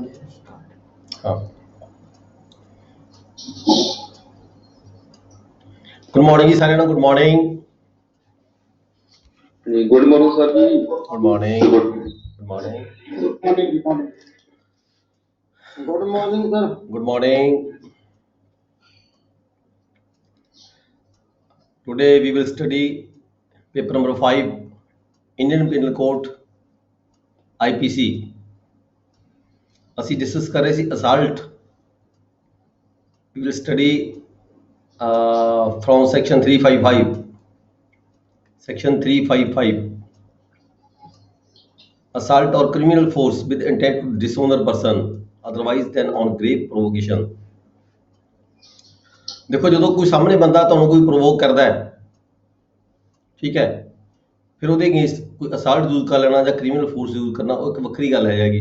हाँ, good morning जी सारे ना, good morning. Good morning sir जी। Good morning, good morning, good morning sir. Good morning. Today we will study paper number 5, Indian Penal Code IPC। ਅਸੀਂ discuss ਕਰ ਰਹੇ ਸੀ assault। We will study from section 355, section 355, assault or criminal force with intent to dishonor person otherwise than on grave provocation। ਦੇਖੋ, ਜਦੋਂ ਕੋਈ ਸਾਹਮਣੇ ਬੰਦਾ ਤੁਹਾਨੂੰ ਕੋਈ ਪ੍ਰੋਵੋਕ ਕਰਦਾ ਹੈ, ਠੀਕ ਹੈ, ਫਿਰ ਉਹਦੇ ਅਗੇਂਸਟ ਕੋਈ ਅਸਾਲਟ ਯੂਜ਼ ਕਰ ਲੈਣਾ ਜਾਂ ਕ੍ਰਿਮੀਨਲ ਫੋਰਸ ਯੂਜ਼ ਕਰਨਾ, ਉਹ ਇੱਕ ਵੱਖਰੀ ਗੱਲ ਹੈਗੀ,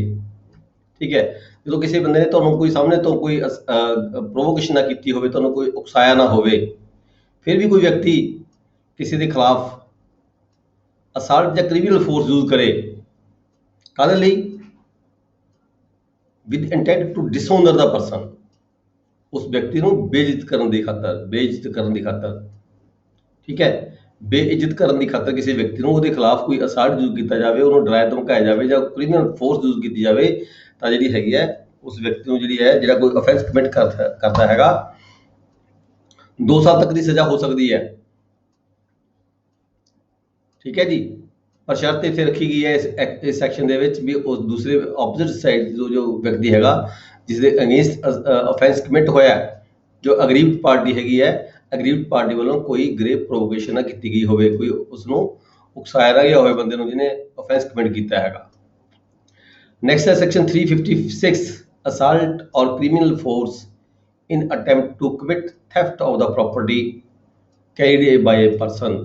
ਠੀਕ ਹੈ। ਜਦੋਂ ਕਿਸੇ ਬੰਦੇ ਨੇ ਤੁਹਾਨੂੰ ਕੋਈ ਸਾਹਮਣੇ ਤੋਂ ਕੋਈ ਪ੍ਰੋਵੋਕੇਸ਼ਨ ਨਾ ਕੀਤੀ ਹੋਵੇ, ਤੁਹਾਨੂੰ ਕੋਈ ਉਕਸਾਇਆ ਨਾ ਹੋਵੇ, ਫਿਰ ਵੀ ਕੋਈ ਵਿਅਕਤੀ ਕਿਸੇ ਦੇ ਖਿਲਾਫ ਅਸਾਲਟ ਜਾਂ ਕ੍ਰਿਮੀਨਲ ਫੋਰਸ ਯੂਜ਼ ਕਰੇ, ਕਾਹਦੇ ਲਈ? With intent to dishonour the person, ਉਸ ਵਿਅਕਤੀ ਨੂੰ ਬੇਇੱਜ਼ਤ ਕਰਨ ਦੀ ਖਾਤਰ, ਠੀਕ ਹੈ। ਬੇਇੱਜ਼ਤ ਕਰਨ ਦੀ ਖਾਤਰ ਕਿਸੇ ਵਿਅਕਤੀ ਨੂੰ ਉਹਦੇ ਖਿਲਾਫ ਕੋਈ ਅਸਾਲਟ ਯੂਜ਼ ਕੀਤਾ ਜਾਵੇ, ਉਹਨੂੰ ਡਰਾਇਆ ਧਮਕਾਇਆ ਜਾਵੇ ਜਾਂ ਕ੍ਰਿਮੀਨਲ ਫੋਰਸ ਯੂਜ਼ ਕੀਤੀ ਜਾਵੇ, ਤਾਂ ਜਿਹੜੀ ਹੈਗੀ ਹੈ ਉਸ ਵਿਅਕਤੀ ਨੂੰ ਜਿਹੜਾ ਕੋਈ ਅਫੈਂਸ ਕਮਿਟ ਕਰਦਾ ਹੈਗਾ, 2 ਸਾਲ ਤੱਕ ਦੀ ਸਜ਼ਾ ਹੋ ਸਕਦੀ ਹੈ, ਠੀਕ ਹੈ ਜੀ। ਪਰ ਸ਼ਰਤ ਇੱਥੇ ਰੱਖੀ ਗਈ ਹੈ ਇਸ ਸੈਕਸ਼ਨ ਦੇ ਵਿੱਚ ਵੀ ਉਸ ਦੂਸਰੇ ਆਪੋਜ਼ਿਟ ਸਾਈਡ ਜੋ ਵਿਅਕਤੀ ਹੈਗਾ ਜਿਸ ਦੇ ਅਗੇਂਸਟ ਅਫੈਂਸ ਕਮਿਟ ਹੋਇਆ, ਜੋ ਅਗਰੀਵਡ ਪਾਰਟੀ ਹੈਗੀ ਹੈ, ਅਗਰੀਵਡ ਪਾਰਟੀ ਵੱਲੋਂ ਕੋਈ ਗ੍ਰੇਵ ਪ੍ਰੋਵੋਕੇਸ਼ਨ ਨਾ ਕੀਤੀ ਗਈ ਹੋਵੇ, ਕੋਈ ਉਸਨੂੰ ਉਕਸਾਇਆ ਨਾ ਗਿਆ ਹੋਵੇ ਬੰਦੇ ਨੂੰ ਜਿਹਨੇ ਅਫੈਂਸ ਕਮਿਟ ਕੀਤਾ ਹੈਗਾ। ਨੈਕਸਟ ਹੈ section 356, assault or criminal force in attempt to commit theft of the property carried by a person.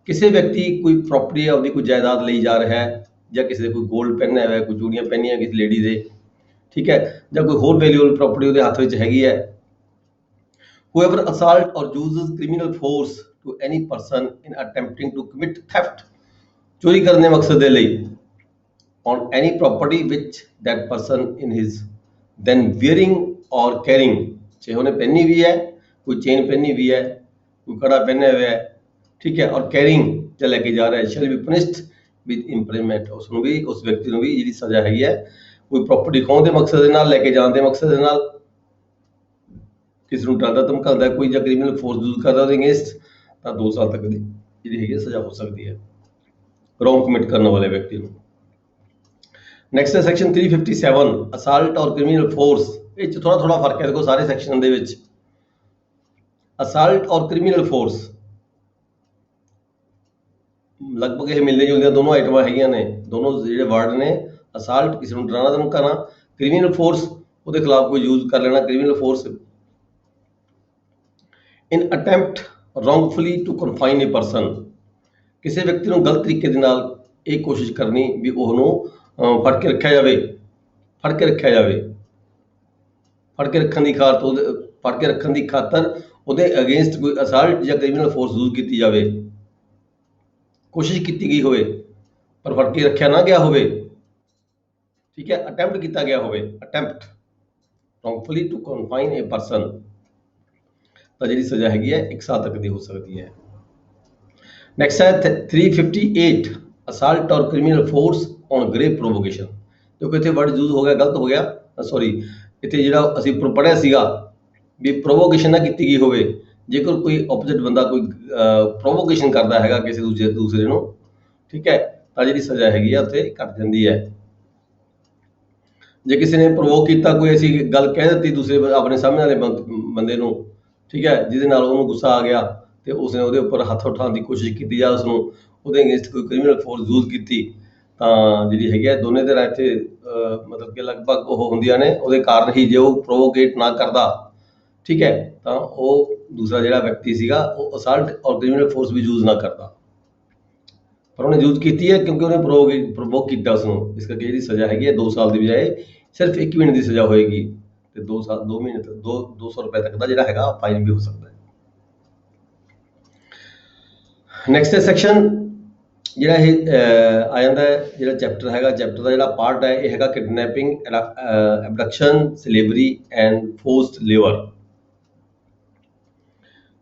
ਕਿਸੇ ਵਿਅਕਤੀ ਕੋਈ ਪ੍ਰੋਪਰਟੀ ਆਪਦੀ ਕੋਈ ਜਾਇਦਾਦ ਲਈ ਜਾ ਰਿਹਾ ਹੈ, ਜਾਂ ਕਿਸੇ ਦੇ ਕੋਈ ਗੋਲਡ ਪਹਿਨਿਆ ਹੋਇਆ, ਕੋਈ ਚੂੜੀਆਂ ਪਹਿਨੀਆਂ ਕਿਸੇ ਲੇਡੀ ਦੇ, ਠੀਕ ਹੈ, ਜਾਂ ਕੋਈ ਹੋਰ ਵੈਲਿਊਏਬਲ ਪ੍ਰੋਪਰਟੀ ਉਹਦੇ ਹੱਥ ਵਿੱਚ ਹੈਗੀ ਹੈ। Whoever assault or uses criminal force to any person in attempting to commit theft, ਚੋਰੀ ਕਰਨ ਦੇ ਮਕਸਦ ਦੇ ਲਈ, on any property which that person in his then wearing or carrying, ਚਾਹੇ ਉਹਨੇ ਪਹਿਨੀ ਵੀ ਹੈ, ਕੋਈ ਚੇਨ ਪਹਿਨੀ ਵੀ ਹੈ, ਕੋਈ ਕੜਾ ਪਹਿਨਿਆ ਹੋਇਆ ਹੈ, ਠੀਕ ਹੈ, ਔਰ ਕੈਰਿੰਗ ਜਾਂ ਲੈ ਕੇ ਜਾ ਰਿਹਾ ਹੈ, shall be punished with imprisonment। ਉਸਨੂੰ ਵੀ, ਉਸ ਵਿਅਕਤੀ ਨੂੰ ਵੀ ਜਿਹੜੀ ਸਜ਼ਾ ਹੈਗੀ ਹੈ, ਕੋਈ ਪ੍ਰੋਪਰਟੀ ਖੋਹਣ ਦੇ ਮਕਸਦ ਦੇ ਨਾਲ, ਲੈ ਕੇ ਜਾਣ ਦੇ ਮਕਸਦ ਦੇ ਨਾਲ, ਕਿਸੇ ਨੂੰ ਡਰਾਉਂਦਾ ਧਮਕਾਉਂਦਾ ਕੋਈ ਜਾਂ ਕ੍ਰਿਮੀਨਲ ਫੋਰਸ ਯੂਜ਼ ਕਰਦਾ ਉਹਦੇ ਅਗੇਂਸਟ, ਤਾਂ 2 ਸਾਲ ਤੱਕ ਦੀ ਜਿਹੜੀ ਹੈਗੀ ਸਜ਼ਾ ਹੋ ਸਕਦੀ ਹੈ ਰੋਂਗ ਕਮਿਟ ਕਰਨ ਵਾਲੇ ਵਿਅਕਤੀ ਨੂੰ। ਨੈਕਸਟ ਹੈ section 357, assault or criminal force. ਇਹ 'ਚ ਥੋੜਾ ਫਰਕ ਹੈ, ਦੇਖੋ ਸਾਰੇ ਸੈਕਸ਼ਨ ਦੇ ਵਿੱਚ। ਅਸਾਲਟ ਔਰ ਕ੍ਰਿਮੀਨਲ ਫੋਰਸ ਲਗਭਗ ਇਹ ਮਿਲਦੇ ਜੁਲਦੀਆਂ ਦੋਨੋਂ ਆਈਟਮਾਂ ਹੈਗੀਆਂ ਨੇ, ਦੋਨੋਂ ਜਿਹੜੇ ਵਰਡ ਨੇ। ਅਸਾਲਟ ਕਿਸੇ ਨੂੰ ਡਰਾਉਣਾ ਧਮਕਾਉਣਾ, ਕ੍ਰਿਮੀਨਲ ਫੋਰਸ ਉਹਦੇ ਖਿਲਾਫ ਕੋਈ ਯੂਜ਼ ਕਰ ਲੈਣਾ, criminal force in attempt wrongfully to confine a person, ਕਿਸੇ ਵਿਅਕਤੀ ਨੂੰ ਗਲਤ ਤਰੀਕੇ ਦੇ ਨਾਲ ਇਹ ਕੋਸ਼ਿਸ਼ ਕਰਨੀ ਵੀ ਉਹਨੂੰ ਫੜ ਕੇ ਰੱਖਿਆ ਜਾਵੇ, ਫੜ ਕੇ ਰੱਖਣ ਦੀ ਖਾਤਰ ਉਹਦੇ ਅਗੇਂਸਟ ਕੋਈ ਅਸਾਲਟ ਜਾਂ ਕ੍ਰਿਮੀਨਲ ਫੋਰਸ ਯੂਜ਼ ਕੀਤੀ ਜਾਵੇ, ਕੋਸ਼ਿਸ਼ ਕੀਤੀ ਗਈ ਹੋਵੇ ਪਰ ਫੜ ਕੇ ਰੱਖਿਆ ਨਾ ਗਿਆ ਹੋਵੇ, ਠੀਕ ਹੈ, ਅਟੈਂਪਟ ਕੀਤਾ ਗਿਆ ਹੋਵੇ, attempt wrongfully to confine a person, ਤਾਂ ਜਿਹੜੀ ਸਜ਼ਾ ਹੈਗੀ ਹੈ 1 ਸਾਲ ਤੱਕ ਦੀ ਹੋ ਸਕਦੀ ਹੈ। ਨੈਕਸਟ ਹੈ 358, assault or criminal force on grave provocation. ਕਿਉਂਕਿ ਇੱਥੇ ਵਰਡ ਯੂਜ਼ ਹੋ ਗਿਆ, ਗਲਤ ਹੋ ਗਿਆ, ਸੌਰੀ, ਇੱਥੇ ਜਿਹੜਾ ਅਸੀਂ ਪੜ੍ਹਿਆ ਸੀਗਾ ਵੀ ਪ੍ਰੋਵੋਕੇਸ਼ਨ ਨਾ ਕੀਤੀ ਗਈ ਹੋਵੇ, ਜੇਕਰ ਕੋਈ ਆਪੋਜ਼ਿਟ ਬੰਦਾ ਕੋਈ ਪ੍ਰੋਵੋਕੇਸ਼ਨ ਕਰਦਾ ਹੈਗਾ ਕਿਸੇ ਦੂਸਰੇ ਨੂੰ, ਠੀਕ ਹੈ, ਤਾਂ ਜਿਹੜੀ ਸਜ਼ਾ ਹੈਗੀ ਆ ਉੱਥੇ ਘੱਟ ਜਾਂਦੀ ਹੈ। ਜੇ ਕਿਸੇ ਨੇ ਪ੍ਰੋਵੋਕ ਕੀਤਾ, ਕੋਈ ਐਸੀ ਗੱਲ ਕਹਿ ਦਿੱਤੀ ਦੂਸਰੇ ਆਪਣੇ ਸਾਹਮਣੇ ਵਾਲੇ ਬੰਦੇ ਨੂੰ, ਠੀਕ ਹੈ, ਜਿਹਦੇ ਨਾਲ ਉਹਨੂੰ ਗੁੱਸਾ ਆ ਗਿਆ ਤੇ ਉਸਨੇ ਉਹਦੇ ਉੱਪਰ ਹੱਥ ਉਠਾਉਣ ਦੀ ਕੋਸ਼ਿਸ਼ ਕੀਤੀ ਜਾਂ ਉਸਨੂੰ ਉਹਦੇ ਅਗੇਂਸਟ ਕੋਈ ਕ੍ਰਿਮੀਨਲ ਫੋਰਸ ਯੂਜ਼ ਕੀਤੀ, ਤਾਂ ਜਿਹੜੀ ਹੈਗੀ ਹੈ ਦੋਨੇ ਤਰ੍ਹਾਂ ਇੱਥੇ ਮਤਲਬ ਕਿ ਲਗਭਗ ਉਹ ਹੁੰਦੀਆਂ ਨੇ। ਉਹਦੇ ਕਾਰਨ ਹੀ ਜੇ ਉਹ ਪ੍ਰੋਵੋਕੇਟ ਨਾ ਕਰਦਾ, ਠੀਕ ਹੈ, ਤਾਂ ਉਹ ਦੂਸਰਾ ਜਿਹੜਾ ਵਿਅਕਤੀ ਸੀਗਾ ਉਹ assault or criminal force we use ਨਾ ਕਰਦਾ, ਪਰ ਉਹਨੇ ਯੂਜ਼ ਕੀਤੀ ਹੈ ਕਿਉਂਕਿ ਉਹਨੇ ਪ੍ਰੋਵੋਕ ਕੀਤਾ ਉਸਨੂੰ। ਇਸ ਕਰਕੇ ਜਿਹੜੀ ਸਜ਼ਾ ਹੈਗੀ ਹੈ 2 ਸਾਲ ਦੀ ਬਜਾਏ ਸਿਰਫ 1 ਮਹੀਨੇ ਦੀ ਸਜ਼ਾ ਹੋਏਗੀ, ਤੇ 2 ਮਹੀਨੇ ਤੱਕ 200 ਰੁਪਏ ਤੱਕ ਦਾ ਜਿਹੜਾ ਹੈਗਾ ਫਾਈਨ ਵੀ ਹੋ ਸਕਦਾ ਹੈ। ਨੈਕਸਟ ਹੈ ਸੈਕਸ਼ਨ ਜਿਹੜਾ ਇਹ ਆ ਜਾਂਦਾ ਹੈ, ਜਿਹੜਾ ਚੈਪਟਰ ਹੈਗਾ, ਚੈਪਟਰ ਦਾ ਜਿਹੜਾ ਪਾਰਟ ਹੈ ਇਹ ਹੈਗਾ kidnapping, abduction, slavery and forced labour.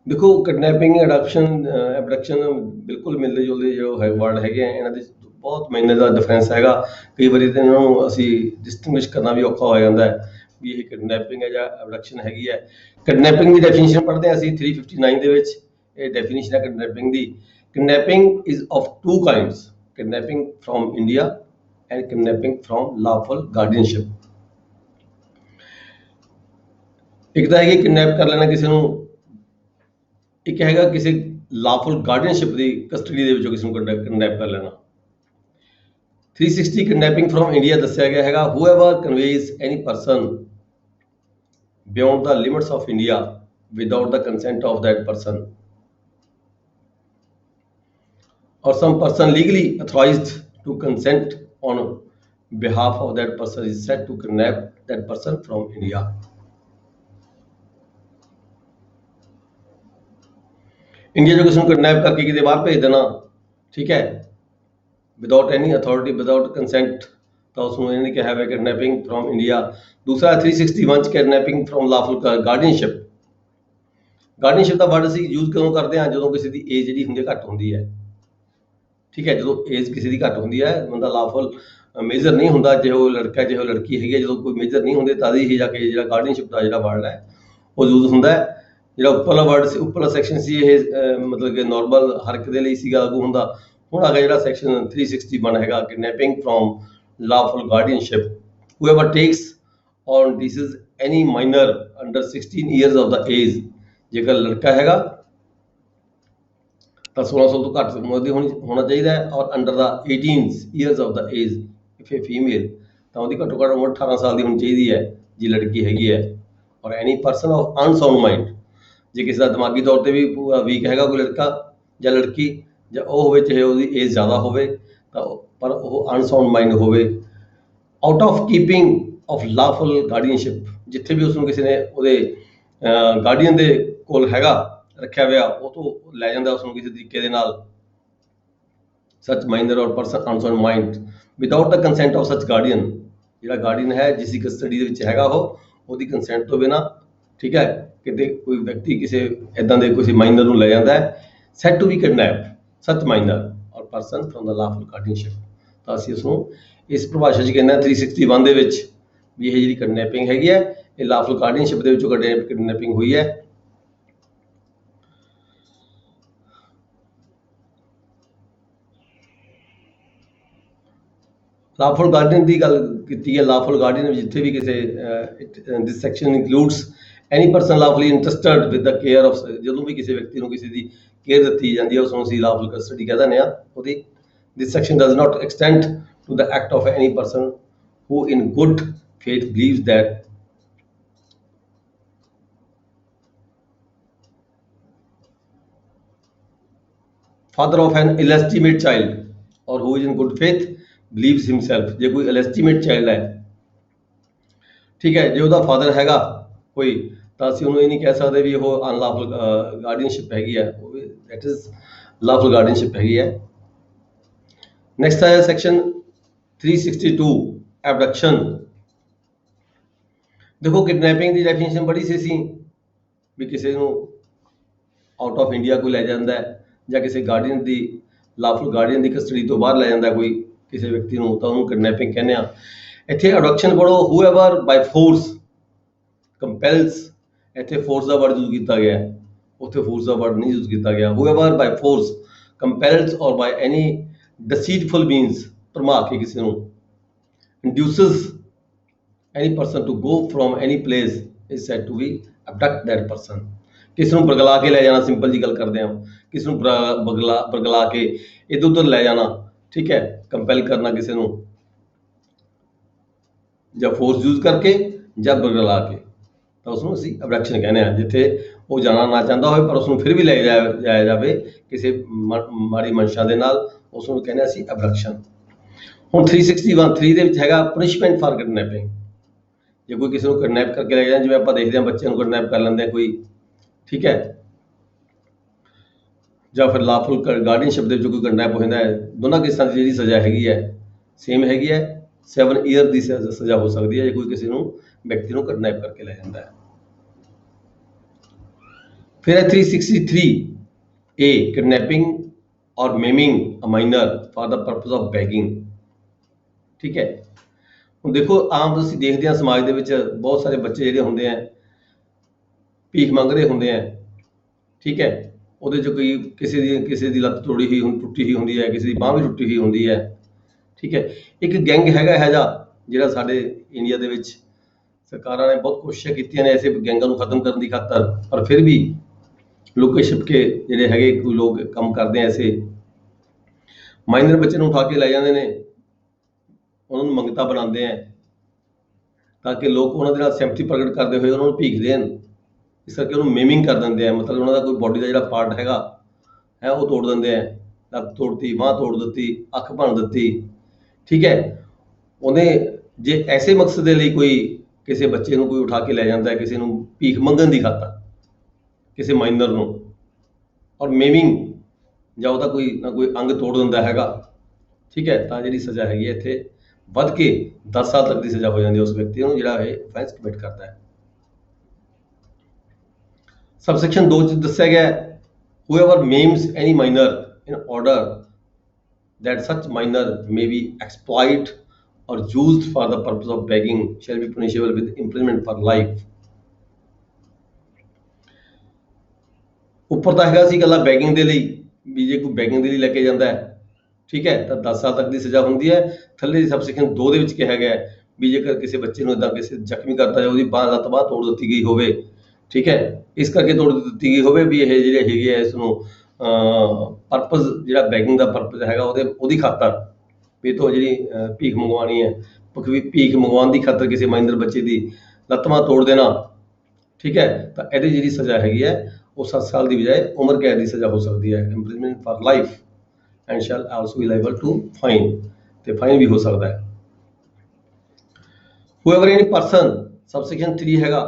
ਦੇਖੋ ਕਿਡਨੈਪਿੰਗ, ਐਬਡਕਸ਼ਨ ਬਿਲਕੁਲ ਮਿਲਦੇ ਜੁਲਦੇ ਜੋ ਹੈ ਵਰਡ ਹੈਗੇ ਆ, ਇਹਨਾਂ ਦੇ ਬਹੁਤ ਮਾਇਨੇ ਦਾ ਡਿਫਰੈਂਸ ਹੈਗਾ। ਕਈ ਵਾਰੀ ਤਾਂ ਇਹਨਾਂ ਨੂੰ ਅਸੀਂ ਡਿਸਟਿੰਗੁਇਸ਼ ਕਰਨਾ ਵੀ ਔਖਾ ਹੋ ਜਾਂਦਾ ਹੈ ਵੀ ਇਹ ਕਿਡਨੈਪਿੰਗ ਹੈ ਜਾਂ ਐਬਡਕਸ਼ਨ ਹੈਗੀ ਹੈ। ਕਿਡਨੈਪਿੰਗ ਦੀ ਡੈਫੀਨੇਸ਼ਨ ਪੜ੍ਹਦੇ ਹਾਂ ਅਸੀਂ 359 ਦੇ ਵਿੱਚ, ਇਹ ਡੈਫੀਨੇਸ਼ਨ ਹੈ ਕਿਡਨੈਪਿੰਗ ਦੀ। Kidnapping is of two kinds, kidnapping from India and kidnapping from lawful guardianship. ਇੱਕ ਤਾਂ ਹੈਗੀ ਕਿਡਨੈਪ ਕਰ ਲੈਣਾ ਕਿਸੇ ਨੂੰ, ਇੱਕ ਹੈਗਾ ਕਿਸੇ ਲਾਫੁਲ ਗਾਰਡੀਅਨਸ਼ਿਪ ਦੀ ਕਸਟਡੀ ਦੇ ਵਿੱਚੋਂ ਕਿਸੇ ਨੂੰ ਕਿਡਨੈਪ ਕਰ ਲੈਣਾ। 360 ਕਿਡਨੈਪਿੰਗ ਫਰੋਮ ਇੰਡੀਆ ਦੱਸਿਆ ਗਿਆ ਹੈਗਾ, whoever conveys any person beyond the limits of India without the consent of that person or some person legally authorized to consent on behalf of that person is said to kidnap that person from India. India जो किसी को kidnap करके किसी बाहर भेज देना, ठीक है, without any authority, without consent, तो उसमें इन्होंने क्या है किडनैपिंग फ्रॉम इंडिया। दूसरा 361 kidnapping from lawful ਗਾਰਡੀਅਨਸ਼ਿਪ। ਗਾਰਡੀਅਨਸ਼ਿਪ the word ਅਸੀਂ ਯੂਜ਼ ਕਦੋਂ ਕਰਦੇ ਹਾਂ, ਜਦੋਂ ਕਿਸੇ ਦੀ ਏਜ ਜਿਹੜੀ ਹੁੰਦੀ ਹੈ ਘੱਟ ਹੁੰਦੀ ਹੈ, ਠੀਕ ਹੈ, ਜਦੋਂ ਏਜ ਕਿਸੇ ਦੀ ਘੱਟ ਹੁੰਦੀ ਹੈ, ਬੰਦਾ ਲਾਫੁਲ ਮੇਜਰ ਨਹੀਂ ਹੁੰਦਾ, ਜੇ ਉਹ ਲੜਕਾ ਜੇ ਉਹ ਲੜਕੀ ਹੈਗੀ ਹੈ, ਜਦੋਂ ਕੋਈ ਮੇਜਰ ਨਹੀਂ ਹੁੰਦੇ ਤਦ ਹੀ ਜਾ ਕੇ ਜਿਹੜਾ ਗਾਰਡੀਅਨਸ਼ਿਪ ਦਾ ਜਿਹੜਾ ਵਰਡ ਹੈ ਉਹ ਯੂਜ਼ ਹੁੰਦਾ ਹੈ। ਜਿਹੜਾ ਉੱਪਰਲਾ ਵਰਡ ਸੀ, ਉੱਪਰਲਾ ਸੈਕਸ਼ਨ ਸੀ, ਇਹ ਮਤਲਬ ਕਿ ਨੋਰਮਲ ਹਰ ਇੱਕ ਦੇ ਲਈ ਸੀਗਾ ਲਾਗੂ ਹੁੰਦਾ। ਹੁਣ ਆ ਗਿਆ ਜਿਹੜਾ ਸੈਕਸ਼ਨ 361 ਹੈਗਾ, kidnapping from lawful guardianship, whoever takes or teaches any minor under 16 years of the age, ਜੇਕਰ ਲੜਕਾ ਹੈਗਾ ਤਾਂ 16 ਸਾਲ ਤੋਂ ਘੱਟ ਉਮਰ ਦੀ ਹੋਣਾ ਚਾਹੀਦਾ ਹੈ, ਔਰ under the 18 years of the age if a female, ਤਾਂ ਉਹਦੀ ਘੱਟੋ ਘੱਟ ਉਮਰ 18 ਸਾਲ ਦੀ ਹੋਣੀ ਚਾਹੀਦੀ ਹੈ ਜੇ ਲੜਕੀ ਹੈਗੀ ਹੈ। ਔਰ ਐਨੀ ਪਰਸਨ ਆਫ ਅਨਸਾਊਂਡ ਮਾਈਂਡ, ਜੇ ਕਿਸੇ ਦਾ ਦਿਮਾਗੀ ਤੌਰ ਤੇ ਵੀ ਵੀਕ ਹੈਗਾ ਕੋਈ ਲੜਕਾ ਜਾਂ ਲੜਕੀ, ਜਾਂ ਉਹ ਹੋਵੇ ਚਾਹੇ ਉਹਦੀ ਏਜ ਜ਼ਿਆਦਾ ਹੋਵੇ, ਤਾਂ ਪਰ ਉਹ ਅਨਸਾਊਂਡ ਮਾਈਂਡ ਹੋਵੇ, out of keeping of lawful ਗਾਰਡੀਅਨਸ਼ਿਪ, ਜਿੱਥੇ ਵੀ ਉਸਨੂੰ ਕਿਸੇ ਨੇ ਉਹਦੇ ਗਾਰਡੀਅਨ ਦੇ ਕੋਲ ਹੈਗਾ ਰੱਖਿਆ ਹੋਇਆ, ਉਹ ਤੋਂ ਲੈ ਜਾਂਦਾ ਉਸਨੂੰ ਕਿਸੇ ਤਰੀਕੇ ਦੇ ਨਾਲ। Such minor or person unsound mind without the consent of such guardian, ਜਿਹੜਾ ਗਾਰਡੀਅਨ ਹੈ ਜਿਸ ਦੀ ਕਸਟਡੀ ਦੇ ਵਿੱਚ ਹੈਗਾ ਉਹਦੀ ਕੰਸੈਂਟ ਤੋਂ ਬਿਨਾਂ, ਠੀਕ ਹੈ, ਕਿਤੇ ਕੋਈ ਵਿਅਕਤੀ ਕਿਸੇ ਇੱਦਾਂ ਦੇ ਕਿਸੇ ਮਾਈਨਰ ਨੂੰ ਲੈ ਜਾਂਦਾ ਹੈ, ਸੈਡ ਟੂ ਬੀ ਕਿਡਨੈਪ ਸੱਚ minor or person from the lawful ਗਾਰਡੀਅਨਸ਼ਿਪ। ਤਾਂ ਅਸੀਂ ਉਸਨੂੰ ਇਸ ਪਰਿਭਾਸ਼ਾ 'ਚ ਕਹਿੰਦੇ ਹਾਂ 361 ਦੇ ਵਿੱਚ ਵੀ ਇਹ ਜਿਹੜੀ ਕਿਡਨੈਪਿੰਗ ਹੈਗੀ ਹੈ ਇਹ ਲਾਫੁਲ ਗਾਰਡੀਅਨਸ਼ਿਪ ਦੇ ਵਿੱਚੋਂ ਕਿਡਨੈਪਿੰਗ ਹੋਈ ਹੈ। ਲਾਫੁਲ ਗਾਰਡੀਅਨ ਦੀ ਗੱਲ ਕੀਤੀ ਹੈ, ਲਾਫੁਲ ਗਾਰਡੀਅਨ ਜਿੱਥੇ ਵੀ ਕਿਸੇ this section includes any person lawfully interested with the care of, ਜਦੋਂ ਵੀ ਕਿਸੇ ਵਿਅਕਤੀ ਨੂੰ ਕਿਸੇ ਦੀ ਕੇਅਰ ਦਿੱਤੀ ਜਾਂਦੀ ਹੈ ਉਸਨੂੰ ਅਸੀਂ ਲਾਫੁਲ ਕਸਟਡੀ ਕਹਿ ਦਿੰਦੇ ਹਾਂ ਉਹਦੀ। This section does not extend to the act of any person who in good faith believes that father of an illegitimate child or who is in good faith believes himself, ਜੇ ਕੋਈ illegitimate child ਹੈ, ਠੀਕ ਹੈ, ਜੇ ਉਹਦਾ father ਹੈਗਾ ਕੋਈ, ਤਾਂ ਅਸੀਂ ਉਹਨੂੰ ਇਹ ਨਹੀਂ ਕਹਿ ਸਕਦੇ ਵੀ ਉਹ ਅਨਲਾਫੁਲ ਗਾਰਡੀਅਨਸ਼ਿਪ ਹੈਗੀ ਹੈ, ਉਹ ਵੀ ਦੈਟ ਇਜ਼ ਲਾਫੁਲ ਗਾਰਡੀਅਨਸ਼ਿਪ ਹੈਗੀ ਹੈ। ਨੈਕਸਟ ਹੈ ਸੈਕਸ਼ਨ 362 ਐਬਡਕਸ਼ਨ। ਦੇਖੋ ਕਿਡਨੈਪਿੰਗ ਦੀ ਡੈਫੀਨੇਸ਼ਨ ਬੜੀ ਸੀ ਵੀ ਕਿਸੇ ਨੂੰ ਆਊਟ ਆਫ ਇੰਡੀਆ ਕੋਈ ਲੈ ਜਾਂਦਾ ਹੈ ਜਾਂ ਕਿਸੇ ਗਾਰਡੀਅਨ ਦੀ ਲਾਫੁਲ ਗਾਰਡੀਅਨ ਦੀ ਕਸਟਡੀ ਤੋਂ ਬਾਹਰ ਲੈ ਜਾਂਦਾ ਕੋਈ ਕਿਸੇ ਵਿਅਕਤੀ ਨੂੰ, ਤਾਂ ਉਹਨੂੰ ਕਿਡਨੈਪਿੰਗ ਕਹਿੰਦੇ ਆ। ਇੱਥੇ ਐਬਡਕਸ਼ਨ ਪੜੋ, ਹੂਐਵਰ ਬਾਈ ਫੋਰਸ ਕੰਪੈਲਸ, ਇੱਥੇ ਫੋਰਸ ਦਾ ਵਰਡ ਯੂਜ਼ ਕੀਤਾ ਗਿਆ ਹੈ, ਉੱਥੇ ਫੋਰਸ ਦਾ ਵਰਡ ਨਹੀਂ ਯੂਜ਼ ਕੀਤਾ ਗਿਆ। ਹੂਐਵਰ ਬਾਈ ਫੋਰਸ ਕੰਪੈਲਸ ਔਰ ਬਾਈ ਐਨੀ ਡਿਸੀਟਫੁਲ ਮੀਨਸ, ਭਰਮਾ ਕੇ ਕਿਸੇ ਨੂੰ, induces any person to go from any place is said to be abduct that person, ਕਿਸ ਨੂੰ ਬਰਗਲਾ ਕੇ ਲੈ ਜਾਣਾ, ਸਿੰਪਲ ਜੀ ਗੱਲ ਕਰਦੇ ਹਾਂ, ਕਿਸ ਨੂੰ ਬਰਗਲਾ ਕੇ ਇੱਧਰ ਉੱਧਰ ਲੈ ਜਾਣਾ, ਠੀਕ ਹੈ, ਕੰਪੈਲ ਕਰਨਾ ਕਿਸੇ ਨੂੰ ਜਾਂ ਫੋਰਸ ਯੂਜ਼ ਕਰਕੇ ਜਾਂ ਬਰਗਲਾ ਕੇ, ਤਾਂ ਉਸਨੂੰ ਅਸੀਂ ਅਬਡਕਸ਼ਨ ਕਹਿੰਦੇ ਹਾਂ। ਜਿੱਥੇ ਉਹ ਜਾਣਾ ਨਾ ਚਾਹੁੰਦਾ ਹੋਵੇ ਪਰ ਉਸਨੂੰ ਫਿਰ ਵੀ ਲੈ ਜਾਇਆ ਜਾਵੇ ਕਿਸੇ ਮਾੜੀ ਮਨਸ਼ਾ ਦੇ ਨਾਲ, ਉਸਨੂੰ ਕਹਿੰਦੇ ਅਸੀਂ ਅਬਡਕਸ਼ਨ। ਹੁਣ 361 ਦੇ ਵਿੱਚ ਹੈਗਾ ਪਨਿਸ਼ਮੈਂਟ ਫਾਰ ਕਿਡਨੈਪਿੰਗ, ਜੇ ਕੋਈ ਕਿਸੇ ਨੂੰ ਕਿਡਨੈਪ ਕਰਕੇ ਲੈ ਜਾਂਦਾ, ਜਿਵੇਂ ਆਪਾਂ ਦੇਖਦੇ ਹਾਂ ਬੱਚਿਆਂ ਨੂੰ ਕਿਡਨੈਪ ਕਰ ਲੈਂਦੇ ਕੋਈ, ਠੀਕ ਹੈ, ਜਾਂ ਫਿਰ ਲਾਫੁਲ ਗਾਰਡੀਅਨਸ਼ਿਪ ਦੇ ਵਿੱਚ ਕੋਈ ਕਿਡਨੈਪ ਹੋ ਜਾਂਦਾ ਹੈ, ਦੋਨਾਂ ਕੇਸਾਂ ਦੀ ਜਿਹੜੀ ਸਜ਼ਾ ਹੈਗੀ ਹੈ ਸੇਮ ਹੈਗੀ ਹੈ, 7 ਈਅਰ ਦੀ ਸਜ਼ਾ ਹੋ ਸਕਦੀ ਹੈ ਜੇ ਕੋਈ ਕਿਸੇ ਨੂੰ ਵਿਅਕਤੀ ਨੂੰ ਕਿਡਨੈਪ ਕਰਕੇ ਲੈ ਜਾਂਦਾ ਹੈ। ਫਿਰ ਹੈ 363 A kidnapping or maiming a minor for the purpose of begging. ਠੀਕ ਹੈ, ਹੁਣ ਦੇਖੋ ਆਮ ਤੁਸੀਂ ਦੇਖਦੇ ਆ ਸਮਾਜ ਦੇ ਵਿੱਚ ਬਹੁਤ ਸਾਰੇ ਬੱਚੇ ਜਿਹੜੇ ਹੁੰਦੇ ਆ ਭੀਖ ਮੰਗ ਰਹੇ ਹੁੰਦੇ ਆ। ਠੀਕ ਹੈ, ਉਹਦੇ 'ਚ ਕੋਈ ਕਿਸੇ ਦੀ ਲੱਤ ਟੁੱਟੀ ਹੋਈ ਹੁੰਦੀ ਹੈ, ਕਿਸੇ ਦੀ ਬਾਂਹ ਵੀ ਟੁੱਟੀ ਹੋਈ ਹੁੰਦੀ ਹੈ। ਠੀਕ ਹੈ, ਇੱਕ ਗੈਂਗ ਹੈਗਾ ਇਹੋ ਜਿਹਾ ਜਿਹੜਾ ਸਾਡੇ ਇੰਡੀਆ ਦੇ ਵਿੱਚ ਸਰਕਾਰਾਂ ਨੇ ਬਹੁਤ ਕੋਸ਼ਿਸ਼ਾਂ ਕੀਤੀਆਂ ਨੇ ਐਸੇ ਗੈਂਗਾਂ ਨੂੰ ਖਤਮ ਕਰਨ ਦੀ ਖਾਤਰ, ਪਰ ਫਿਰ ਵੀ ਲੁਕੇ ਛਿਪਕੇ ਜਿਹੜੇ ਹੈਗੇ ਕੋਈ ਲੋਕ ਕੰਮ ਕਰਦੇ ਆ ਐਸੇ ਮਾਈਨਰ ਬੱਚੇ ਨੂੰ ਉਠਾ ਕੇ ਲੈ ਜਾਂਦੇ ਨੇ, ਉਹਨਾਂ ਨੂੰ ਮੰਗਤਾ ਬਣਾਉਂਦੇ ਆ ਤਾਂ ਕਿ ਲੋਕ ਉਹਨਾਂ ਦੇ ਨਾਲ ਸਹਿਮਤੀ ਪ੍ਰਗਟ ਕਰਦੇ ਹੋਏ ਉਹਨਾਂ ਨੂੰ ਭੀਖ ਦੇਣ। ਇਸ ਕਰਕੇ ਉਹਨੂੰ ਮੇਮਿੰਗ ਕਰ ਦਿੰਦੇ ਆ, ਮਤਲਬ ਉਹਨਾਂ ਦਾ ਕੋਈ ਬੋਡੀ ਦਾ ਜਿਹੜਾ ਪਾਰਟ ਹੈਗਾ ਹੈ ਉਹ ਤੋੜ ਦਿੰਦੇ ਆ, ਲੱਤ ਤੋੜਤੀ, ਬਾਂਹ ਤੋੜ ਦਿੱਤੀ, ਅੱਖ ਭੰਨ ਦਿੱਤੀ। ਠੀਕ ਹੈ, ਉਹਨੇ ਜੇ ਐਸੇ ਮਕਸਦ ਦੇ ਲਈ ਕੋਈ ਕਿਸੇ ਬੱਚੇ ਨੂੰ ਕੋਈ ਉਠਾ ਕੇ ਲੈ ਜਾਂਦਾ ਹੈ ਕਿਸੇ ਨੂੰ ਭੀਖ ਮੰਗਣ ਦੀ ਖਾਤਰ, ਕਿਸੇ ਮਾਈਨਰ ਨੂੰ, ਔਰ ਮੇਮਿੰਗ ਜਾਂ ਉਹਦਾ ਕੋਈ ਨਾ ਕੋਈ ਅੰਗ ਤੋੜ ਦਿੰਦਾ ਹੈਗਾ। ਠੀਕ ਹੈ, ਤਾਂ ਜਿਹੜੀ ਸਜ਼ਾ ਹੈਗੀ ਹੈ ਇੱਥੇ ਵੱਧ ਕੇ 10 ਸਾਲ ਤੱਕ ਦੀ ਸਜ਼ਾ ਹੋ ਜਾਂਦੀ ਹੈ ਉਸ ਵਿਅਕਤੀ ਨੂੰ ਜਿਹੜਾ ਇਹ ਅਫੈਂਸ ਕਮਿਟ ਕਰਦਾ ਹੈ। ਸਬਸੈਕਸ਼ਨ 2 ਚ ਦੱਸਿਆ ਗਿਆ whoever maims any minor in order that such minor may be exploited or used for the purpose of begging shall be punishable with imprisonment for life। ਉੱਪਰ ਤਾਂ ਹੈਗਾ ਸੀ ਗੱਲਾਂ ਬੈਗਿੰਗ ਦੇ ਲਈ ਵੀ ਜੇ ਕੋਈ ਬੈਗਿੰਗ ਦੇ ਲਈ ਲੈ ਕੇ ਜਾਂਦਾ ਹੈ, ਠੀਕ ਹੈ, ਤਾਂ 10 ਸਾਲ ਤੱਕ ਦੀ ਸਜ਼ਾ ਹੁੰਦੀ ਹੈ। ਥੱਲੇ ਦੀ ਸਬਸੈਕਸ਼ਨ 2 ਦੇ ਵਿੱਚ ਕਿਹਾ ਗਿਆ ਵੀ ਜੇਕਰ ਕਿਸੇ ਬੱਚੇ ਨੂੰ ਇਦਾਂ ਕਿਸੇ ਜ਼ਖਮੀ ਕਰਤਾ ਜਾਂ ਉਹਦੀ ਲੱਤ ਬਾਂਹ ਤੋੜ ਦਿੱਤੀ ਗਈ ਹੋਵੇ, ਠੀਕ ਹੈ, ਇਸ ਕਰਕੇ ਤੋੜ ਦਿੱਤੀ ਗਈ ਹੋਵੇ ਵੀ ਇਹ ਜਿਹੜੇ ਹੈਗੇ ਆ ਇਸ ਨੂੰ ਪਰਪਸ ਜਿਹੜਾ ਬੈਗਿੰਗ ਦਾ ਪਰਪਸ ਹੈਗਾ ਉਹਦੀ ਖਾਤਰ ਵੀ ਤੋਂ ਜਿਹੜੀ ਭੀਖ ਮੰਗਵਾਉਣੀ ਹੈ, ਭੀਖ ਮੰਗਵਾਉਣ ਦੀ ਖਾਤਰ ਕਿਸੇ ਮਾਈਨਰ ਬੱਚੇ ਦੀ ਲੱਤ ਬਾਂਹ ਤੋੜ ਦੇਣਾ। ਠੀਕ ਹੈ, ਤਾਂ ਇਹਦੀ ਜਿਹੜੀ ਸਜ਼ਾ ਹੈਗੀ ਹੈ ਉਹ 7 ਸਾਲ ਦੀ ਬਜਾਏ ਉਮਰ ਕੈਦ ਦੀ ਸਜ਼ਾ ਹੋ ਸਕਦੀ ਹੈ, imprisonment for life and shall also be liable to fine, ਤੇ ਫਾਈਨ ਵੀ ਹੋ ਸਕਦਾ ਹੈ। whoever any person ਸਬਸੈਕਸ਼ਨ 3 ਹੈਗਾ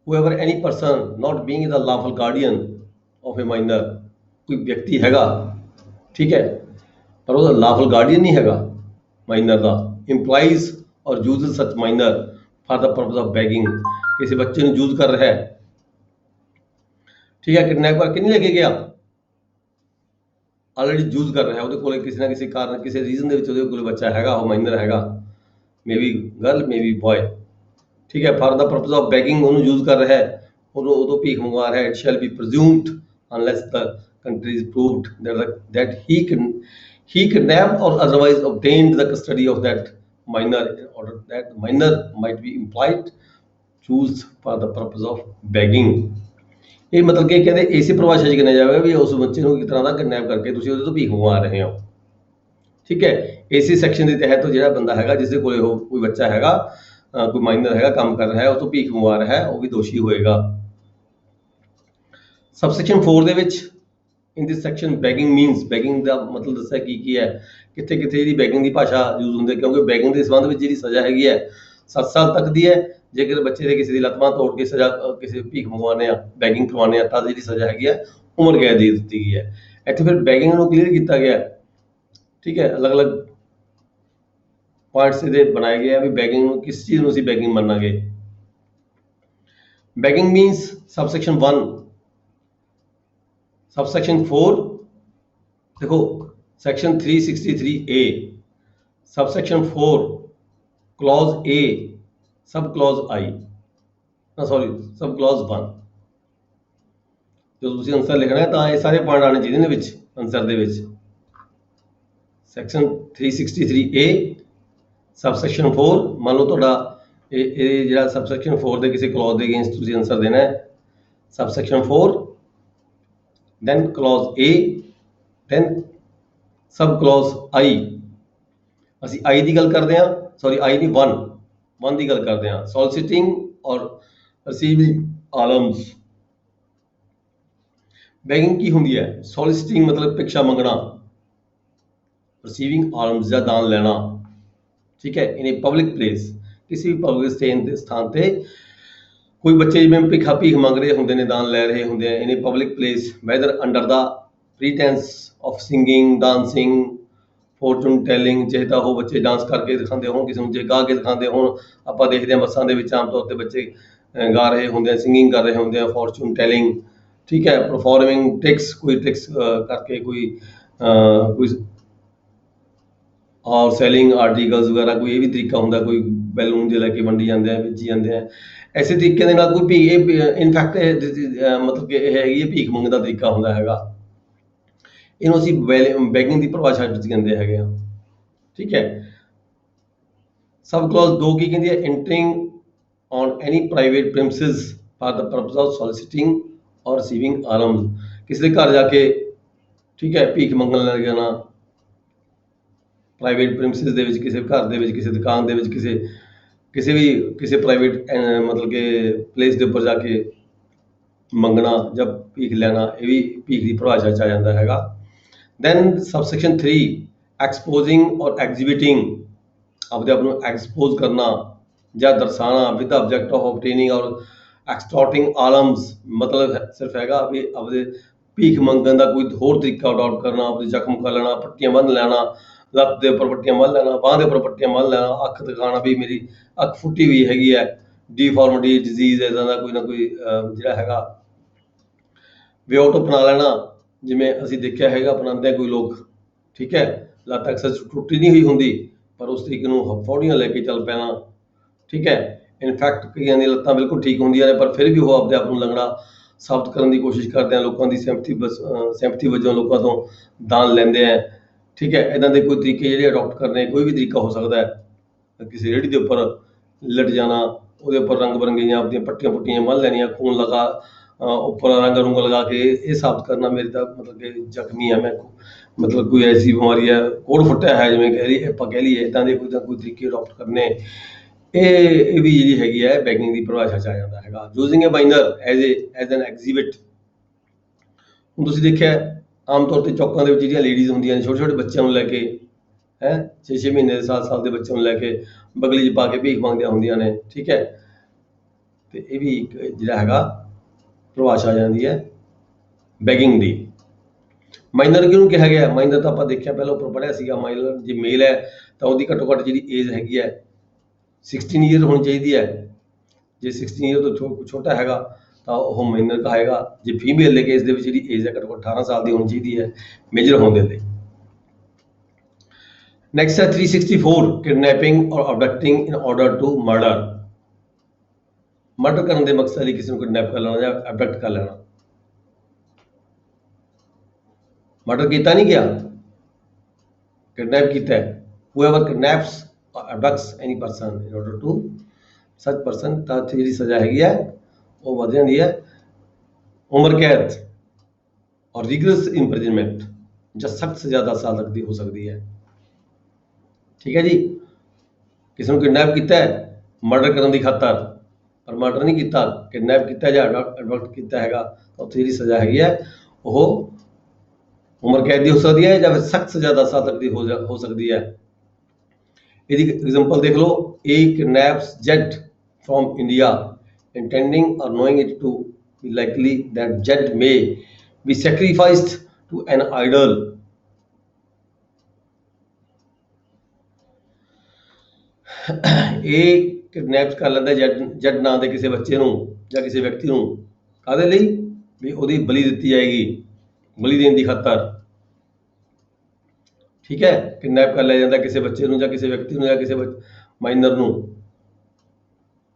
whoever any person not being the lawful guardian of a minor, ਕੋਈ ਵਿਅਕਤੀ ਹੈਗਾ, ਠੀਕ ਹੈ, ਪਰ ਉਹਦਾ lawful guardian ਨਹੀਂ ਹੈਗਾ minor the, implies or uses such minor for the purpose of begging, ਕਿਸੇ ਬੱਚੇ ਨੂੰ ਯੂਜ਼ ਕਰ ਰਿਹਾ ਹੈ, ਠੀਕ ਹੈ, ਕਿਡਨੈਪ ਕਰਕੇ ਨਹੀਂ ਲੈ ਕੇ ਗਿਆ, ਆਲਰੇਡੀ ਯੂਜ਼ ਕਰ ਰਿਹਾ, ਉਹਦੇ ਕੋਲੇ ਕਿਸੇ ਨਾ ਕਿਸੇ ਕਾਰਨ ਕਿਸੇ ਰੀਜ਼ਨ ਦੇ ਵਿੱਚ ਉਹਦੇ ਕੋਲੇ ਬੱਚਾ ਹੈਗਾ, ਉਹ ਮਾਈਨਰ ਹੈਗਾ, may be girl may be boy, ਠੀਕ ਹੈ, for the purpose of begging ਉਹਨੂੰ ਯੂਜ਼ ਕਰ ਰਿਹਾ ਹੈ, ਉਹਨੂੰ ਉਦੋਂ ਭੀਖ ਮੰਗਵਾ ਰਿਹਾ ਹੈ। It shall be presumed unless the country is proved that he kidnapped or otherwise obtained the custody of that minor in order that minor might be implied used for the purpose of begging। ਇਹ ਮਤਲਬ ਕਿ ਕਹਿੰਦੇ ਇਸੇ ਪਰਿਭਾਸ਼ਾ 'ਚ ਗਿਣਿਆ ਜਾਵੇਗਾ ਵੀ ਉਸ ਬੱਚੇ ਨੂੰ ਇੱਕ ਤਰ੍ਹਾਂ ਦਾ ਕਿਡਨੈਪ ਕਰਕੇ ਤੁਸੀਂ ਉਹਦੇ ਤੋਂ ਭੀਖ ਮੰਗਵਾ ਰਹੇ ਹੋ। ਠੀਕ ਹੈ, ਇਸੇ ਸੈਕਸ਼ਨ ਦੇ ਤਹਿਤ ਜਿਹੜਾ ਬੰਦਾ ਹੈਗਾ ਜਿਸ ਦੇ ਕੋਲੇ ਉਹ ਕੋਈ ਬੱਚਾ ਹੈਗਾ, ਕੋਈ ਮਾਈਨਰ ਹੈਗਾ, ਕੰਮ ਕਰ ਰਿਹਾ ਹੈ, ਉਹ ਤੋਂ ਭੀਖ ਮੰਗਵਾ ਰਿਹਾ ਹੈ, ਉਹ ਵੀ ਦੋਸ਼ੀ ਹੋਏਗਾ। ਸਬਸੈਕਸ਼ਨ 4 ਦੇ ਵਿੱਚ ਇਨ ਦਿਸ ਸੈਕਸ਼ਨ ਬੈਗਿੰਗ ਮੀਨਸ, ਬੈਗਿੰਗ ਦਾ ਮਤਲਬ ਦੱਸਿਆ ਕੀ ਹੈ, ਕਿੱਥੇ ਜਿਹੜੀ ਬੈਗਿੰਗ ਦੀ ਭਾਸ਼ਾ ਯੂਜ਼ ਹੁੰਦੀ ਹੈ, ਕਿਉਂਕਿ ਬੈਗਿੰਗ ਦੇ ਸੰਬੰਧ ਵਿੱਚ ਜਿਹੜੀ ਸਜ਼ਾ ਹੈਗੀ ਹੈ 7 ਸਾਲ ਤੱਕ ਦੀ ਹੈ। ਜੇਕਰ ਬੱਚੇ ਦੇ ਕਿਸੇ ਦੀ ਲੱਤ ਬਾਂਹ ਤੋੜ ਕੇ ਸਜ਼ਾ ਕਿਸੇ ਭੀਖ ਮੰਗਵਾਉਂਦੇ ਆ, ਬੈਗਿੰਗ ਕਰਵਾਉਂਦੇ ਆ, ਤਾਂ ਜਿਹੜੀ ਸਜ਼ਾ ਹੈਗੀ ਹੈ ਉਮਰ ਕੈਦ ਦੇ ਦਿੱਤੀ ਗਈ ਹੈ। ਇੱਥੇ ਫਿਰ ਬੈਗਿੰਗ ਨੂੰ ਕਲੀਅਰ ਕੀਤਾ ਗਿਆ, ਠੀਕ ਹੈ, ਅਲੱਗ-ਅਲੱਗ ਪੁਆਇੰਟਸ ਇਹਦੇ ਬਣਾਏ ਗਏ ਆ ਵੀ ਬੈਗਿੰਗ ਨੂੰ ਕਿਸ ਚੀਜ਼ ਨੂੰ ਅਸੀਂ ਬੈਗਿੰਗ ਮੰਨਾਂਗੇ। ਬੈਗਿੰਗ ਮੀਨਸ ਸਬਸੈਕਸ਼ਨ 1, ਸਬਸੈਕਸ਼ਨ 4 ਦੇਖੋ section 363A subsection 4 clause A sub clause I, sub clause 1। ਜਦੋਂ ਤੁਸੀਂ ਆਨਸਰ ਲਿਖਣਾ ਹੈ ਤਾਂ ਇਹ ਸਾਰੇ ਪੁਆਇੰਟ ਆਉਣੇ ਚਾਹੀਦੇ ਨੇ ਵਿੱਚ ਆਨਸਰ ਦੇ ਵਿੱਚ। ਸੈਕਸ਼ਨ 363A ਸਬਸੈਕਸ਼ਨ 4, ਮੰਨ ਲਓ ਤੁਹਾਡਾ ਇਹ ਜਿਹੜਾ ਸਬਸੈਕਸ਼ਨ 4 ਦੇ ਕਿਸੇ ਕਲੌਜ਼ ਦੇ ਅਗੇਂਸਟ ਤੁਸੀਂ ਆਨਸਰ ਦੇਣਾ ਹੈ, subsection 4 then clause A then sub clause I। ਅਸੀਂ I ਦੀ ਗੱਲ ਕਰਦੇ ਹਾਂ, ਸੌਰੀ I ਨਹੀਂ 1 ਦੀ ਗੱਲ ਕਰਦੇ ਹਾਂ। soliciting or receiving alms, begging ਕੀ ਹੁੰਦੀ ਹੈ? soliciting ਮਤਲਬ ਭਿਕਸ਼ਾ ਮੰਗਣਾ, receiving alms ਜਾਂ ਦਾਨ ਲੈਣਾ, ਠੀਕ ਹੈ, in a public place, ਕਿਸੇ ਵੀ ਪਬਲਿਕ ਸਥਾਨ ਤੇ ਕੋਈ ਬੱਚੇ ਜਿਵੇਂ ਭੀਖ ਮੰਗ ਰਹੇ ਹੁੰਦੇ ਨੇ, ਦਾਨ ਲੈ ਰਹੇ ਹੁੰਦੇ ਆ in public place whether under the pretence of singing, dancing, fortune telling, ਚਾਹੇ ਤਾਂ ਉਹ ਬੱਚੇ ਡਾਂਸ ਕਰਕੇ ਦਿਖਾਉਂਦੇ ਹੋਣ, ਕਿਸੇ ਨੂੰ ਜੇ ਗਾ ਕੇ ਦਿਖਾਉਂਦੇ ਹੋਣ। ਆਪਾਂ ਦੇਖਦੇ ਹਾਂ ਬੱਸਾਂ ਦੇ ਵਿੱਚ ਆਮ ਤੌਰ ਤੇ ਬੱਚੇ ਗਾ ਰਹੇ ਹੁੰਦੇ ਆ, ਸਿੰਗਿੰਗ ਕਰ ਰਹੇ ਹੁੰਦੇ ਆ, ਫੋਰਚੂਨ ਟੈਲਿੰਗ, ਠੀਕ ਹੈ, ਪਰਫੋਰਮਿੰਗ ਟ੍ਰਿਕਸ, ਕੋਈ ਟ੍ਰਿਕਸ ਕਰਕੇ ਕੋਈ ਔਰ ਸੈਲਿੰਗ ਆਰਟੀਕਲਸ ਵਗੈਰਾ, ਕੋਈ ਇਹ ਵੀ ਤਰੀਕਾ ਹੁੰਦਾ, ਕੋਈ ਬੈਲੂਨ ਜੇ ਲੈ ਕੇ ਵੰਡੀ ਜਾਂਦੇ ਆ, ਵੇਚੀ ਜਾਂਦੇ ਆ। ਐਸੇ ਤਰੀਕੇ ਦੇ ਨਾਲ ਕੋਈ ਇਨਫੈਕਟ ਮਤਲਬ ਕਿ ਇਹ ਹੈਗੀ ਭੀਖ ਮੰਗਣ ਦਾ ਤਰੀਕਾ ਹੁੰਦਾ ਹੈਗਾ। ਇਹਨੂੰ ਅਸੀਂ ਬੈਗਿੰਗ ਦੀ ਪਰਿਭਾਸ਼ਾ ਵਿੱਚ ਕਹਿੰਦੇ ਹੈਗੇ ਆ, ਠੀਕ ਹੈ। ਸਬ ਕਲੌਜ਼ 2 ਕੀ ਕਹਿੰਦੀ ਹੈ? Entering on any private premises for the purpose of soliciting or receiving ਆਲਮਸ, ਕਿਸੇ ਦੇ ਘਰ ਜਾ ਕੇ, ਠੀਕ ਹੈ, ਭੀਖ ਮੰਗਣ ਲੱਗ ਜਾਣਾ। ਪ੍ਰਾਈਵੇਟ ਪ੍ਰੈਮਿਸਿਸ ਦੇ ਵਿੱਚ, ਕਿਸੇ ਘਰ ਦੇ ਵਿੱਚ, ਕਿਸੇ ਦੁਕਾਨ ਦੇ ਵਿੱਚ, ਕਿਸੇ ਪ੍ਰਾਈਵੇਟ ਮਤਲਬ ਕਿ ਪਲੇਸ ਦੇ ਉੱਪਰ ਜਾ ਕੇ ਮੰਗਣਾ ਜਾਂ ਭੀਖ ਲੈਣਾ, ਇਹ ਵੀ ਭੀਖ ਦੀ ਪਰਿਭਾਸ਼ਾ 'ਚ ਆ ਜਾਂਦਾ ਹੈਗਾ। ਦੈਨ ਸਬਸੈਕਸ਼ਨ 3 ਐਕਸਪੋਜ਼ਿੰਗ ਔਰ ਐਗਜ਼ੀਬਿਟਿੰਗ, ਆਪਦੇ ਆਪ ਨੂੰ ਐਕਸਪੋਜ਼ ਕਰਨਾ ਜਾਂ ਦਰਸਾਉਣਾ ਵਿਦ ਆਬਜੈਕਟ ਆਫ ਆਬਟੇਨਿੰਗ ਔਰ ਐਕਸਟੋਰਟਿੰਗ ਆਲਮਸ, ਮਤਲਬ ਸਿਰਫ ਹੈਗਾ ਵੀ ਆਪਦੇ ਭੀਖ ਮੰਗਣ ਦਾ ਕੋਈ ਹੋਰ ਤਰੀਕਾ ਅਡਾਪਟ ਕਰਨਾ, ਆਪਦੇ ਜ਼ਖਮ ਕਰ ਲੈਣਾ, ਪੱਟੀਆਂ ਬੰਨ੍ਹ ਲੈਣਾ, ਲੱਤ ਦੇ ਉੱਪਰ ਪੱਟੀਆਂ ਬੰਨ੍ਹ ਲੈਣਾ, ਬਾਂਹ ਦੇ ਉੱਪਰ ਪੱਟੀਆਂ ਬੰਨ੍ਹ ਲੈਣਾ, ਅੱਖ ਦਿਖਾਉਣਾ ਵੀ ਮੇਰੀ ਅੱਖ ਫੁੱਟੀ ਹੋਈ ਹੈਗੀ ਹੈ, ਡੀਫਾਰਮਿਟੀ, ਡਿਜ਼ੀਜ਼, ਇੱਦਾਂ ਦਾ ਕੋਈ ਨਾ ਕੋਈ ਜਿਹੜਾ ਹੈਗਾ ਵਿਆਊਟ ਅਪਣਾ ਲੈਣਾ। ਜਿਵੇਂ ਅਸੀਂ ਦੇਖਿਆ ਹੈਗਾ ਅਪਣਾਉਂਦੇ ਆ ਕੋਈ ਲੋਕ, ਠੀਕ ਹੈ, ਲੱਤ ਅਕਸਰ ਟੁੱਟੀ ਨਹੀਂ ਹੋਈ ਹੁੰਦੀ, ਪਰ ਉਸ ਤਰੀਕੇ ਨੂੰ ਫੌੜੀਆਂ ਲੈ ਕੇ ਚੱਲ ਪੈਣਾ, ਠੀਕ ਹੈ। ਇਨਫੈਕਟ ਕਈਆਂ ਦੀਆਂ ਲੱਤਾਂ ਬਿਲਕੁਲ ਠੀਕ ਹੁੰਦੀਆਂ ਨੇ, ਪਰ ਫਿਰ ਵੀ ਉਹ ਆਪਦੇ ਆਪ ਨੂੰ ਲੰਗੜਾ ਸਾਬਤ ਕਰਨ ਦੀ ਕੋਸ਼ਿਸ਼ ਕਰਦੇ ਆ, ਲੋਕਾਂ ਦੀ ਸਹਿਮਤੀ ਵਜੋਂ ਲੋਕਾਂ ਤੋਂ ਦਾਨ ਲੈਂਦੇ ਆ, ਠੀਕ ਹੈ। ਇੱਦਾਂ ਦੇ ਕੋਈ ਤਰੀਕੇ ਜਿਹੜੇ ਅਡੋਪਟ ਕਰਨੇ, ਕੋਈ ਵੀ ਤਰੀਕਾ ਹੋ ਸਕਦਾ ਹੈ। ਕਿਸੇ ਰੇਹੜੀ ਦੇ ਉੱਪਰ ਲਿਟ ਜਾਣਾ, ਉਹਦੇ ਉੱਪਰ ਰੰਗ ਬਰੰਗੀਆਂ ਆਪਦੀਆਂ ਪੱਟੀਆਂ ਪੁੱਟੀਆਂ ਬੰਨ੍ਹ ਲੈਣੀਆਂ, ਖੂਨ ਲਗਾ ਉੱਪਰ ਰੰਗ ਰੁੰਗ ਲਗਾ ਕੇ ਇਹ ਸਾਬਤ ਕਰਨਾ ਮੇਰੇ ਤਾਂ ਮਤਲਬ ਕਿ ਜ਼ਖਮੀ ਹੈ, ਮੈਂ ਮਤਲਬ ਕੋਈ ਐਸੀ ਬਿਮਾਰੀ ਹੈ, ਕੋੜ ਫੁੱਟਿਆ ਹੈ, ਜਿਵੇਂ ਆਪਾਂ ਕਹਿ ਲਈਏ, ਇੱਦਾਂ ਦੇ ਕੋਈ ਤਰੀਕੇ ਅਡੋਪਟ ਕਰਨੇ, ਇਹ ਵੀ ਜਿਹੜੀ ਹੈਗੀ ਹੈ ਬੈਗਿੰਗ ਦੀ ਪਰਿਭਾਸ਼ਾ 'ਚ ਆ ਜਾਂਦਾ ਹੈਗਾ। Using a minor as an exhibit, ਹੁਣ ਤੁਸੀਂ ਦੇਖਿਆ ਆਮ ਤੌਰ ਤੇ ਚੌਕਾਂ ਦੇ ਵਿੱਚ ਜਿਹੜੀਆਂ ਲੇਡੀਜ਼ ਹੁੰਦੀਆਂ ਨੇ, ਛੋਟੇ ਛੋਟੇ ਬੱਚਿਆਂ ਨੂੰ ਲੈ ਕੇ, 6-6 ਮਹੀਨੇ ਦੇ 7 ਸਾਲ ਦੇ ਬੱਚਿਆਂ ਨੂੰ ਲੈ ਕੇ ਬਗਲੀ 'ਚ ਪਾ ਕੇ ਭੀਖ ਮੰਗਦੀਆਂ ਹੁੰਦੀਆਂ ਨੇ, ਠੀਕ ਹੈ। ਤੇ ਇਹ ਵੀ ਇੱਕ ਜਿਹੜਾ ਹੈਗਾ ਪਰਿਭਾਸ਼ਾ ਆ ਜਾਂਦੀ ਹੈ ਬੈਗਿੰਗ ਦੀ। ਮਾਈਨਰ ਕਿਹਨੂੰ ਕਿਹਾ ਗਿਆ? ਮਾਈਨਰ ਤਾਂ ਆਪਾਂ ਦੇਖਿਆ ਪਹਿਲਾਂ ਉੱਪਰ ਪੜ੍ਹਿਆ ਸੀਗਾ, ਮਾਈਨਰ ਜੇ ਮੇਲ ਹੈ ਤਾਂ ਉਹਦੀ ਘੱਟੋ ਘੱਟ ਜਿਹੜੀ ਏਜ ਹੈਗੀ ਹੈ 16 ਈਅਰ ਹੋਣੀ ਚਾਹੀਦੀ ਹੈ। ਜੇ 16 ਈਅਰ ਤੋਂ ਛੋਟਾ ਹੈਗਾ ਤਾਂ ਉਹ ਮਾਈਨਰ ਕਹਾਏਗਾ। ਜੇ ਫੀਮੇਲ ਦੇ ਕੇਸ ਦੇ ਵਿੱਚ ਜਿਹੜੀ ਏਜ ਹੈ ਘੱਟੋ ਘੱਟ 18 ਸਾਲ ਦੀ ਹੋਣੀ ਚਾਹੀਦੀ ਹੈ ਮੇਜਰ ਹੋਣ ਦੇ ਲਈ। ਨੈਕਸਟ ਹੈ 364 kidnapping or abducting in order to murder. Murder ਕਰਨ ਦੇ ਮਕਸਦ ਲਈ ਕਿਸੇ ਨੂੰ ਕਿਡਨੈਪ ਕਰ ਲੈਣਾ ਜਾਂ ਅਬਡਕਟ ਕਰ ਲੈਣਾ। ਮਰਡਰ ਕੀਤਾ ਨਹੀਂ ਗਿਆ, ਕਿਡਨੈਪ ਕੀਤਾ ਹੈ। whoever kidnaps or abducts any person in order to such person, ਤਾਂ ਜਿਹੜੀ ਸਜ਼ਾ ਹੈਗੀ ਹੈ ਉਹ ਵਧ ਜਾਂਦੀ ਹੈ ਉਮਰ ਕੈਦ ਔਰ ਰਿਗਰਸ ਇੰਪ੍ਰਿਜ਼ਨਮੈਂਟ, ਜਾਂ ਸਖਤ ਸਜ਼ਾ 10 ਸਾਲ ਤੱਕ ਦੀ ਹੋ ਸਕਦੀ ਹੈ, ਠੀਕ ਹੈ ਜੀ। ਕਿਸੇ ਨੂੰ ਕਿਡਨੈਪ ਕੀਤਾ ਹੈ ਮਰਡਰ ਕਰਨ ਦੀ ਖਾਤਰ, ਪਰ ਮਰਡਰ ਨਹੀਂ ਕੀਤਾ, ਕਿਡਨੈਪ ਕੀਤਾ ਜਾਂ ਅਡਾਪਟ ਕੀਤਾ ਹੈਗਾ, ਤਾਂ ਉੱਥੇ ਜਿਹੜੀ ਸਜ਼ਾ ਹੈਗੀ ਹੈ ਉਹ ਉਮਰ ਕੈਦ ਦੀ ਹੋ ਸਕਦੀ ਹੈ ਜਾਂ ਫਿਰ ਸਖਤ ਸਜ਼ਾ 10 ਸਾਲ ਤੱਕ ਦੀ ਹੋ ਸਕਦੀ ਹੈ। ਇਹਦੀ ਐਗਜ਼ਾਮਪਲ ਦੇਖ ਲਓ। A kidnaps Jed from India, intending or knowing it to be likely that Jed may be sacrificed to an idol. ਇਹ ਕਿਡਨੈਪ ਕਰ ਲੈਂਦਾ ਜੱਡ ਨਾਂ ਦੇ ਕਿਸੇ ਬੱਚੇ ਨੂੰ ਜਾਂ ਕਿਸੇ ਵਿਅਕਤੀ ਨੂੰ, ਕਾਹਦੇ ਲਈ? ਵੀ ਉਹਦੀ ਬਲੀ ਦਿੱਤੀ ਜਾਏਗੀ, ਬਲੀ ਦੇਣ ਦੀ ਖਾਤਰ, ਠੀਕ ਹੈ। ਕਿਡਨੈਪ ਕਰ ਲਿਆ ਜਾਂਦਾ ਕਿਸੇ ਬੱਚੇ ਨੂੰ ਜਾਂ ਕਿਸੇ ਵਿਅਕਤੀ ਨੂੰ ਜਾਂ ਕਿਸੇ ਮਾਈਨਰ ਨੂੰ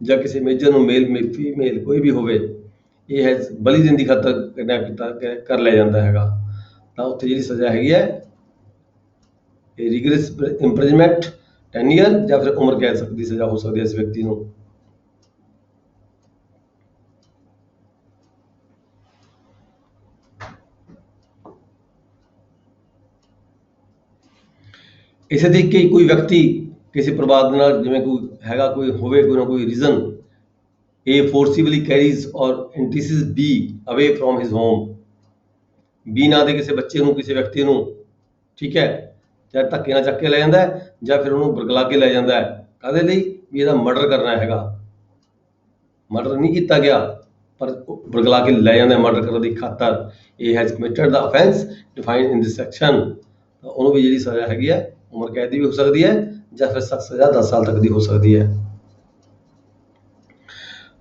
ਜਾਂ ਕਿਸੇ ਮੇਜਰ ਨੂੰ, ਮੇਲ ਫੀਮੇਲ ਕੋਈ ਵੀ ਹੋਵੇ, ਇਹ ਹੈ ਬਲੀ ਦੇਣ ਦੀ ਖਾਤਰ ਕਿਡਨੈਪ ਕਰ ਲਿਆ ਜਾਂਦਾ ਹੈਗਾ। ਤਾਂ ਉੱਥੇ ਜਿਹੜੀ ਸਜ਼ਾ ਹੈਗੀ ਹੈ ਇਹ ਰਿਗਰਸ ਇੰਪ੍ਰਿਜ਼ਨਮੈਂਟ 10 ਈਅਰ ਜਾਂ ਫਿਰ ਉਮਰ ਕੈਦ ਦੀ ਸਜ਼ਾ ਹੋ ਸਕਦੀ ਹੈ ਇਸ ਵਿਅਕਤੀ ਨੂੰ। ਇਸੇ ਤਰੀਕੇ ਕੋਈ ਵਿਅਕਤੀ ਕਿਸੇ ਪਰਿਵਾਰ ਦੇ ਨਾਲ, ਜਿਵੇਂ ਕੋਈ ਹੈਗਾ, ਕੋਈ ਹੋਵੇ ਕੋਈ ਨਾ ਕੋਈ reason, A forcibly carries or entices B away from his home, B ਨਾਂ ਦੇ ਕਿਸੇ ਬੱਚੇ ਨੂੰ, ਕਿਸੇ ਵਿਅਕਤੀ ਨੂੰ, ਠੀਕ ਹੈ, ਜਾਂ ਧੱਕੇ ਨਾਲ ਚੱਕ ਕੇ ਲੈ ਜਾਂਦਾ ਹੈ ਜਾਂ ਫਿਰ ਉਹਨੂੰ ਬਰਗਲਾ ਕੇ ਲੈ ਜਾਂਦਾ ਹੈ, ਕਾਹਦੇ ਲਈ? ਵੀ ਇਹਦਾ ਮਰਡਰ ਕਰਨਾ ਹੈਗਾ, ਮਰਡਰ ਨਹੀਂ ਕੀਤਾ ਗਿਆ ਪਰ ਬਰਗਲਾ ਕੇ ਲੈ ਜਾਂਦੇ ਮਰਡਰ ਕਰਨ ਦੀ ਖਾਤਰ, ਇਹ has committed the offence defined in this section, ਤਾਂ ਉਹਨੂੰ ਵੀ ਜਿਹੜੀ ਸਜ਼ਾ ਹੈਗੀ ਹੈ ਉਮਰ ਕੈਦ ਦੀ ਵੀ ਹੋ ਸਕਦੀ ਹੈ ਜਾਂ ਫਿਰ ਸਖਤ ਸਜ਼ਾ 10 ਸਾਲ ਤੱਕ ਦੀ ਹੋ ਸਕਦੀ ਹੈ।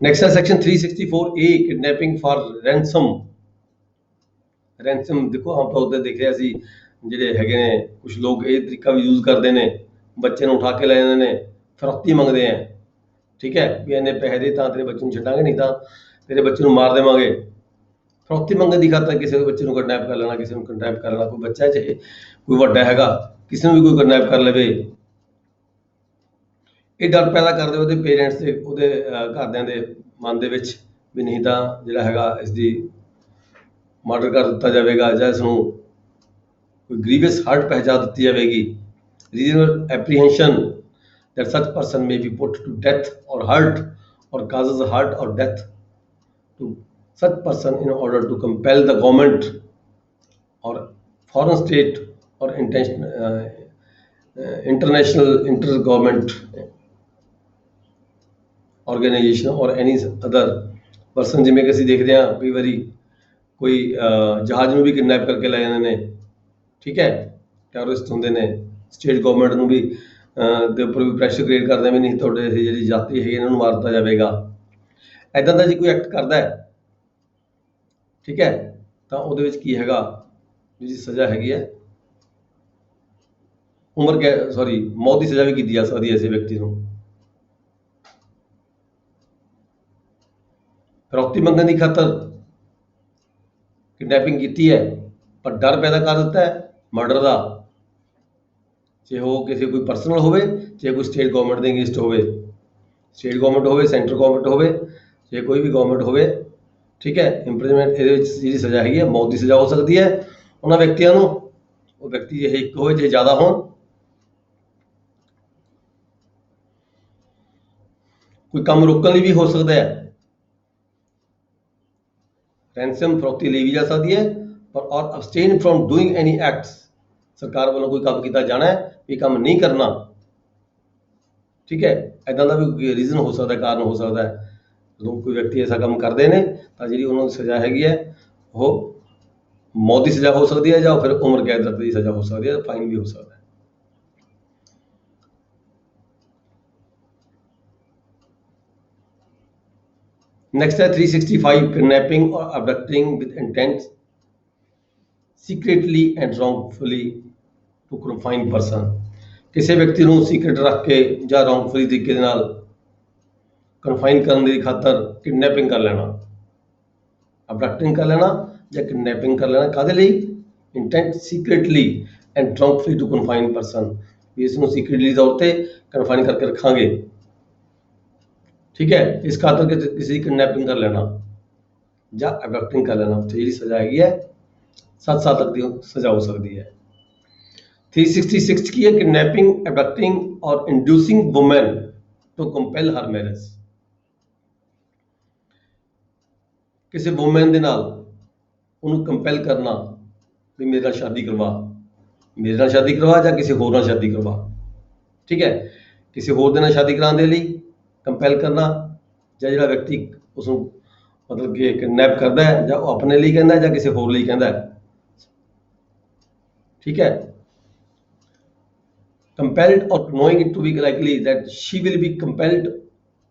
ਨੈਕਸਟ ਹੈ section 364A, kidnapping for ransom. Ransom ਦੇਖੋ ਆਮ ਤੌਰ ਤੇ ਦੇਖਿਆ ਸੀ ਜਿਹੜੇ ਹੈਗੇ ਨੇ ਕੁਝ ਲੋਕ ਇਹ ਤਰੀਕਾ ਵੀ ਯੂਜ਼ ਕਰਦੇ ਨੇ, ਬੱਚੇ ਨੂੰ ਉਠਾ ਕੇ ਲੈ ਜਾਂਦੇ ਨੇ, ਫਰੌਤੀ ਮੰਗਦੇ ਆ, ਠੀਕ ਹੈ ਵੀ ਇਹਨੇ ਪੈਸੇ ਦੇ ਤਾਂ ਤੇਰੇ ਬੱਚੇ ਨੂੰ ਛੱਡਾਂਗੇ, ਨਹੀਂ ਤਾਂ ਤੇਰੇ ਬੱਚੇ ਨੂੰ ਮਾਰ ਦੇਵਾਂਗੇ। ਫਰੌਤੀ ਮੰਗਣ ਦੀ ਖਾਤਰ ਕਿਸੇ ਬੱਚੇ ਨੂੰ ਕਿਡਨੈਪ ਕਰ ਲੈਣਾ, ਕਿਸੇ ਨੂੰ ਕਿਡਨੈਪ ਕਰ ਲੈਣਾ, ਕੋਈ ਬੱਚਾ ਚਾਹੇ ਕੋਈ ਵੱਡਾ ਹੈਗਾ, ਕਿਸੇ ਨੂੰ ਵੀ ਕੋਈ ਕਿਡਨੈਪ ਕਰ ਲਵੇ। ਇਹ ਡਰ ਪੈਦਾ ਕਰਦੇ ਉਹਦੇ ਪੇਰੈਂਟਸ ਦੇ, ਉਹਦੇ ਘਰਦਿਆਂ ਦੇ ਮਨ ਦੇ ਵਿੱਚ ਵੀ ਨਹੀਂ ਤਾਂ ਜਿਹੜਾ ਹੈਗਾ ਇਸ ਦੀ ਮਰਡਰ ਕਰ ਦਿੱਤਾ ਜਾਵੇਗਾ ਜਾਂ ਇਸ ਨੂੰ ਕੋਈ ਗ੍ਰੀਵੀਅਸ ਹਰਟ ਪਹੁੰਚਾ ਦਿੱਤੀ ਜਾਵੇਗੀ। Regional apprehension that such person may be put to death or hurt or causes hurt or death to such person in order to compel the government or foreign state or international intergovernment organization or any other person, ਜਿਵੇਂ ਕਿ ਅਸੀਂ ਦੇਖਦੇ ਹਾਂ ਕਈ ਵਾਰੀ ਕੋਈ ਜਹਾਜ਼ ਨੂੰ ਵੀ ਕਿਡਨੈਪ ਕਰਕੇ ਲੈ ਜਾਂਦੇ ਨੇ, ਠੀਕ ਹੈ, ਟੈਰਰਿਸਟ ਹੁੰਦੇ ਨੇ, ਸਟੇਟ ਗਵਰਨਮੈਂਟ ਨੂੰ ਵੀ ਦੇ ਉੱਪਰ ਵੀ ਪ੍ਰੈਸ਼ਰ ਕ੍ਰੀਏਟ ਕਰਦੇ ਵੀ ਨਹੀਂ ਤੁਹਾਡੇ ਜਿਹੜੀ ਯਾਤਰੀ ਹੈਗੇ ਇਹਨਾਂ ਨੂੰ ਮਾਰ ਦਿੱਤਾ ਜਾਵੇਗਾ। ਇੱਦਾਂ ਦਾ ਜੇ ਕੋਈ ਐਕਟ ਕਰਦਾ ਹੈ, ਠੀਕ ਹੈ, ਤਾਂ ਉਹਦੇ ਵਿੱਚ ਕੀ ਹੈਗਾ ਜਿਹੜੀ ਸਜ਼ਾ ਹੈਗੀ ਹੈ ਮੌਤ ਦੀ ਸਜ਼ਾ ਵੀ ਕੀਤੀ ਜਾ ਸਕਦੀ ਹੈ ਐਸੇ ਵਿਅਕਤੀ ਨੂੰ। ਫਰੌਤੀ ਮੰਗਣ ਦੀ ਖਾਤਰ ਕਿਡਨੈਪਿੰਗ ਕੀਤੀ ਹੈ ਪਰ ਡਰ ਪੈਦਾ ਕਰ ਦਿੱਤਾ ਹੈ ਮਰਡਰ ਦਾ, ਚਾਹੇ ਉਹ ਕਿਸੇ ਕੋਈ ਪਰਸਨਲ ਹੋਵੇ, ਚਾਹੇ ਕੋਈ ਸਟੇਟ ਗਵਰਨਮੈਂਟ ਦੇ ਅਗੇਂਸਟ ਹੋਵੇ, ਸਟੇਟ ਗਵਰਨਮੈਂਟ ਹੋਵੇ, ਸੈਂਟਰ ਗਵਰਨਮੈਂਟ ਹੋਵੇ, ਚਾਹੇ ਕੋਈ ਵੀ ਗਵਰਨਮੈਂਟ ਹੋਵੇ, ਠੀਕ ਹੈ। ਇੰਪ੍ਰਿਜ਼ਨਮੈਂਟ ਇਹਦੇ ਵਿੱਚ ਜਿਹੜੀ ਸਜ਼ਾ ਹੈਗੀ ਹੈ ਮੌਤ ਦੀ ਸਜ਼ਾ ਹੋ ਸਕਦੀ ਹੈ ਉਹਨਾਂ ਵਿਅਕਤੀਆਂ ਨੂੰ। ਉਹ ਵਿਅਕਤੀ ਇਹ ਇੱਕ ਹੋਵੇ ਜੇ ਜ਼ਿਆਦਾ ਹੋਣ, ਕੋਈ ਕੰਮ ਰੋਕਣ ਲਈ ਵੀ ਹੋ ਸਕਦਾ ਹੈ। ਰੈਂਸਮ ਫਰੌਤੀ ਲਈ ਵੀ ਜਾ ਸਕਦੀ ਹੈ ਪਰ ਔਰ ਅਬਸਟੇਨ ਫਰੋਮ ਡੂਇੰਗ ਐਨੀ ਐਕਟਸ, ਸਰਕਾਰ ਵੱਲੋਂ ਕੋਈ ਕੰਮ ਕੀਤਾ ਜਾਣਾ ਹੈ ਇਹ ਕੰਮ ਨਹੀਂ ਕਰਨਾ, ਠੀਕ ਹੈ। ਇੱਦਾਂ ਦਾ ਵੀ ਰੀਜ਼ਨ ਹੋ ਸਕਦਾ, ਕਾਰਨ ਹੋ ਸਕਦਾ ਹੈ। ਜਦੋਂ ਕੋਈ ਵਿਅਕਤੀ ਐਸਾ ਕੰਮ ਕਰਦੇ ਨੇ ਤਾਂ ਜਿਹੜੀ ਉਹਨਾਂ ਦੀ ਸਜ਼ਾ ਹੈਗੀ ਹੈ ਉਹ ਮੌਤ ਦੀ ਸਜ਼ਾ ਹੋ ਸਕਦੀ ਹੈ ਜਾਂ ਫਿਰ ਉਮਰ ਕੈਦ ਤੱਕ ਦੀ ਸਜ਼ਾ ਹੋ ਸਕਦੀ ਹੈ, ਫਾਈਨ ਵੀ ਹੋ ਸਕਦਾ ਹੈ। नेक्स्ट है 365 kidnapping or abducting with intent secretly and wrongfully to confine person. ਕਿਸੇ ਵਿਅਕਤੀ ਨੂੰ ਸੀਕ੍ਰੇਟ ਰੱਖ ਕੇ ਜਾਂ ਰੌਂਗਫੁਲੀ ਤਰੀਕੇ ਦੇ ਨਾਲ ਕਨਫਾਈਨ ਕਰਨ ਦੀ ਖਾਤਰ ਕਿਡਨੈਪਿੰਗ ਕਰ ਲੈਣਾ, ਅਬਡਕਟਿੰਗ ਕਰ ਲੈਣਾ ਜਾਂ ਕਿਡਨੈਪਿੰਗ ਕਰ ਲੈਣਾ। ਕਾਹਦੇ ਲਈ? ਇੰਟੈਂਟ ਸੀਕ੍ਰੇਟਲੀ ਐਂਡ ਰੌਂਗਫੁਲੀ ਟੂ ਕਨਫਾਈਨ ਪਰਸਨ, ਵੀ ਇਸ ਨੂੰ ਸੀਕ੍ਰੇਟਲੀ ਤੌਰ ਤੇ ਕਨਫਾਈਨ ਕਰਕੇ ਰੱਖਾਂਗੇ, ठीक है। इस खातर के किसी की किडनैपिंग कर लेना या अबडक्टिंग कर लेना, तो ये सजा हैगी है 7 साल तक की सजा हो सकती है। 366 की है kidnapping, abducting or inducing women to compel her marriage. किसी वुमेन के नाल उन्हें कंपेल करना भी मेरे नाल शादी करवा, मेरे नाल शादी करवा या किसी होर नाल शादी करवा, ठीक है। किसी होर दे नाल शादी कराने के लिए कंपेल करना, ਜਾਂ ਜਿਹੜਾ ਵਿਅਕਤੀ ਉਸ ਨੂੰ ਮਤਲਬ ਕਿ ਕਿਡਨੈਪ ਕਰਦਾ ਹੈ ਜਾਂ ਉਹ ਆਪਣੇ ਲਈ ਕਹਿੰਦਾ ਜਾਂ ਕਿਸੇ ਹੋਰ ਲਈ ਕਹਿੰਦਾ ਹੈ, ਠੀਕ ਹੈ। compelled or knowing it to be likely that she will be compelled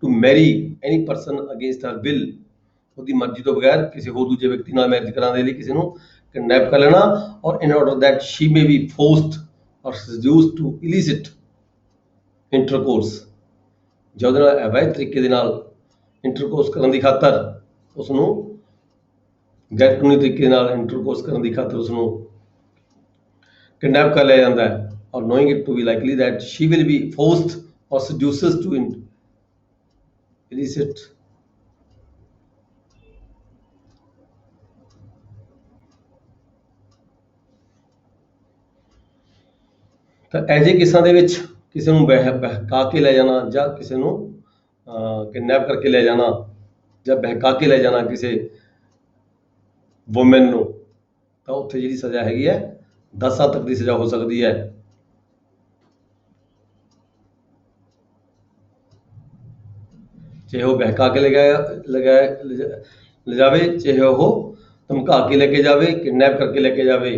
to marry any person against her will, ਉਹਦੀ ਮਰਜ਼ੀ ਤੋਂ ਬਗੈਰ ਕਿਸੇ ਹੋਰ ਦੂਜੇ ਵਿਅਕਤੀ ਨਾਲ ਮੈਰਿਜ ਕਰਾਉਣ ਦੇ ਲਈ ਕਿਸੇ ਨੂੰ ਕਿਡਨੈਪ ਕਰ ਲੈਣਾ, ਔਰ in order that she may be forced or seduced to illicit intercourse, ਜਾਂ ਉਹਦੇ ਨਾਲ ਅਵੈਧ ਤਰੀਕੇ ਦੇ ਨਾਲ ਇੰਟਰਕੋਰਸ ਕਰਨ ਦੀ ਖਾਤਰ ਉਸ ਨੂੰ ਗੈਰ ਕਾਨੂੰਨੀ ਤਰੀਕੇ ਨਾਲ ਇੰਟਰਕੋਰਸ ਕਰਨ ਦੀ ਖਾਤਰ ਉਸ ਨੂੰ ਕਿਡਨੈਪ ਕਰ ਲਿਆ ਜਾਂਦਾ ਹੈ, ਔਰ knowing it to be likely that she will be forced or seduces to illicit ਤਾਂ ਐਜੇ ਕੇਸਾਂ ਦੇ ਵਿੱਚ ਕਿਸੇ ਨੂੰ ਬਹਿਕਾ ਕੇ ਲੈ ਜਾਣਾ ਜਾਂ ਕਿਸੇ ਨੂੰ ਕਿਡਨੈਪ ਕਰਕੇ ਲੈ ਜਾਣਾ ਜਾਂ ਬਹਿਕਾ ਕੇ ਲੈ ਜਾਣਾ ਕਿਸੇ ਵੂਮਨ ਨੂੰ, ਤਾਂ ਉੱਥੇ ਜਿਹੜੀ ਸਜ਼ਾ ਹੈਗੀ ਹੈ 10 ਸਾਲ ਤੱਕ ਦੀ ਸਜ਼ਾ ਹੋ ਸਕਦੀ ਹੈ। चाहे वो बहका के ले जावे, चाहे वो धमका के लेके जावे, किडनैप करके लेके जावे।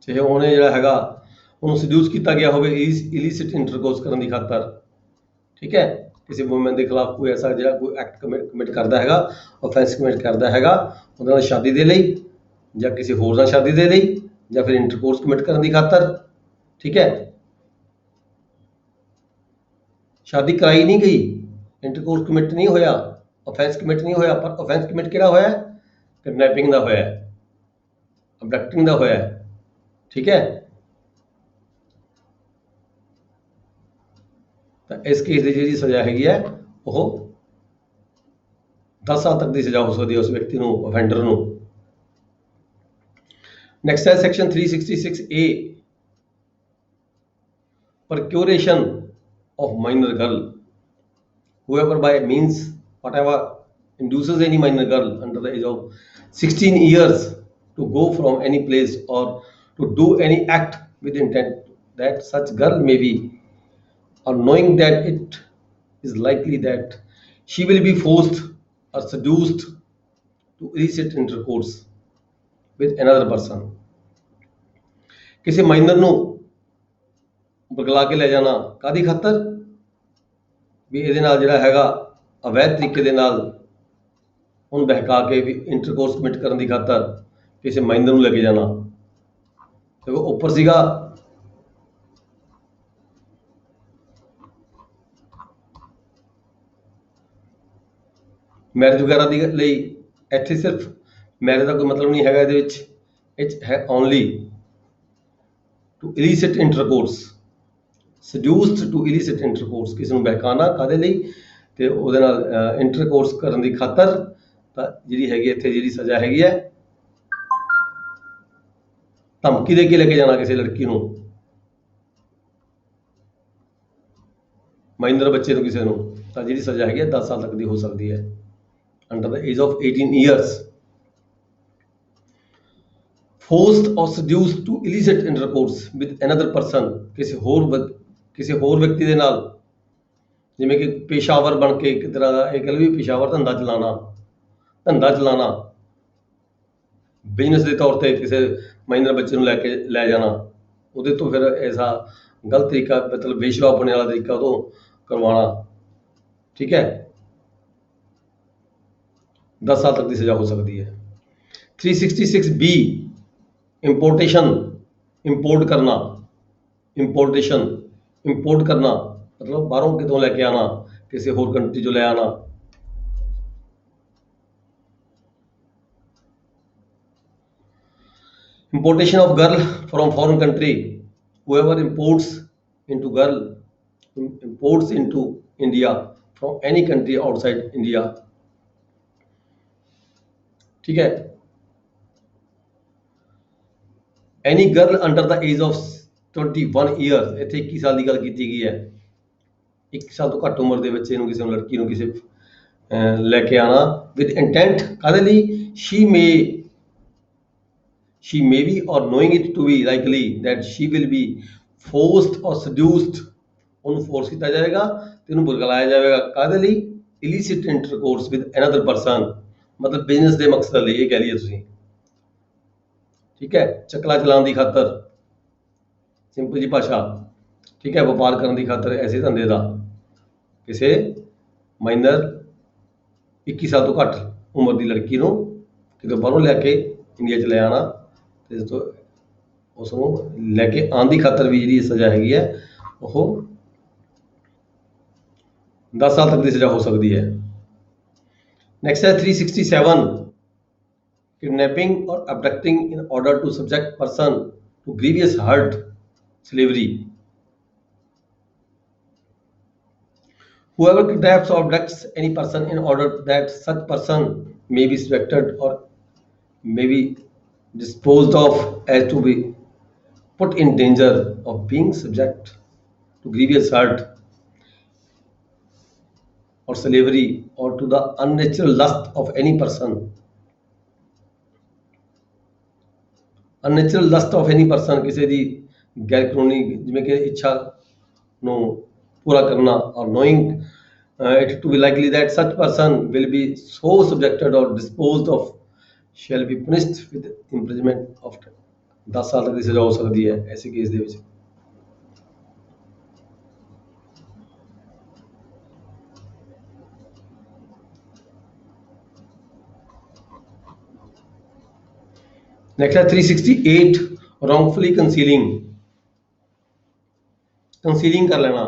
चाहे ਉਹਨੇ ਜਿਹੜਾ ਹੈਗਾ ਉਹਨੂੰ ਸਡਿਊਸ ਕੀਤਾ ਗਿਆ ਹੋਵੇ ਇਲੀਸਿਟ ਇੰਟਰਕੋਰਸ ਕਰਨ ਦੀ ਖਾਤਰ, ਠੀਕ ਹੈ। ਕਿਸੇ ਵੂਮਨ ਦੇ ਖਿਲਾਫ ਕੋਈ ਐਸਾ ਜਿਹੜਾ ਕੋਈ ਐਕਟ ਕਮਿਟ ਕਰਦਾ ਹੈਗਾ, ਆਫੈਂਸ ਕਮਿਟ ਕਰਦਾ ਹੈਗਾ, ਉਹਦੇ ਨਾਲ ਸ਼ਾਦੀ ਦੇ ਲਈ ਜਾਂ ਕਿਸੇ ਹੋਰ ਨਾਲ ਸ਼ਾਦੀ ਦੇ ਲਈ ਜਾਂ ਫਿਰ ਇੰਟਰਕੋਰਸ ਕਮਿਟ ਕਰਨ ਦੀ ਖਾਤਰ, ਠੀਕ ਹੈ। ਸ਼ਾਦੀ ਕਰਾਈ ਨਹੀਂ ਗਈ, ਇੰਟਰਕੋਰਸ ਕਮਿਟ ਨਹੀਂ ਹੋਇਆ, ਆਫੈਂਸ ਕਮਿਟ ਨਹੀਂ ਹੋਇਆ, ਪਰ ਆਫੈਂਸ ਕਮਿਟ ਕਿਹੜਾ ਹੋਇਆ? ਕਿਡਨੈਪਿੰਗ ਦਾ ਹੋਇਆ, ਅਬਡਕਟਿੰਗ ਦਾ ਹੋਇਆ, ਠੀਕ ਹੈ। ਤਾਂ ਇਸ ਕੇਸ ਦੀ ਜਿਹੜੀ ਸਜ਼ਾ ਹੈਗੀ ਹੈ ਉਹ 10 ਸਾਲ ਤੱਕ ਦੀ ਸਜ਼ਾ ਹੋ ਸਕਦੀ ਹੈ ਉਸ ਵਿਅਕਤੀ ਨੂੰ, ਅਫੈਂਡਰ ਨੂੰ। ਨੈਕਸਟ ਹੈ section 366A, procuration of minor girl. Whoever by means whatever induces any minor girl under the age of 16 years to go from any place or to do any act with intent that such girl may be, or knowing that it is likely that she will be forced or seduced to illicit intercourse with another person. ਕਿਸੇ minor ਨੂੰ ਬਗਲਾ ਕੇ ਲੈ ਜਾਣਾ ਕਾਹਦੀ ਖਾਤਰ? ਵੀ ਇਹਦੇ ਨਾਲ ਜਿਹੜਾ ਹੈਗਾ ਅਵੈਧ ਤਰੀਕੇ ਦੇ ਨਾਲ ਉਹਨੂੰ ਬਹਿਕਾ ਕੇ ਵੀ ਇੰਟਰਕੋਰਸ ਕਮਿਟ ਕਰਨ ਦੀ ਖਾਤਰ ਕਿਸੇ ਮਾਈਨਰ ਨੂੰ ਲੈ ਕੇ ਜਾਣਾ। ਤੇ ਉਹ ਉੱਪਰ ਸੀਗਾ ਮੈਰਿਜ ਵਗੈਰਾ ਦੀ ਲਈ, ਇੱਥੇ ਸਿਰਫ ਮੈਰਿਜ ਦਾ ਕੋਈ ਮਤਲਬ ਨਹੀਂ ਹੈਗਾ ਇਹਦੇ ਵਿੱਚ, ਇਹ ਹੈ only to illicit intercourse, seduced to illicit intercourse, ਕਿਸੇ ਨੂੰ ਬਹਿਕਾਣਾ ਕਾਹਦੇ ਲਈ? ਤੇ ਉਹਦੇ ਨਾਲ ਇੰਟਰਕੋਰਸ ਕਰਨ ਦੀ ਖਾਤਰ। ਤਾਂ ਜਿਹੜੀ ਹੈਗੀ ਇੱਥੇ ਜਿਹੜੀ ਸਜ਼ਾ ਹੈਗੀ ਹੈ, ਧਮਕੀ ਦੇ ਕੇ ਲੈ ਕੇ ਜਾਣਾ ਕਿਸੇ ਲੜਕੀ ਨੂੰ, ਮਾਈਨਰ ਬੱਚੇ ਨੂੰ ਕਿਸੇ ਨੂੰ, ਤਾਂ ਜਿਹੜੀ ਸਜ਼ਾ ਹੈਗੀ ਹੈ 10 ਸਾਲ ਤੱਕ ਦੀ ਹੋ ਸਕਦੀ ਹੈ under the age of 18 years। forced or seduced to illicit intercourse with another person, ਕਿਸੇ ਹੋਰ ਵਿਅਕਤੀ ਦੇ ਨਾਲ, ਜਿਵੇਂ ਕਿ ਪੇਸ਼ਾਵਰ ਬਣ ਕੇ ਇੱਕ ਤਰ੍ਹਾਂ ਦਾ ਇਹ ਕਹਿ ਲਓ ਵੀ ਪੇਸ਼ਾਵਰ ਧੰਦਾ ਚਲਾਣਾ, ਬਿਜ਼ਨਸ ਦੇ ਤੌਰ ਤੇ ਕਿਸੇ ਮਾਈਨਰ ਬੱਚੇ ਨੂੰ ਲੈ ਜਾਣਾ, ਉਹਦੇ ਤੋਂ ਫਿਰ ਐਸਾ ਗਲਤ ਤਰੀਕਾ, ਮਤਲਬ ਬੇਸ਼ਰਾਬ ਬਣਨ ਵਾਲਾ ਤਰੀਕਾ ਉਦੋਂ ਕਰਵਾਉਣਾ, ਠੀਕ ਹੈ। 10 ਸਾਲ ਤੱਕ ਦੀ ਸਜ਼ਾ ਹੋ ਸਕਦੀ ਹੈ। 366B, ਇੰਪੋਰਟੇਸ਼ਨ, ਇੰਪੋਰਟ ਕਰਨਾ ਮਤਲਬ ਬਾਹਰੋਂ ਕਿਤੋਂ ਲੈ ਕੇ ਆਣਾ, ਕਿਸੇ ਹੋਰ ਕੰਟਰੀ ਚੋਂ ਲੈ ਆਣਾ। Importation of girl from foreign country, whoever imports into India from any country outside India, ठीक है। Any girl under the age of 21 years, ਇੱਥੇ 21 ਸਾਲ ਦੀ ਗੱਲ ਕੀਤੀ ਗਈ ਹੈ। 21 ਸਾਲ ਤੋਂ ਘੱਟ ਉਮਰ ਦੇ ਬੱਚੇ ਨੂੰ, ਕਿਸੇ ਨੂੰ, ਲੜਕੀ ਨੂੰ ਕਿਸੇ ਲੈ ਕੇ ਆਣਾ with intent ਕਾਹਦੇ ਲਈ? she may be or knowing it to be likely that she will be forced or seduced, ਉਹਨੂੰ ਫੋਰਸ ਕੀਤਾ ਜਾਏਗਾ ਤੇ ਉਹਨੂੰ ਬੁਲਾਇਆ ਜਾਵੇਗਾ ਕਾਹਦੇ ਲਈ? illicit intercourse with another person, ਮਤਲਬ ਬਿਜ਼ਨਸ ਦੇ ਮਕਸਦ ਲਈ, ਇਹ ਕਹਿ ਲਈਏ ਤੁਸੀਂ, ਠੀਕ ਹੈ। ਚੱਕਲਾ ਚਲਾਉਣ ਦੀ ਖਾਤਰ, ਸਿੰਪਲ ਜੀ ਭਾਸ਼ਾ, ਠੀਕ ਹੈ। ਵਪਾਰ ਕਰਨ ਦੀ ਖਾਤਰ ਐਸੇ ਧੰਦੇ ਦਾ ਕਿਸੇ ਮਾਈਨਰ 21 ਸਾਲ ਤੋਂ ਘੱਟ ਉਮਰ ਦੀ ਲੜਕੀ ਨੂੰ ਕਿਤੇ ਬਾਹਰੋਂ ਲੈ ਕੇ ਇੰਡੀਆ 'ਚ ਲੈ ਆਉਣਾ, ਤੇ ਉਸ ਨੂੰ ਲੈ ਕੇ ਆਉਣ ਦੀ ਖਾਤਰ ਵੀ ਜਿਹੜੀ ਸਜ਼ਾ ਹੈਗੀ ਹੈ ਉਹ 10 ਸਾਲ ਤੱਕ ਦੀ ਸਜ਼ਾ ਹੋ ਸਕਦੀ ਹੈ। ਨੈਕਸਟ ਹੈ 367, kidnapping or abducting in order to subject person to grievous hurt, slavery. Whoever kidnaps or abducts any person in order that such person may be subjected or may be disposed of as to be put in danger of being subject to grievous hurt or slavery or to the unnatural lust of any person. Unnatural lust of any person, ਕਿਸੇ ਦੀ ਗੈਰ ਕਾਨੂੰਨੀ ਜਿਵੇਂ ਕਿ ਇੱਛਾ ਨੂੰ ਪੂਰਾ ਕਰਨਾ ਔਰ knowing it to be likely that such person will be so subjected or disposed of shall be punished with imprisonment of 10 ਸਾਲ ਤੱਕ ਦੀ ਸਜ਼ਾ ਹੋ ਸਕਦੀ ਹੈ ਐਸੇ ਕੇਸ ਦੇ ਵਿੱਚ। नेक्स्ट है 368 wrongfully कंसीलिंग कर लेना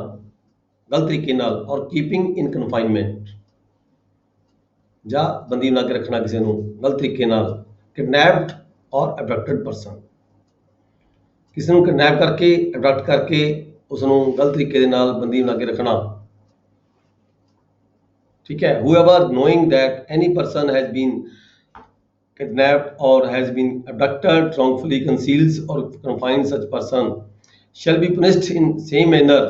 गलत तरीके नाल और कीपिंग इन कन्फाइनमेंट ਜਾਂ ਬੰਦੀ ਬਣਾ ਕੇ ਰੱਖਣਾ ਕਿਸੇ ਨੂੰ ਗਲਤ ਤਰੀਕੇ ਨਾਲ। ਕਿਡਨੈਪਡ ਔਰ ਅਬਡਕਟਡ ਪਰਸਨ, ਕਿਸੇ ਨੂੰ ਕਿਡਨੈਪ ਕਰਕੇ ਅਬਡਕਟ ਕਰਕੇ ਉਸ ਨੂੰ ਗਲਤ ਤਰੀਕੇ ਦੇ ਨਾਲ ਬੰਦੀ ਬਣਾ ਕੇ ਰੱਖਣਾ। ਠੀਕ ਹੈ। whoever knowing that any person has been kidnapped or has been abducted wrongfully conceals or confines such person shall be punished in same manner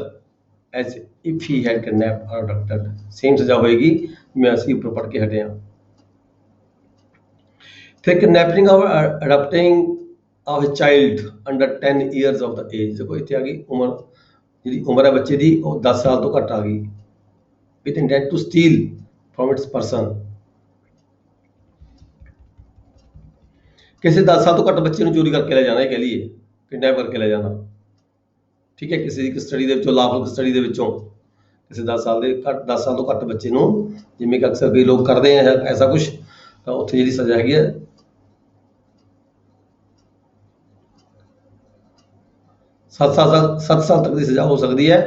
as if he had kidnapped or abducted। same सजा होएगी। मैं ਅਸੀਂ ਉੱਪਰ ਪੜ੍ਹ ਕੇ ਹਟੇ ਹਾਂ। ਫਿਰ kidnapping or adopting of a child under 10 years of the age। ਦੇਖੋ ਇੱਥੇ ਆ ਗਈ ਉਮਰ, ਜਿਹੜੀ ਉਮਰ ਹੈ ਬੱਚੇ ਦੀ ਉਹ 10 ਸਾਲ ਤੋਂ ਘੱਟ ਆ ਗਈ। with intent to steal from its person। ਕਿਸੇ 10 ਸਾਲ ਤੋਂ ਘੱਟ ਬੱਚੇ ਨੂੰ ਚੋਰੀ ਕਰਕੇ ਲੈ ਜਾਣਾ, ਇਹ ਕਹਿ ਲਈਏ ਕਿਡਨੈਪ ਕਰਕੇ ਲੈ ਜਾਣਾ। ਠੀਕ ਹੈ। ਕਿਸੇ ਦੀ ਕਸਟਡੀ ਦੇ ਵਿੱਚੋਂ, ਲਾਫਲ ਕਸਟਡੀ ਦੇ ਵਿੱਚੋਂ ਕਿਸੇ 10 ਸਾਲ ਤੋਂ ਘੱਟ ਬੱਚੇ ਨੂੰ, ਜਿਵੇਂ ਕਿ ਅਕਸਰ ਕਈ ਲੋਕ ਕਰਦੇ ਆ ਐਸਾ ਕੁਝ, ਤਾਂ ਉੱਥੇ ਜਿਹੜੀ ਸਜ਼ਾ ਹੈਗੀ ਹੈ 7 ਸਾਲ ਤੱਕ ਦੀ ਸਜ਼ਾ ਹੋ ਸਕਦੀ ਹੈ।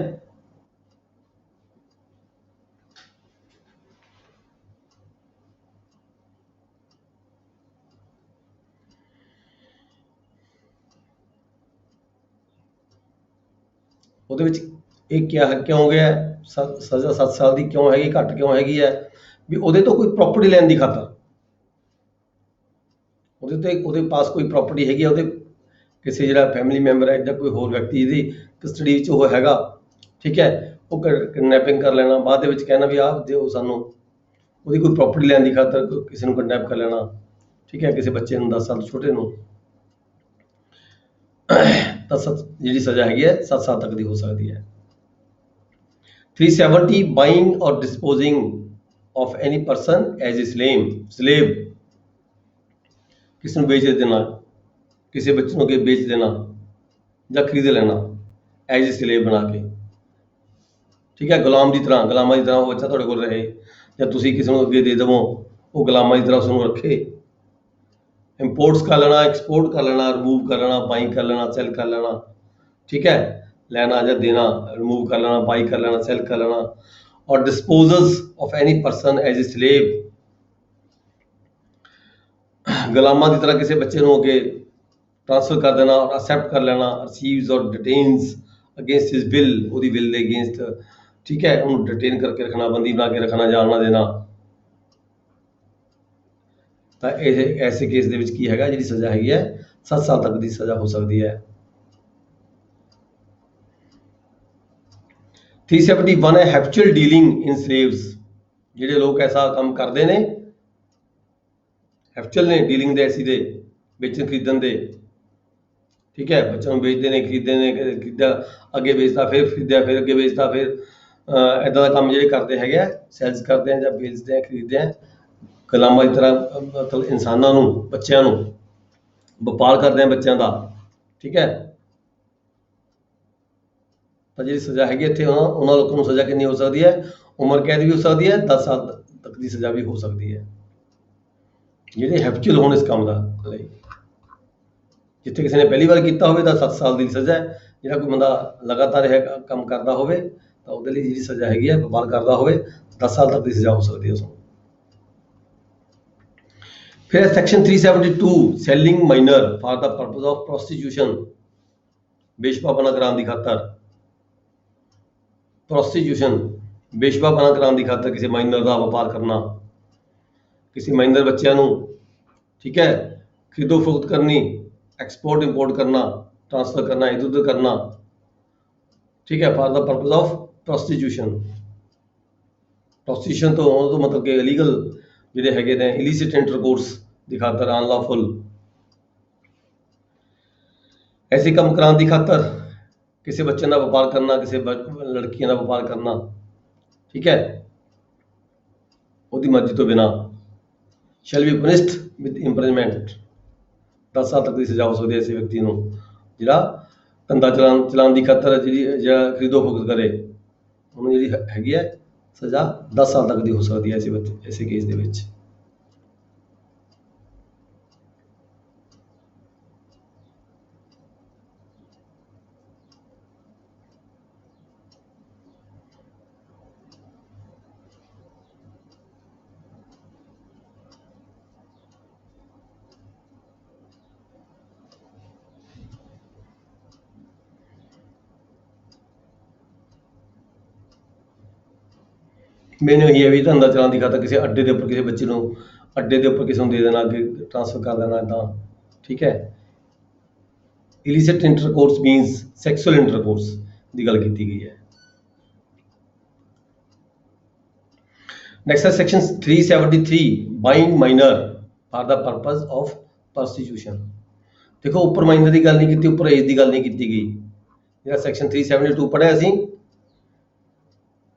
ਉਹਦੇ ਵਿੱਚ ਇਹ ਕਿਉਂ ਹੋ ਗਿਆ ਸਜ਼ਾ 7 ਸਾਲ ਦੀ ਕਿਉਂ ਹੈਗੀ, ਘੱਟ ਕਿਉਂ ਹੈਗੀ ਹੈ ਵੀ ਉਹਦੇ ਤੋਂ ਕੋਈ ਪ੍ਰੋਪਰਟੀ ਲੈਣ ਦੀ ਖਾਤਰ, ਉਹਦੇ ਪਾਸ ਕੋਈ ਪ੍ਰੋਪਰਟੀ ਹੈਗੀ ਹੈ, ਉਹਦੇ ਕਿਸੇ ਜਿਹੜਾ ਫੈਮਿਲੀ ਮੈਂਬਰ ਹੈ ਜਾਂ ਕੋਈ ਹੋਰ ਵਿਅਕਤੀ ਜਿਹਦੀ ਕਸਟਡੀ ਵਿੱਚ ਉਹ ਹੈਗਾ, ਠੀਕ ਹੈ, ਉਹ ਕਿਡਨੈਪਿੰਗ ਕਰ ਲੈਣਾ, ਬਾਅਦ ਦੇ ਵਿੱਚ ਕਹਿਣਾ ਵੀ ਆਹ ਦਿਓ ਸਾਨੂੰ, ਉਹਦੀ ਕੋਈ ਪ੍ਰੋਪਰਟੀ ਲੈਣ ਦੀ ਖਾਤਰ ਕਿਸੇ ਨੂੰ ਕਿਡਨੈਪ ਕਰ ਲੈਣਾ। ਠੀਕ ਹੈ। ਕਿਸੇ ਬੱਚੇ ਨੂੰ 10 ਸਾਲ ਤੋਂ ਛੋਟੇ ਨੂੰ ਤਾਂ ਜਿਹੜੀ ਸਜ਼ਾ ਹੈਗੀ ਹੈ 7 ਸਾਲ ਤੱਕ ਦੀ ਹੋ ਸਕਦੀ ਹੈ। 370 buying or disposing of any person as a slave। किसी ਨੂੰ ਵੇਚ ਦੇਣਾ, ਕਿਸੇ ਬੱਚੇ ਨੂੰ ਅੱਗੇ ਵੇਚ ਦੇਣਾ ਜਾਂ ਖਰੀਦ ਲੈਣਾ ਐਜ ਏ ਸਲੇਵ ਬਣਾ ਕੇ। ਠੀਕ ਹੈ। ਗੁਲਾਮਾਂ ਦੀ ਤਰ੍ਹਾਂ ਉਹ ਬੱਚਾ ਤੁਹਾਡੇ ਕੋਲ ਰਹੇ ਜਾਂ ਤੁਸੀਂ ਕਿਸੇ ਨੂੰ ਅੱਗੇ ਦੇ ਦੇਵੋ, ਉਹ ਗੁਲਾਮਾਂ ਦੀ ਤਰ੍ਹਾਂ ਉਸ ਨੂੰ ਰੱਖੇ। ਇੰਪੋਰਟਸ ਕਰ ਲੈਣਾ, ਐਕਸਪੋਰਟ ਕਰ ਲੈਣਾ, ਰਿਮੂਵ ਕਰ ਲੈਣਾ, ਬਾਈ ਕਰ ਲੈਣਾ, ਸੈਲ ਕਰ ਲੈਣਾ। ਠੀਕ ਹੈ। ਲੈਣਾ ਜਾਂ ਦੇਣਾ, ਰਿਮੂਵ ਕਰ ਲੈਣਾ, ਬਾਈ ਕਰ ਲੈਣਾ, ਸੈਲ ਕਰ ਲੈਣਾ। Or disposes of any person as a slave, ਗੁਲਾਮਾਂ ਦੀ ਤਰ੍ਹਾਂ ਕਿਸੇ ਬੱਚੇ ਨੂੰ ਅੱਗੇ ਟ੍ਰਾਂਸਫਰ ਕਰ ਦੇਣਾ ਔਰ ਅਸੈਪਟ ਕਰ ਲੈਣਾ। ਰਿਸੀਵਸ ਔਰ ਡਿਟੇਨਸ ਅਗੇਂਸਟ ਹਿਸ ਵਿਲ, ਉਹਦੀ ਵਿਲ ਦੇ ਅਗੇਂਸਟ। ਠੀਕ ਹੈ। ਉਹਨੂੰ ਡਿਟੇਨ ਕਰਕੇ ਰੱਖਣਾ, ਬੰਦੀ ਬਣਾ ਕੇ ਰੱਖਣਾ, ਜਾਣ ਨਾ ਦੇਣਾ। ਤਾਂ ਇਹ ਐਸੇ ਕੇਸ ਦੇ ਵਿੱਚ ਕੀ ਹੈਗਾ, ਜਿਹੜੀ ਸਜ਼ਾ ਹੈਗੀ ਹੈ 7 ਸਾਲ ਤੱਕ ਦੀ ਸਜ਼ਾ ਹੋ ਸਕਦੀ ਹੈ। 371 ਹੈ ਹੈਬਚੁਅਲ ਡੀਲਿੰਗ ਇਨ ਸਲੇਵਸ। ਜਿਹੜੇ ਲੋਕ ਐਸਾ ਕੰਮ ਕਰਦੇ ਨੇ, ਹੈਬਚੁਅਲ ਨੇ ਡੀਲਿੰਗ ਦੇ, ਐਸੀ ਦੇ ਵੇਚਣ ਖਰੀਦਣ ਦੇ। ਠੀਕ ਹੈ। ਬੱਚਿਆਂ ਨੂੰ ਵੇਚਦੇ ਨੇ, ਖਰੀਦਿਆ ਅੱਗੇ ਵੇਚਦਾ, ਫਿਰ ਖਰੀਦਿਆ, ਫਿਰ ਅੱਗੇ ਵੇਚਦਾ, ਫਿਰ ਇੱਦਾਂ ਦਾ ਕੰਮ ਜਿਹੜੇ ਕਰਦੇ ਹੈਗੇ ਆ, ਸੈਲਸ ਕਰਦੇ ਆ ਜਾਂ ਵੇਚਦੇ ਆ, ਖਰੀਦਦੇ ਆ। ਗੁਲਾਮਾਂ ਦੀ ਤਰ੍ਹਾਂ ਮਤਲਬ ਇਨਸਾਨਾਂ ਨੂੰ, ਬੱਚਿਆਂ ਨੂੰ ਵਪਾਰ ਕਰਦੇ ਆ ਬੱਚਿਆਂ ਦਾ। ਠੀਕ ਹੈ। ਤਾਂ ਜਿਹੜੀ ਸਜ਼ਾ ਹੈਗੀ ਇੱਥੇ ਉਹਨਾਂ ਲੋਕਾਂ ਨੂੰ ਸਜ਼ਾ ਕਿੰਨੀ ਹੋ ਸਕਦੀ ਹੈ, ਉਮਰ ਕੈਦ ਵੀ ਹੋ ਸਕਦੀ ਹੈ, 10 ਸਾਲ ਤੱਕ ਦੀ ਸਜ਼ਾ ਵੀ ਹੋ ਸਕਦੀ ਹੈ, ਜਿਹੜੇ ਹੈਬਚੁਅਲ ਹੋਣ ਇਸ ਕੰਮ ਦਾ ਲਈ। ਜਿੱਥੇ ਕਿਸੇ ਨੇ ਪਹਿਲੀ ਵਾਰ ਕੀਤਾ ਹੋਵੇ ਤਾਂ 7 ਸਾਲ ਦੀ ਸਜ਼ਾ ਹੈ। ਜਿਹੜਾ ਕੋਈ ਬੰਦਾ ਲਗਾਤਾਰ ਇਹ ਕੰਮ ਕਰਦਾ ਹੋਵੇ ਤਾਂ ਉਹਦੇ ਲਈ ਜਿਹੜੀ ਸਜ਼ਾ ਹੈਗੀ ਹੈ, ਵਪਾਰ ਕਰਦਾ ਹੋਵੇ, 10 ਸਾਲ ਤੱਕ ਦੀ ਸਜ਼ਾ ਹੋ ਸਕਦੀ ਹੈ ਉਸਨੂੰ। ਫਿਰ section 372 selling minor for the purpose of prostitution. ਬੇਸ਼ਬਾਪਨਾ ਕਰਾਉਣ ਦੀ ਖਾਤਰ, ਪ੍ਰੋਸਟੀਟਿਊਸ਼ਨ ਬੇਸ਼ਬਾਪਨਾ ਕਰਾਉਣ ਦੀ ਖਾਤਰ ਕਿਸੇ ਮਾਈਨਰ ਦਾ ਵਪਾਰ ਕਰਨਾ, ਕਿਸੇ ਮਾਈਨਰ ਬੱਚਿਆਂ ਨੂੰ, ਠੀਕ ਹੈ, ਖਰੀਦੋ ਫਰੋਖਤ ਕਰਨੀ, एक्सपोर्ट इंपोर्ट करना, ट्रांसफर करना, इधर उधर करना। ठीक है। For the purpose of prostitution. Prostitution तो मतलब कि इलीगल ਜਿਹੜੇ ਹੈਗੇ ਨੇ, ਇਲੀਸਿਟ ਇੰਟਰਕੋਰਸ ਦੀ ਖਾਤਰ, ਅਨਲॉफुल। ऐसे काम कराने की खातर किसी बच्चे का व्यापार करना, किसी लड़की का व्यापार करना, ठीक है, ਉਹਦੀ ਮਰਜ਼ੀ ਤੋਂ ਬਿਨਾ shall be punished with imprisonment 10 ਸਾਲ ਤੱਕ ਦੀ ਸਜ਼ਾ ਹੋ ਸਕਦੀ ਹੈ ਐਸੇ ਵਿਅਕਤੀ ਨੂੰ ਜਿਹੜਾ ਧੰਦਾ ਚਲਾਉਣ ਦੀ ਖਾਤਰ ਜਿਹੜਾ ਖਰੀਦੋ ਫਰੋਖਤ ਕਰੇ, ਉਹਨੂੰ ਜਿਹੜੀ ਹੈਗੀ ਹੈ ਸਜ਼ਾ 10 ਸਾਲ ਤੱਕ ਦੀ ਹੋ ਸਕਦੀ ਹੈ ਐਸੇ ਕੇਸ ਦੇ ਵਿੱਚ। ਮੈਨੂੰ ਇਹੀ ਹੈ ਵੀ ਧੰਦਾ ਚਲਾਉਣ ਦੀ ਖਾਤਰ ਕਿਸੇ ਅੱਡੇ ਦੇ ਉੱਪਰ ਕਿਸੇ ਬੱਚੇ ਨੂੰ ਅੱਡੇ ਦੇ ਉੱਪਰ ਕਿਸੇ ਨੂੰ ਦੇ ਦੇਣਾ, ਅੱਗੇ ਟ੍ਰਾਂਸਫਰ ਕਰ ਦੇਣਾ ਇੱਦਾਂ, ਠੀਕ ਹੈ। Illicit intercourse means sexual intercourse ਦੀ ਗੱਲ ਕੀਤੀ ਗਈ ਹੈ। ਨੈਕਸਟ ਹੈ section 373 buying minor for the purpose of prostitution. ਦੇਖੋ ਉੱਪਰ ਮਾਈਨਰ ਦੀ ਗੱਲ ਨਹੀਂ ਕੀਤੀ, ਉੱਪਰ ਏਜ ਦੀ ਗੱਲ ਨਹੀਂ ਕੀਤੀ ਗਈ। ਜਿਹੜਾ ਸੈਕਸ਼ਨ 372 ਪੜ੍ਹਿਆ ਅਸੀਂ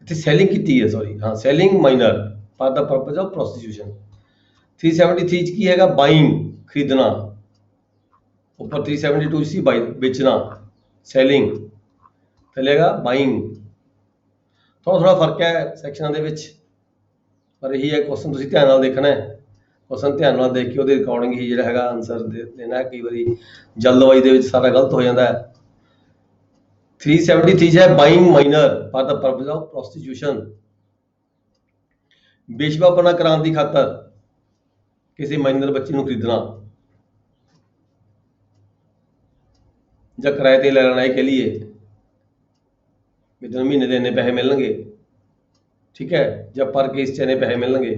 ਇੱਥੇ ਸੈਲਿੰਗ ਕੀਤੀ ਹੈ, ਸੌਰੀ ਹਾਂ, selling minor for the purpose of prostitution. 373 ਚ ਕੀ ਹੈਗਾ? ਬਾਈਂਗ, ਖਰੀਦਣਾ। ਉੱਪਰ 372 ਸੀ ਬਾਈ, ਵੇਚਣਾ, ਸੈਲਿੰਗ, ਚੱਲੇਗਾ ਬਾਈਂਗ। ਥੋੜਾ ਫਰਕ ਹੈ ਸੈਕਸ਼ਨਾਂ ਦੇ ਵਿੱਚ, ਪਰ ਇਹੀ ਹੈ ਕੁਐਸਚਨ ਤੁਸੀਂ ਧਿਆਨ ਨਾਲ ਦੇਖਣਾ ਹੈ। ਕੁਐਸਚਨ ਧਿਆਨ ਨਾਲ ਦੇਖ ਕੇ ਉਹਦੇ ਅਕੋਰਡਿੰਗ ਹੀ ਜਿਹੜਾ ਹੈਗਾ ਆਨਸਰ ਦੇਣਾ। ਕਈ ਵਾਰੀ ਜਲਦਬਾਜ਼ੀ ਦੇ ਵਿੱਚ ਸਾਰਾ ਗਲਤ ਹੋ ਜਾਂਦਾ ਹੈ। 373 ਹੈ buying minor for the purpose of prostitution. ਬੇਸ਼ਬਾਪਨਾ ਕਰਾਉਣ ਦੀ ਖਾਤਰ ਕਿਸੇ ਮਾਈਨਰ ਬੱਚੀ ਨੂੰ ਖਰੀਦਣਾ ਜਾਂ ਕਿਰਾਏ ਤੇ ਲੈ ਲੈਣਾ, ਇਹ ਕਹਿ ਲਈਏ ਵੀ ਤੈਨੂੰ ਮਹੀਨੇ ਦੇ ਇੰਨੇ ਪੈਸੇ ਮਿਲਣਗੇ, ਠੀਕ ਹੈ, ਜਾਂ ਪਰ ਕੇਸ 'ਚ ਇੰਨੇ ਪੈਸੇ ਮਿਲਣਗੇ,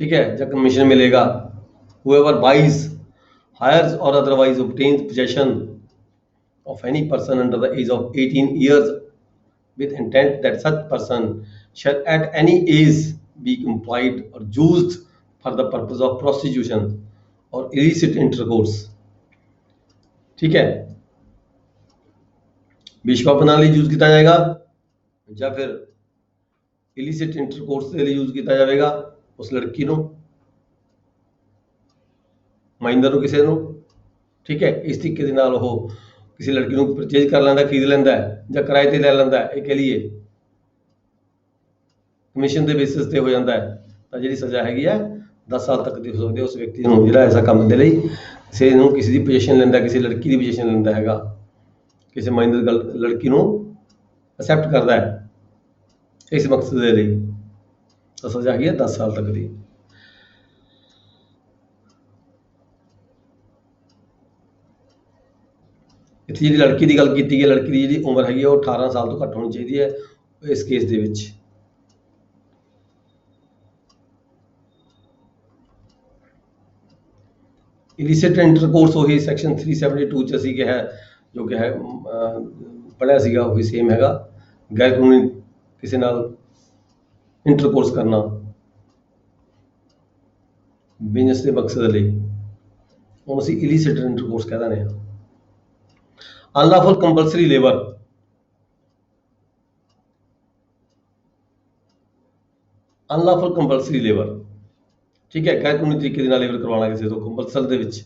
ठीक है, जब कमीशन मिलेगा। whoever buys, hires or otherwise obtains possession of any person under the age of 18 years with intent that such person shall at any age be employed or used for the purpose of prostitution or illicit intercourse, ठीक है, विश्वापना लिए use किया जाएगा या फिर illicit intercourse के लिए use किया जाएगा उस लड़की ਨੂੰ, ਮਾਈਨਰ ਨੂੰ, ਕਿਸੇ ਨੂੰ, ਠੀਕ ਹੈ। ਇਸ ਤਰੀਕੇ ਦੇ ਨਾਲ ਉਹ ਕਿਸੇ ਲੜਕੀ ਨੂੰ ਪਰਚੇਜ ਕਰ ਲੈਂਦਾ, ਖਰੀਦ ਲੈਂਦਾ ਜਾਂ ਕਿਰਾਏ ਤੇ ਲੈ ਲੈਂਦਾ, ਇਹ ਕਹਿ ਲਈਏ ਕਮਿਸ਼ਨ ਦੇ ਬੇਸਿਸ ਤੇ ਹੋ ਜਾਂਦਾ ਹੈ, ਤਾਂ ਜਿਹੜੀ ਸਜ਼ਾ ਹੈਗੀ ਹੈ 10 ਸਾਲ ਤੱਕ ਦੀ ਹੋ ਸਕਦੀ ਹੈ ਉਸ ਵਿਅਕਤੀ ਨੂੰ ਜਿਹੜਾ ਐਸਾ ਕੰਮ ਦੇ ਲਈ ਕਿਸੇ ਦੀ ਪੋਜੀਸ਼ਨ ਲੈਂਦਾ, ਕਿਸੇ ਲੜਕੀ ਦੀ ਪੋਜੀਸ਼ਨ ਲੈਂਦਾ ਹੈਗਾ, ਕਿਸੇ ਮਾਈਨਰ ਲੜਕੀ ਨੂੰ ਅਸੈਪਟ ਕਰਦਾ ਹੈ ਇਸ ਮਕਸਦ ਦੇ ਲਈ, ਤਾਂ ਸਜ਼ਾ ਹੈਗੀ ਹੈ 10 ਸਾਲ ਤੱਕ ਦੀ। ਇੱਥੇ ਜਿਹੜੀ ਲੜਕੀ ਦੀ ਗੱਲ ਕੀਤੀ ਗਈ, ਲੜਕੀ ਦੀ ਜਿਹੜੀ ਉਮਰ ਹੈਗੀ ਉਹ 18 ਸਾਲ ਤੋਂ ਘੱਟ ਹੋਣੀ ਚਾਹੀਦੀ ਹੈ ਇਸ ਕੇਸ ਦੇ ਵਿੱਚ। ਇਲੀਸਿਟ ਇੰਟਰਕੋਰਸ ਉਹੀ ਸੈਕਸ਼ਨ 372 ਚ ਅਸੀਂ ਕਿਹਾ, ਜੋ ਕਿ ਹੈ ਪੜ੍ਹਿਆ ਸੀਗਾ, ਉਹੀ ਸੇਮ ਹੈਗਾ। ਗੈਰ ਕਾਨੂੰਨੀ ਕਿਸੇ ਨਾਲ ਇੰਟਰਕੋਰਸ ਕਰਨਾ ਬਿਜ਼ਨਸ ਦੇ ਮਕਸਦ ਲਈ, ਉਹਨੂੰ ਅਸੀਂ ਇਲੀਸਿਟ ਇੰਟਰਕੋਰਸ ਕਹਿ ਦਿੰਦੇ ਹਾਂ। Unlawful compulsory labour, unlawful compulsory labour, ठीक है, गैर कानूनी तरीके ਨਾਲ ਲੇਬਰ ਕਰਵਾਉਣਾ ਕਿਸੇ ਤੋਂ ਕੰਪਲਸਲ ਦੇ ਵਿੱਚ,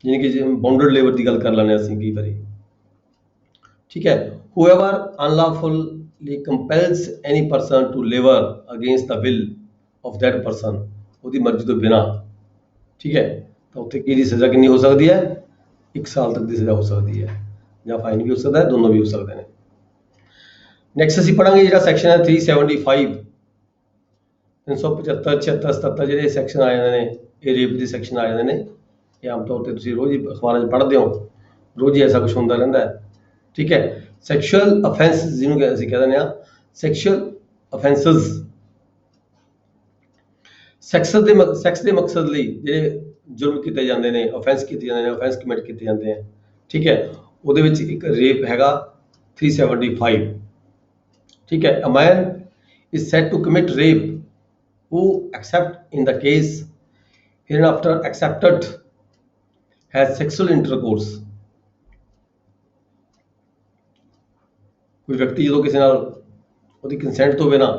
ਯਾਨੀ ਕਿ ਬਾਉਂਡਡ ਲੇਬਰ ਦੀ ਗੱਲ ਕਰ ਲੈਂਦੇ ਅਸੀਂ ਕਈ ਵਾਰੀ, ਠੀਕ ਹੈ। whoever unlawfully compels any person to labor against the will of that person, ਉਹਦੀ ਮਰਜ਼ੀ ਤੋਂ ਬਿਨਾਂ, ਠੀਕ ਹੈ, ਤਾਂ ਉੱਥੇ ਕਿਹਦੀ ਸਜ਼ਾ ਕਿੰਨੀ ਹੋ ਸਕਦੀ ਹੈ? 1 ਸਾਲ ਤੱਕ ਦੀ ਸਜ਼ਾ ਹੋ ਸਕਦੀ ਹੈ, ਜਾਂ ਫਾਈਨ ਵੀ ਹੋ ਸਕਦਾ ਹੈ, ਦੋਨੋਂ ਵੀ ਹੋ ਸਕਦੇ ਨੇ। ਨੈਕਸਟ ਅਸੀਂ ਪੜਾਂਗੇ ਜਿਹੜਾ ਸੈਕਸ਼ਨ ਹੈ 375, 375, 76, 77 ਜਿਹੜੇ ਸੈਕਸ਼ਨ ਆ ਜਾਂਦੇ ਨੇ, ਇਹ ਰੇਪ ਦੇ ਸੈਕਸ਼ਨ ਆ ਜਾਂਦੇ ਨੇ। ਇਹ ਆਮ ਤੌਰ ਤੇ ਤੁਸੀਂ ਰੋਜ਼ ਹੀ ਅਖਬਾਰਾਂ 'ਚ ਪੜ੍ਹਦੇ ਹੋ, ਰੋਜ਼ ਹੀ ਐਸਾ ਕੁਛ ਹੁੰਦਾ ਰਹਿੰਦਾ ਹੈ, ਠੀਕ ਹੈ। ਸੈਕਸ਼ੂਅਲ ਅਫੈਂਸ ਜਿਹਨੂੰ ਅਸੀਂ ਕਹਿ ਦਿੰਦੇ ਹਾਂ, ਸੈਕਸ਼ੂਅਲ ਅਫੈਂਸਸ, ਸੈਕਸ ਦੇ ਮਕਸਦ ਲਈ ਜਿਹੜੇ ਜੁਰਮ ਕੀਤੇ ਜਾਂਦੇ ਨੇ, ਅਫੈਂਸ ਕੀਤੇ ਜਾਂਦੇ ਨੇ, ਅਫੈਂਸ ਕਮਿਟ ਕੀਤੇ ਜਾਂਦੇ ਆ, ਠੀਕ ਹੈ। ਉਹਦੇ ਵਿੱਚ ਇੱਕ ਰੇਪ ਹੈਗਾ 375, ਠੀਕ ਹੈ। A man is said to commit rape who, except in the case hereinafter accepted, has sexual intercourse ਕੋਈ ਵਿਅਕਤੀ ਜਦੋਂ ਕਿਸੇ ਨਾਲ ਉਹਦੀ ਕੰਸੈਂਟ ਤੋਂ ਬਿਨਾਂ,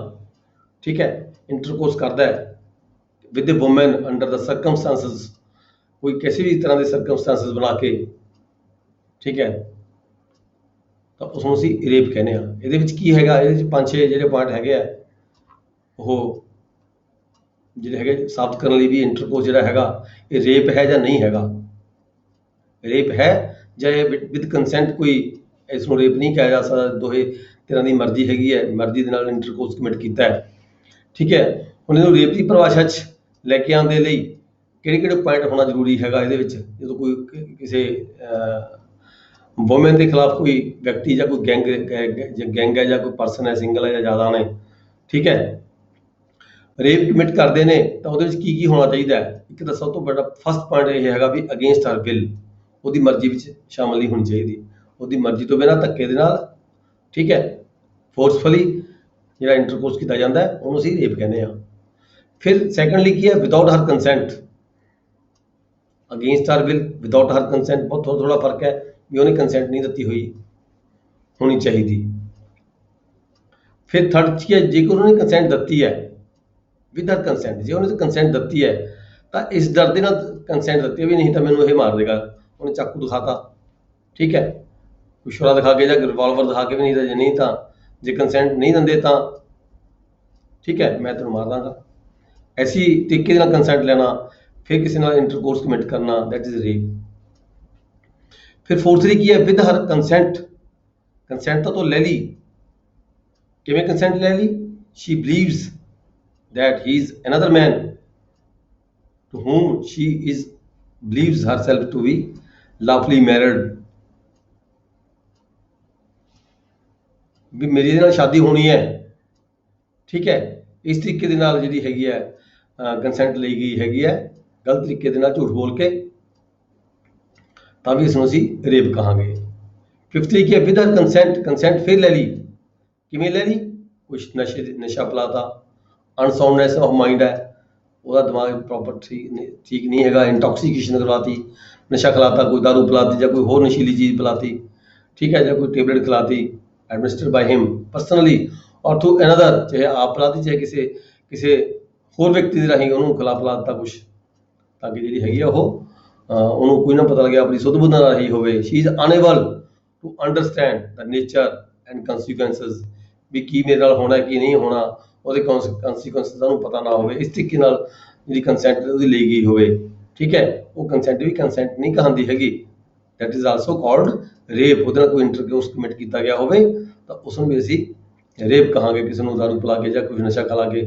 ਠੀਕ ਹੈ, ਇੰਟਰਕੋਰਸ ਕਰਦਾ ਹੈ with the woman under the circumstances, ਕੋਈ ਕਿਸੇ ਵੀ ਤਰ੍ਹਾਂ ਦੇ ਸਰਕਮਸਟੈਂਸਸ ਬਣਾ ਕੇ, ਠੀਕ ਹੈ, ਤਾਂ ਉਸ ਨੂੰ ਅਸੀਂ ਰੇਪ ਕਹਿੰਦੇ ਆ। ਇਹਦੇ ਵਿੱਚ ਕੀ ਹੈਗਾ, ਇਹਦੇ ਵਿੱਚ 5-6 ਜਿਹੜੇ ਪੁਆਇੰਟ ਹੈਗੇ ਆ, ਉਹ ਜਿਹੜੇ ਹੈਗੇ ਸਾਬਤ ਕਰਨ ਲਈ ਵੀ ਇੰਟਰਕੋਰਸ ਜਿਹੜਾ ਹੈਗਾ ਇਹ ਰੇਪ ਹੈ ਜਾਂ ਨਹੀਂ ਹੈਗਾ। ਰੇਪ ਹੈ ਜਾਂ ਵਿਦ ਕੰਸੈਂਟ, ਕੋਈ ਇਸ ਨੂੰ ਰੇਪ ਨਹੀਂ ਕਿਹਾ ਜਾ ਸਕਦਾ। ਦੋਹੇ ਤਰ੍ਹਾਂ ਦੀ ਮਰਜ਼ੀ ਹੈਗੀ ਹੈ, ਮਰਜ਼ੀ ਦੇ ਨਾਲ ਇੰਟਰਕੋਰਸ ਕਮਿਟ ਕੀਤਾ ਹੈ, ਠੀਕ ਹੈ। ਹੁਣ ਇਹਨੂੰ ਰੇਪ ਦੀ ਪਰਿਭਾਸ਼ਾ 'ਚ ਲੈ ਕੇ ਆਉਣ ਦੇ ਲਈ ਕਿਹੜੇ ਪੁਆਇੰਟ ਹੋਣਾ ਜ਼ਰੂਰੀ ਹੈਗਾ ਇਹਦੇ ਵਿੱਚ। ਜਦੋਂ ਕੋਈ ਕਿਸੇ ਵੂਮਨ ਦੇ ਖਿਲਾਫ ਕੋਈ ਵਿਅਕਤੀ ਜਾਂ ਕੋਈ ਗੈਂਗ ਹੈ ਜਾਂ ਕੋਈ ਪਰਸਨ ਹੈ, ਸਿੰਗਲ ਹੈ ਜਾਂ ਜ਼ਿਆਦਾ ਨੇ, ਠੀਕ ਹੈ, ਰੇਪ ਕਮਿਟ ਕਰਦੇ ਨੇ, ਤਾਂ ਉਹਦੇ ਵਿੱਚ ਕੀ ਹੋਣਾ ਚਾਹੀਦਾ ਹੈ। ਇੱਕ ਤਾਂ ਸਭ ਤੋਂ ਵੱਡਾ ਫਸਟ ਪੁਆਇੰਟ ਇਹ ਹੈਗਾ ਵੀ ਅਗੇਂਸਟ ਹਰ ਵਿਲ, ਉਹਦੀ ਮਰਜ਼ੀ ਵਿੱਚ ਸ਼ਾਮਲ ਨਹੀਂ ਹੋਣੀ ਚਾਹੀਦੀ। ਉਹਦੀ ਮਰਜ਼ੀ ਤੋਂ ਬਿਨਾਂ ਧੱਕੇ ਦੇ ਨਾਲ, ਠੀਕ ਹੈ, ਫੋਰਸਫੁਲੀ ਜਿਹੜਾ ਇੰਟਰਕੋਰਸ ਕੀਤਾ ਜਾਂਦਾ ਹੈ ਉਹਨੂੰ ਅਸੀਂ ਰੇਪ ਕਹਿੰਦੇ ਆ। ਫਿਰ ਸੈਕੰਡਲੀ ਕੀ ਹੈ, without her consent. Against her will, without her consent, ਬਹੁਤ ਥੋੜਾ ਫਰਕ ਹੈ ਵੀ ਉਹਨੇ ਕੰਸੈਂਟ ਨਹੀਂ ਦਿੱਤੀ ਹੋਣੀ ਚਾਹੀਦੀ। ਫਿਰ ਥਰਡ ਕੀ ਹੈ, ਜੇਕਰ ਉਹਨੇ ਕੰਸੈਂਟ ਦਿੱਤੀ ਹੈ ਵਿਦ ਹਰ ਕੰਸੈਂਟ, ਜੇ ਉਹਨੇ ਕੰਸੈਂਟ ਦਿੱਤੀ ਹੈ ਤਾਂ ਇਸ ਡਰ ਦੇ ਨਾਲ ਕੰਸੈਂਟ ਦਿੱਤੀ ਵੀ ਨਹੀਂ ਤਾਂ ਮੈਨੂੰ ਇਹ ਮਾਰ ਦੇਗਾ, ਉਹਨੇ ਚਾਕੂ ਦਿਖਾਤਾ, ਠੀਕ ਹੈ, ਕੋਈ ਛੁਰਾ ਦਿਖਾ ਕੇ ਜਾਂ ਰਿਵਾਲਵਰ ਦਿਖਾ ਕੇ ਵੀ ਨਹੀਂ, ਤਾਂ ਜੇ ਨਹੀਂ ਤਾਂ ਜੇ ਕੰਸੈਂਟ ਨਹੀਂ ਦਿੰਦੇ ਤਾਂ ਠੀਕ ਹੈ ਮੈਂ ਤੈਨੂੰ ਮਾਰ ਦਾਂਗਾ। ਐਸੀ ਤਰੀਕੇ ਦੇ ਨਾਲ ਕੰਸੈਂਟ ਲੈਣਾ, ਫਿਰ ਕਿਸੇ ਨਾਲ ਇੰਟਰਕੋਰਸ ਕਮਿਟ ਕਰਨਾ, ਦੈਟ ਇਜ਼ ਰੇਪ। ਫਿਰ ਫੋਰਥਲੀ ਕੀ ਹੈ, ਵਿਦ ਹਰ ਕੰਸੈਂਟ। ਕੰਸੈਂਟ ਤਾਂ ਲੈ ਲਈ, ਕਿਵੇਂ ਕੰਸੈਂਟ ਲੈ ਲਈ, Shri believes that he is another man to whom she believes herself to be lawfully married, ਵੀ ਮੇਰੀ ਇਹਦੇ ਨਾਲ ਸ਼ਾਦੀ ਹੋਣੀ ਹੈ, ਠੀਕ ਹੈ। ਇਸ ਤਰੀਕੇ ਦੇ ਨਾਲ ਜਿਹੜੀ ਹੈਗੀ ਹੈ ਕੰਸੈਂਟ ਲਈ ਗਈ ਹੈਗੀ ਹੈ, ਗਲਤ ਤਰੀਕੇ ਦੇ ਨਾਲ ਝੂਠ ਬੋਲ ਕੇ, ਤਾਂ ਵੀ ਇਸ ਨੂੰ ਅਸੀਂ ਰੇਪ ਕਹਾਂਗੇ। ਫਿਫਥਲੀ ਕੀ ਹੈ, ਵਿਦ ਹਰ ਕੰਸੈਂਟ। ਕੰਸੈਂਟ ਫਿਰ ਲੈ ਲਈ, ਕਿਵੇਂ ਲੈ ਲਈ, ਕੁਛ ਨਸ਼ਾ ਪਿਲਾਤਾ, ਅਨਸਾਊਂਡਨੈਸ ਆਫ ਮਾਈਂਡ ਹੈ, ਉਹਦਾ ਦਿਮਾਗ ਪ੍ਰੋਪਰ ਠੀਕ ਨਹੀਂ ਹੈਗਾ, ਇੰਟੌਕਸੀਕੇਸ਼ਨ ਕਰਵਾਤੀ, ਨਸ਼ਾ ਖਿਲਾਤਾ, ਕੋਈ ਦਾਰੂ ਪਿਲਾਤੀ ਜਾਂ ਕੋਈ ਹੋਰ ਨਸ਼ੀਲੀ ਚੀਜ਼ ਪਿਲਾਤੀ, ਠੀਕ ਹੈ, ਜਾਂ ਕੋਈ ਟੇਬਲੇਟ ਖਿਲਾਤੀ ਐਡਮਿਨਿਸਟਰਡ ਬਾਈ ਹਿਮ ਪਰਸਨਲੀ ਔਰ ਥਰੂ ਅਨਦਰ, ਚਾਹੇ ਆਪ ਪਿਲਾਤੀ ਚਾਹੇ ਕਿਸੇ ਹੋਰ ਵਿਅਕਤੀ ਦੇ ਰਾਹੀਂ ਉਹਨੂੰ ਪਿਲਾਤਾ ਕੁਛ, ਤਾਂ ਕਿ ਜਿਹੜੀ ਹੈਗੀ ਆ ਉਹਨੂੰ ਕੋਈ ਨਾ ਪਤਾ ਲੱਗਿਆ, ਆਪਣੀ ਸੁੱਧ ਬੁੱਧ ਨਾਲ ਰਹੀ ਹੋਵੇ। She is unable to understand the nature and consequences, ਵੀ ਕੀ ਮੇਰੇ ਨਾਲ ਹੋਣਾ ਕੀ ਨਹੀਂ ਹੋਣਾ, ਉਹਦੇ ਕੰਸੀਕੁਐਂਸਸ ਦਾ ਉਹਨੂੰ ਪਤਾ ਨਾ ਹੋਵੇ। ਇਸ ਤਰੀਕੇ ਨਾਲ ਜਿਹੜੀ ਕੰਸੈਂਟ ਉਹਦੀ ਲਈ ਗਈ ਹੋਵੇ, ਠੀਕ ਹੈ, ਉਹ ਕੰਸੈਂਟ ਵੀ ਕੰਸੈਂਟ ਨਹੀਂ ਕਹਾਂਦੀ ਹੈਗੀ, that is also called rape. ਉਹਦੇ ਨਾਲ ਕੋਈ ਇੰਟਰਕੋਰਸ ਕਮਿਟ ਕੀਤਾ ਗਿਆ ਹੋਵੇ ਤਾਂ ਉਸ ਨੂੰ ਵੀ ਅਸੀਂ ਰੇਪ ਕਹਾਂਗੇ। ਕਿਸੇ ਨੂੰ ਦਾਰੂ ਪਿਲਾ ਕੇ ਜਾਂ ਕੋਈ ਨਸ਼ਾ ਖਿਲਾ ਕੇ,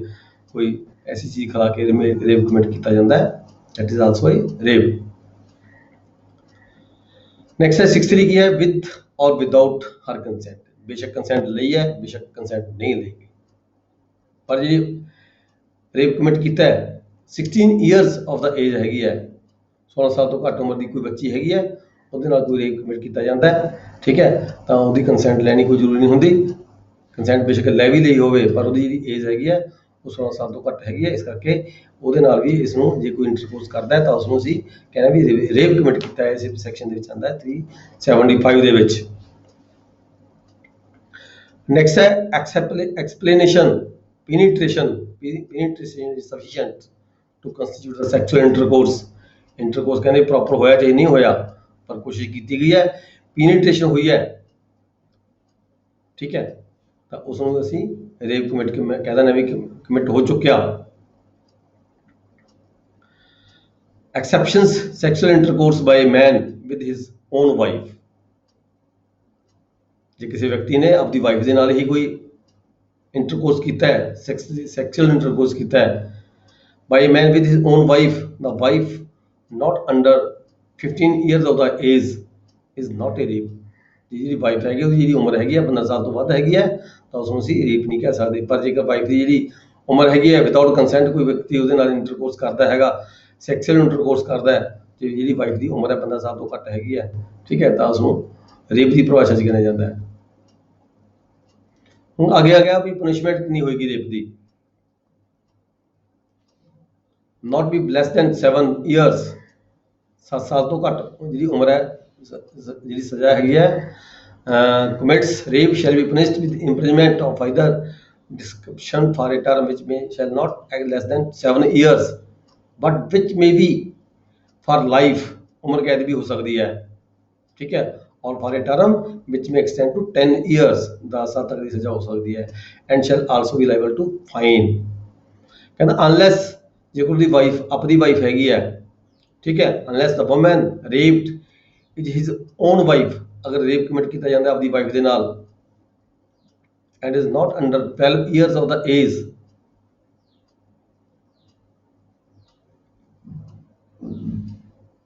ਕੋਈ ਐਸੀ ਚੀਜ਼ ਖਿਲਾ ਕੇ ਰੇਪ ਕਮਿਟ ਕੀਤਾ ਜਾਂਦਾ ਹੈ, that is also A rape. Next ਹੈ ਸਿਕਸਥਲੀ ਕੀ ਹੈ, ਵਿਦ ਔਰ ਵਿਦਾਊਟ ਹਰ ਕੰਸੈਂਟ। ਬੇਸ਼ੱਕ ਕੰਸੈਂਟ ਲਈ ਹੈ, ਬੇਸ਼ੱਕ ਕੰਸੈਂਟ ਨਹੀਂ ਲਈ, ਪਰ ਜੇ ਰੇਪ ਕਮਿਟ ਕੀਤਾ ਹੈ 16 ਇਅਰਸ ਆਫ ਦਾ ਏਜ ਹੈਗੀ ਹੈ, 16 ਸਾਲ ਤੋਂ ਘੱਟ ਉਮਰ ਦੀ ਕੋਈ ਬੱਚੀ ਹੈਗੀ ਹੈ, ਉਹਦੇ ਨਾਲ ਕੋਈ ਰੇਪ ਕਮਿਟ ਕੀਤਾ ਜਾਂਦਾ ਹੈ, ਠੀਕ ਹੈ, ਤਾਂ ਉਹਦੀ ਕੰਸੈਂਟ ਲੈਣੀ ਕੋਈ ਜ਼ਰੂਰੀ ਨਹੀਂ ਹੁੰਦੀ। ਕੰਸੈਂਟ ਬੇਸ਼ੱਕ ਲੈ ਵੀ ਲਈ ਹੋਵੇ, ਪਰ ਉਹਦੀ ਜਿਹੜੀ ਏਜ ਹੈਗੀ ਹੈ ਉਹ 16 ਸਾਲ ਤੋਂ ਘੱਟ ਹੈਗੀ ਹੈ, ਇਸ ਕਰਕੇ ਉਹਦੇ ਨਾਲ ਵੀ ਇਸ ਨੂੰ ਜੇ ਕੋਈ ਇੰਟਰਕੋਰਸ ਕਰਦਾ ਹੈ ਤਾਂ ਉਸ ਨੂੰ ਅਸੀਂ ਕਹਿੰਦੇ ਵੀ ਰੇਪ ਕਮਿਟ ਕੀਤਾ ਹੈ। ਇਸ ਸੈਕਸ਼ਨ ਦੇ ਵਿੱਚ ਆਉਂਦਾ ਹੈ 375 ਦੇ ਵਿੱਚ। ਨੈਕਸਟ ਹੈ explanation. penetration is sufficient to constitute the sexual intercourse। Intercourse ਕਹਿੰਦੇ ਪ੍ਰੋਪਰ ਹੋਇਆ ਚਾਹੇ ਨਹੀਂ ਹੋਇਆ, ਪਰ ਕੋਸ਼ਿਸ਼ ਕੀਤੀ ਗਈ ਹੈ, ਪੀਨੀਟ੍ਰੇਸ਼ਨ ਹੋਈ ਹੈ, ਠੀਕ ਹੈ, ਤਾਂ ਉਸ ਨੂੰ ਅਸੀਂ ਰੇਪ ਕਮਿਟ ਕਹਿ ਦਿੰਦੇ ਵੀ ਕਮਿਟ ਹੋ ਚੁੱਕਿਆ। Exceptions, sexual intercourse by man with his own wife. ਜੇ ਕਿਸੇ ਵਿਅਕਤੀ ਨੇ ਆਪਣੀ ਵਾਈਫ ਦੇ ਨਾਲ ਹੀ ਕੋਈ ਇੰਟਰਕੋਰਸ ਕੀਤਾ ਹੈ, ਸੈਕਸ਼ੂਅਲ ਇੰਟਰਕੋਰਸ ਕੀਤਾ ਹੈ by man with his own wife, the wife not under 15 years of the age is not a rape। ਜਿਹੜੀ ਵਾਈਫ ਹੈਗੀ ਉਹਦੀ ਜਿਹੜੀ ਉਮਰ ਹੈਗੀ ਹੈ 15 ਸਾਲ ਤੋਂ ਵੱਧ ਹੈਗੀ ਹੈ ਤਾਂ ਉਸ ਨੂੰ ਅਸੀਂ ਰੇਪ ਨਹੀਂ ਕਹਿ ਸਕਦੇ। ਪਰ ਜੇਕਰ ਵਾਈਫ ਦੀ ਜਿਹੜੀ ਉਮਰ ਹੈਗੀ ਹੈ ਵਿਦਆਊਟ ਕੰਸੈਂਟ ਕੋਈ ਵਿਅਕਤੀ ਉਹਦੇ ਨਾਲ ਇੰਟਰਕੋਰਸ ਕਰਦਾ ਹੈਗਾ, ਸੈਕਸ਼ੂਅਲ ਇੰਟਰਕੋਰਸ ਕਰਦਾ ਹੈ, ਤੇ ਜਿਹੜੀ ਵਾਈਫ ਦੀ ਉਮਰ ਹੈ 15 ਸਾਲ ਤੋਂ ਘੱਟ ਹੈਗੀ ਹੈ, ਠੀਕ ਹੈ, ਤਾਂ ਉਸ ਨੂੰ ਰੇਪ ਦੀ ਪਰਿਭਾਸ਼ਾ 'ਚ ਗਿਣਿਆ ਜਾਂਦਾ ਹੈ। ਹੁਣ ਅੱਗੇ ਆ ਗਿਆ ਵੀ ਪਨਿਸ਼ਮੈਂਟ ਕਿੰਨੀ ਹੋਏਗੀ rape the. not be less than 7 years, 7 ਸਾਲ ਤੋਂ ਘੱਟ ਜਿਹੜੀ ਉਮਰ ਹੈ, ਜਿਹੜੀ ਸਜ਼ਾ ਹੈਗੀ ਹੈ commits rape shall be punished with imprisonment of either description for a term which may shall not act less than 7 years but which may be for life, उम्र कैद भी हो सकती है, ठीक है, और फॉर ए टर्म विच में एक्सटेंड टू 10 ईयर्स, 10 साल तक की सजा हो सकती है, and shall also be liable to fine. कहना अनलेस जे कोई वाइफ अपनी वाइफ हैगी है, ठीक है, unless the woman raped is his own wife, अगर रेप कमिट किया जाता है अपनी वाइफ के नाल and is not under 12 years of the age,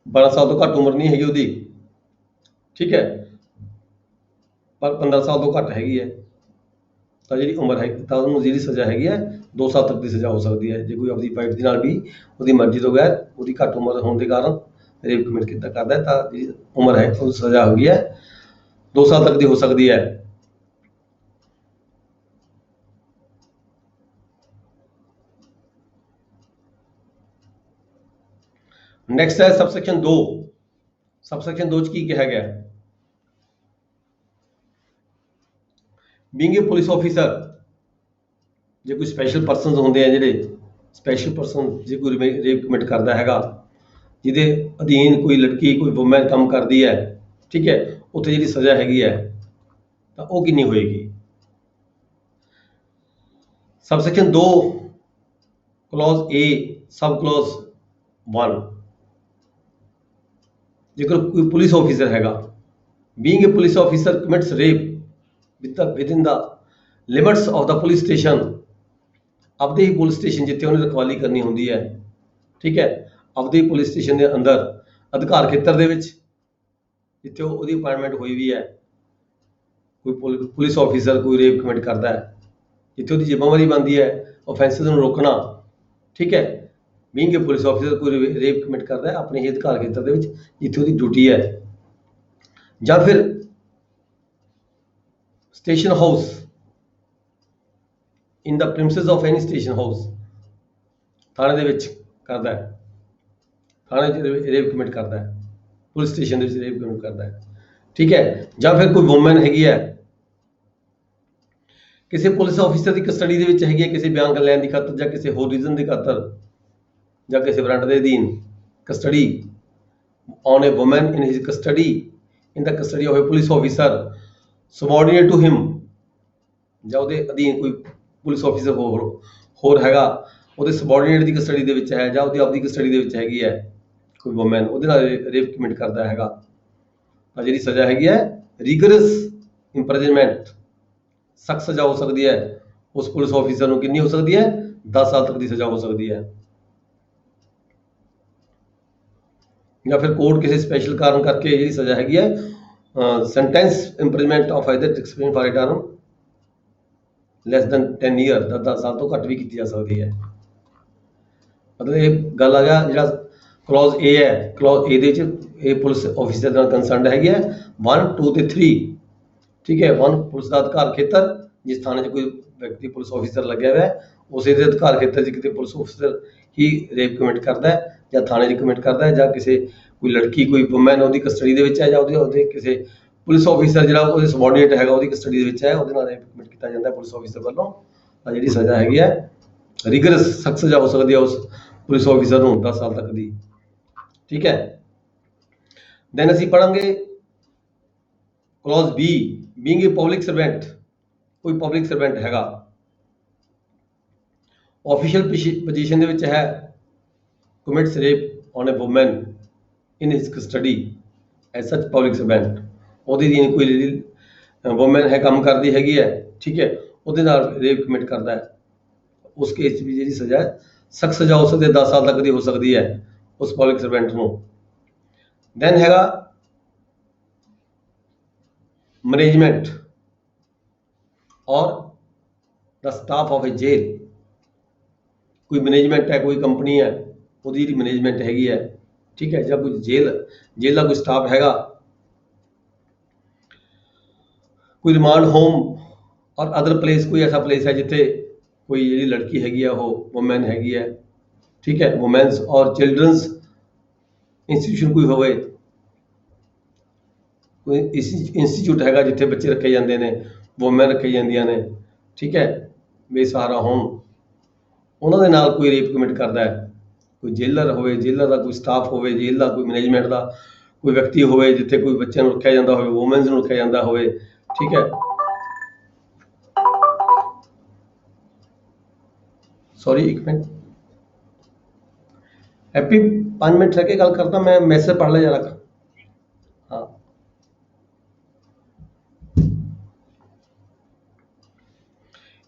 12 साल तो घट उम्र नहीं हैगी ਉਹਦੀ, ठीक है, पर 15 साल तो घट हैगी है ਤਾਂ ਜਿਹੜੀ ਉਮਰ ਹੈ ਤਾਂ ਉਹਨੂੰ ਜਿਹੜੀ ਸਜ਼ਾ ਹੈਗੀ ਹੈ 2 ਸਾਲ ਤੱਕ ਦੀ ਸਜ਼ਾ ਹੋ ਸਕਦੀ ਹੈ ਜੇ ਕੋਈ ਆਪਣੀ ਵਾਈਫ ਦੇ ਨਾਲ ਵੀ ਉਹਦੀ ਮਰਜ਼ੀ ਤੋਂ ਬਗੈਰ ਉਹਦੀ ਘੱਟ ਉਮਰ ਹੋਣ ਦੇ ਕਾਰਨ ਰੇਪ ਕਮਿਟ ਕੀਤਾ ਕਰਦਾ ਹੈ ਤਾਂ ਜਿਹੜੀ ਉਮਰ ਹੈ ਉਹ ਸਜ਼ਾ ਹੋ ਗਈ ਹੈ 2 ਸਾਲ ਤੱਕ ਦੀ ਹੋ ਸਕਦੀ ਹੈ। नेक्स्ट है सबसेक्शन 2। सबसेक्शन 2 की कहा गया बीइंग ए पुलिस ऑफिसर जो कोई स्पैशल परसन होंगे हैं जिहड़े स्पैशल परसन जो कोई रेप कमिट करता हैगा जिहदे अधीन कोई लड़की कोई वुमन काम करती है, ठीक है, उत्थे जिहड़ी सज़ा हैगी है तो वो कितनी होएगी। Subsection 2 clause A sub clause 1 जेकर कोई पुलिस ऑफिसर हैगा being a police officer commits rape with in the limits of the police station, अपने ही पुलिस स्टेशन जिथे उन्हें रखवाली करनी होंगी है, ठीक है, अपने ही पुलिस स्टेशन के अंदर अधिकार खेतर दे विच जिथे उसकी अपॉइंटमेंट हुई भी है कोई पुलिस ऑफिसर कोई रेप कमिट करता है जिथे उसकी जिम्मेवारी बनती है ऑफेंसिस को रोकना, ठीक है, बीइंग ए पुलिस ऑफिसर कोई रेप कमिट करता है अपने ही अधिकार खेतर के जिथे उसकी ड्यूटी है, या फिर station house in the premises of any station house थाने दे विच करता है, थाने रेप कमिट करता है, पुलिस स्टेशन दे विच रेप कमिट करता है, ठीक है, या फिर कोई वुमन हैगी है किसी पुलिस ऑफिसर की कस्टडी दे विच हैगी है किसी बयान लैन की खातर या किसी होर रीजन की खातर या किसी वारंट के अधीन custody on a woman in his custody in the custody of a police officer subordinate to him, ਜਾਂ ਉਹਦੇ ਅਧੀਨ ਕੋਈ ਪੁਲਿਸ ਆਫੀਸਰ ਹੋਰ ਹੈਗਾ ਉਹਦੇ सबॉर्डिनेट ਦੀ ਕਸਟਡੀ ਦੇ ਵਿੱਚ ਹੈ ਜਾਂ ਉਹਦੀ ਆਪਦੀ ਕਸਟਡੀ ਦੇ ਵਿੱਚ ਹੈਗੀ ਹੈ ਕੋਈ ਵੂਮਨ ਉਹਦੇ ਨਾਲ ਰੇਪ ਕਮਿਟ ਕਰਦਾ ਹੈਗਾ ਤਾਂ ਜਿਹੜੀ ਸਜ਼ਾ ਹੈਗੀ ਹੈ ਰਿਗਰਸ ਇੰਪ੍ਰਿਜ਼ਨਮੈਂਟ, ਸਖਤ ਸਜ਼ਾ ਹੋ ਸਕਦੀ ਹੈ ਉਸ ਪੁਲਿਸ ਆਫੀਸਰ ਨੂੰ। ਕਿੰਨੀ ਹੋ ਸਕਦੀ ਹੈ 10 ਸਾਲ ਤੱਕ ਦੀ ਸਜ਼ਾ ਹੋ ਸਕਦੀ ਹੈ। ਜਾਂ ਫਿਰ ਕੋਰਟ ਕਿਸੇ ਸਪੈਸ਼ਲ ਕਾਰਨ ਕਰਕੇ ਜਿਹੜੀ ਸਜ਼ਾ ਹੈਗੀ ਹੈ sentence imprisonment of either discipline for a term less than 10 year 10 साल तो घट भी की जा सकती है। मतलब ये गल आ गया जो क्लॉज ए है, clause A police officer concern हैगी है 1, 2 ते 3, ठीक है। 1 पुलिस का अधिकार खेतर जिस थाने कोई व्यक्ति पुलिस ऑफिसर लगे हुआ है उस अधिकार खेतर किसी पुलिस ऑफिसर ही रेप कमिट करता है या थाने कमिट करता है या किसी कोई लड़की कोई वुमन उसकी कस्टडी के है या किसी पुलिस ऑफिसर जो सबॉर्डिनेट है उसकी कस्टडी है वो रेप कमिट किया जाता है पुलिस ऑफिसर वालों जी सज़ा हैगी है रिगरस सख्त सज़ा हो सकती है उस पुलिस ऑफिसर को 10 साल तक की, ठीक है। दैन असी पढ़ांगे clause B being a public servant, कोई पब्लिक सर्वेंट हैगा ऑफिशियल पोजीशन है commits rape on a woman in his custody as such public servant, ਉਹਦੀ ਦੀ कोई वुमन है काम करती हैगी है, ठीक है, ਉਹਦੇ ਨਾਲ रेप कमिट करता है उस केस भी जी सज़ा सख्त सज़ा हो सकती है 10 साल तक की हो सकती है उस पब्लिक सर्वेंट को। दैन हैगा management or the staff of a jail, कोई मैनेजमेंट है कोई कंपनी है ਉਹਦੀ जी मैनेजमेंट हैगी है, ठीक है, जब कोई जेल का कोई स्टाफ हैगा कोई रिमांड होम और अदर प्लेस कोई ऐसा प्लेस है जिथे कोई जी लड़की हैगी है वो वुमन हैगी है, ठीक है, वुमेन्स और चिल्ड्रंस इंस्टीट्यूशन कोई होवे ਕੋਈ ਇੰਸਟੀਚਿਊਟ ਹੈਗਾ ਜਿੱਥੇ ਬੱਚੇ ਰੱਖੇ ਜਾਂਦੇ ਨੇ, ਵੂਮੈਨ ਰੱਖੀ ਜਾਂਦੀਆਂ ਨੇ, ਠੀਕ ਹੈ, ਬੇਸਹਾਰਾ ਹੋਣ, ਉਹਨਾਂ ਦੇ ਨਾਲ ਕੋਈ ਰੇਪ ਕਮਿਟ ਕਰਦਾ ਹੈ, ਕੋਈ ਜੇਲਰ ਹੋਵੇ, ਜੇਲਰ ਦਾ ਕੋਈ ਸਟਾਫ ਹੋਵੇ, ਜੇਲ੍ਹ ਦਾ ਕੋਈ ਮੈਨੇਜਮੈਂਟ ਦਾ ਕੋਈ ਵਿਅਕਤੀ ਹੋਵੇ, ਜਿੱਥੇ ਕੋਈ ਬੱਚਿਆਂ ਨੂੰ ਰੱਖਿਆ ਜਾਂਦਾ ਹੋਵੇ, ਵੂਮੈਨਸ ਨੂੰ ਰੱਖਿਆ ਜਾਂਦਾ ਹੋਵੇ, ਠੀਕ ਹੈ। ਸੌਰੀ, ਇੱਕ ਮਿੰਟ हैप्पी, 5 मिनट रह के गल करता, मैं मैसेज पढ़ लिया जरा। हाँ,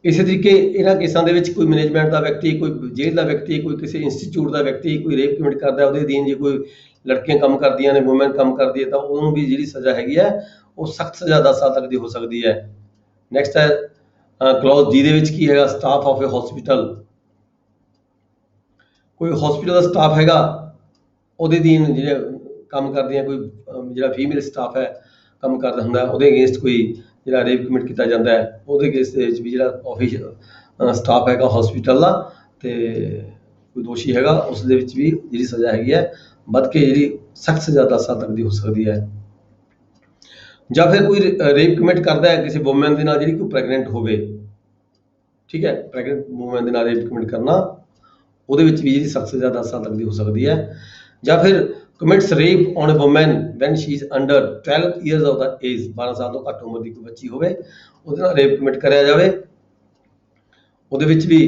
इस तरीके इन्हां केसां दे विच कोई मैनेजमेंट का व्यक्ति, कोई जेल का व्यक्ति, कोई किसी इंस्टीट्यूट का व्यक्ति कोई रेप कमिट करता है, उहदे अधीन जे कोई लड़कियां काम करदियां ने, वूमेन काम करदी है, तो उहनूं भी जिहड़ी सज़ा हैगी है वो सख्त सज़ा 10 साल तक दी हो सकदी है। नैक्सट है क्लॉज जी दे विच की हैगा, स्टाफ ऑफ ए हॉस्पिटल, कोई हॉस्पिटल का स्टाफ हैगा, ਉਹਦੇ ਅਧੀਨ ਜਿਹੜੇ ਕੰਮ ਕਰਦੀਆਂ ਕੋਈ ਜਿਹੜਾ ਫੀਮੇਲ ਸਟਾਫ ਹੈ ਕੰਮ ਕਰਦਾ ਹੁੰਦਾ, ਉਹਦੇ ਅਗੇਂਸਟ ਕੋਈ ਜਿਹੜਾ ਰੇਪ ਕਮਿਟ ਕੀਤਾ ਜਾਂਦਾ ਹੈ, ਉਹਦੇ ਅਗੇਂਸਟ ਦੇ ਵਿੱਚ ਵੀ ਜਿਹੜਾ ਆਫਿਸ ਸਟਾਫ ਹੈਗਾ ਹਸਪੀਟਲ ਦਾ ਤੇ ਕੋਈ ਦੋਸ਼ੀ ਹੈਗਾ, ਉਸ ਦੇ ਵਿੱਚ ਵੀ ਜਿਹੜੀ ਸਜ਼ਾ ਹੈਗੀ ਹੈ ਵੱਧ ਕੇ ਜਿਹੜੀ ਸਖਤ ਸਜ਼ਾ 10 ਸਾਲ ਤੱਕ ਦੀ ਹੋ ਸਕਦੀ ਹੈ। ਜਾਂ ਫਿਰ ਕੋਈ ਰੇਪ ਕਮਿਟ ਕਰਦਾ ਹੈ ਕਿਸੇ ਵੂਮੈਨ ਦੇ ਨਾਲ ਜਿਹੜੀ ਕੋਈ ਪ੍ਰੈਗਨੈਂਟ ਹੋਵੇ, ਠੀਕ ਹੈ, ਪ੍ਰੈਗਨੈਂਟ ਵੂਮੈਨ ਦੇ ਨਾਲ ਰੇਪ ਕਮਿਟ ਕਰਨਾ, ਉਹਦੇ ਵਿੱਚ ਵੀ ਜਿਹੜੀ ਸਖਤ ਸਜ਼ਾ 10 ਸਾਲ ਤੱਕ ਦੀ ਹੋ ਸਕਦੀ ਹੈ। ਜਾਂ ਫਿਰ commits rape on a woman when she is under 12 years of the age, 12 ਸਾਲ ਤੋਂ ਘੱਟ ਉਮਰ ਦੀ ਕੋਈ ਬੱਚੀ ਹੋਵੇ, ਉਹਦੇ ਨਾਲ ਰੇਪ ਕਮਿਟ ਕਰਿਆ ਜਾਵੇ, ਉਹਦੇ ਵਿੱਚ ਵੀ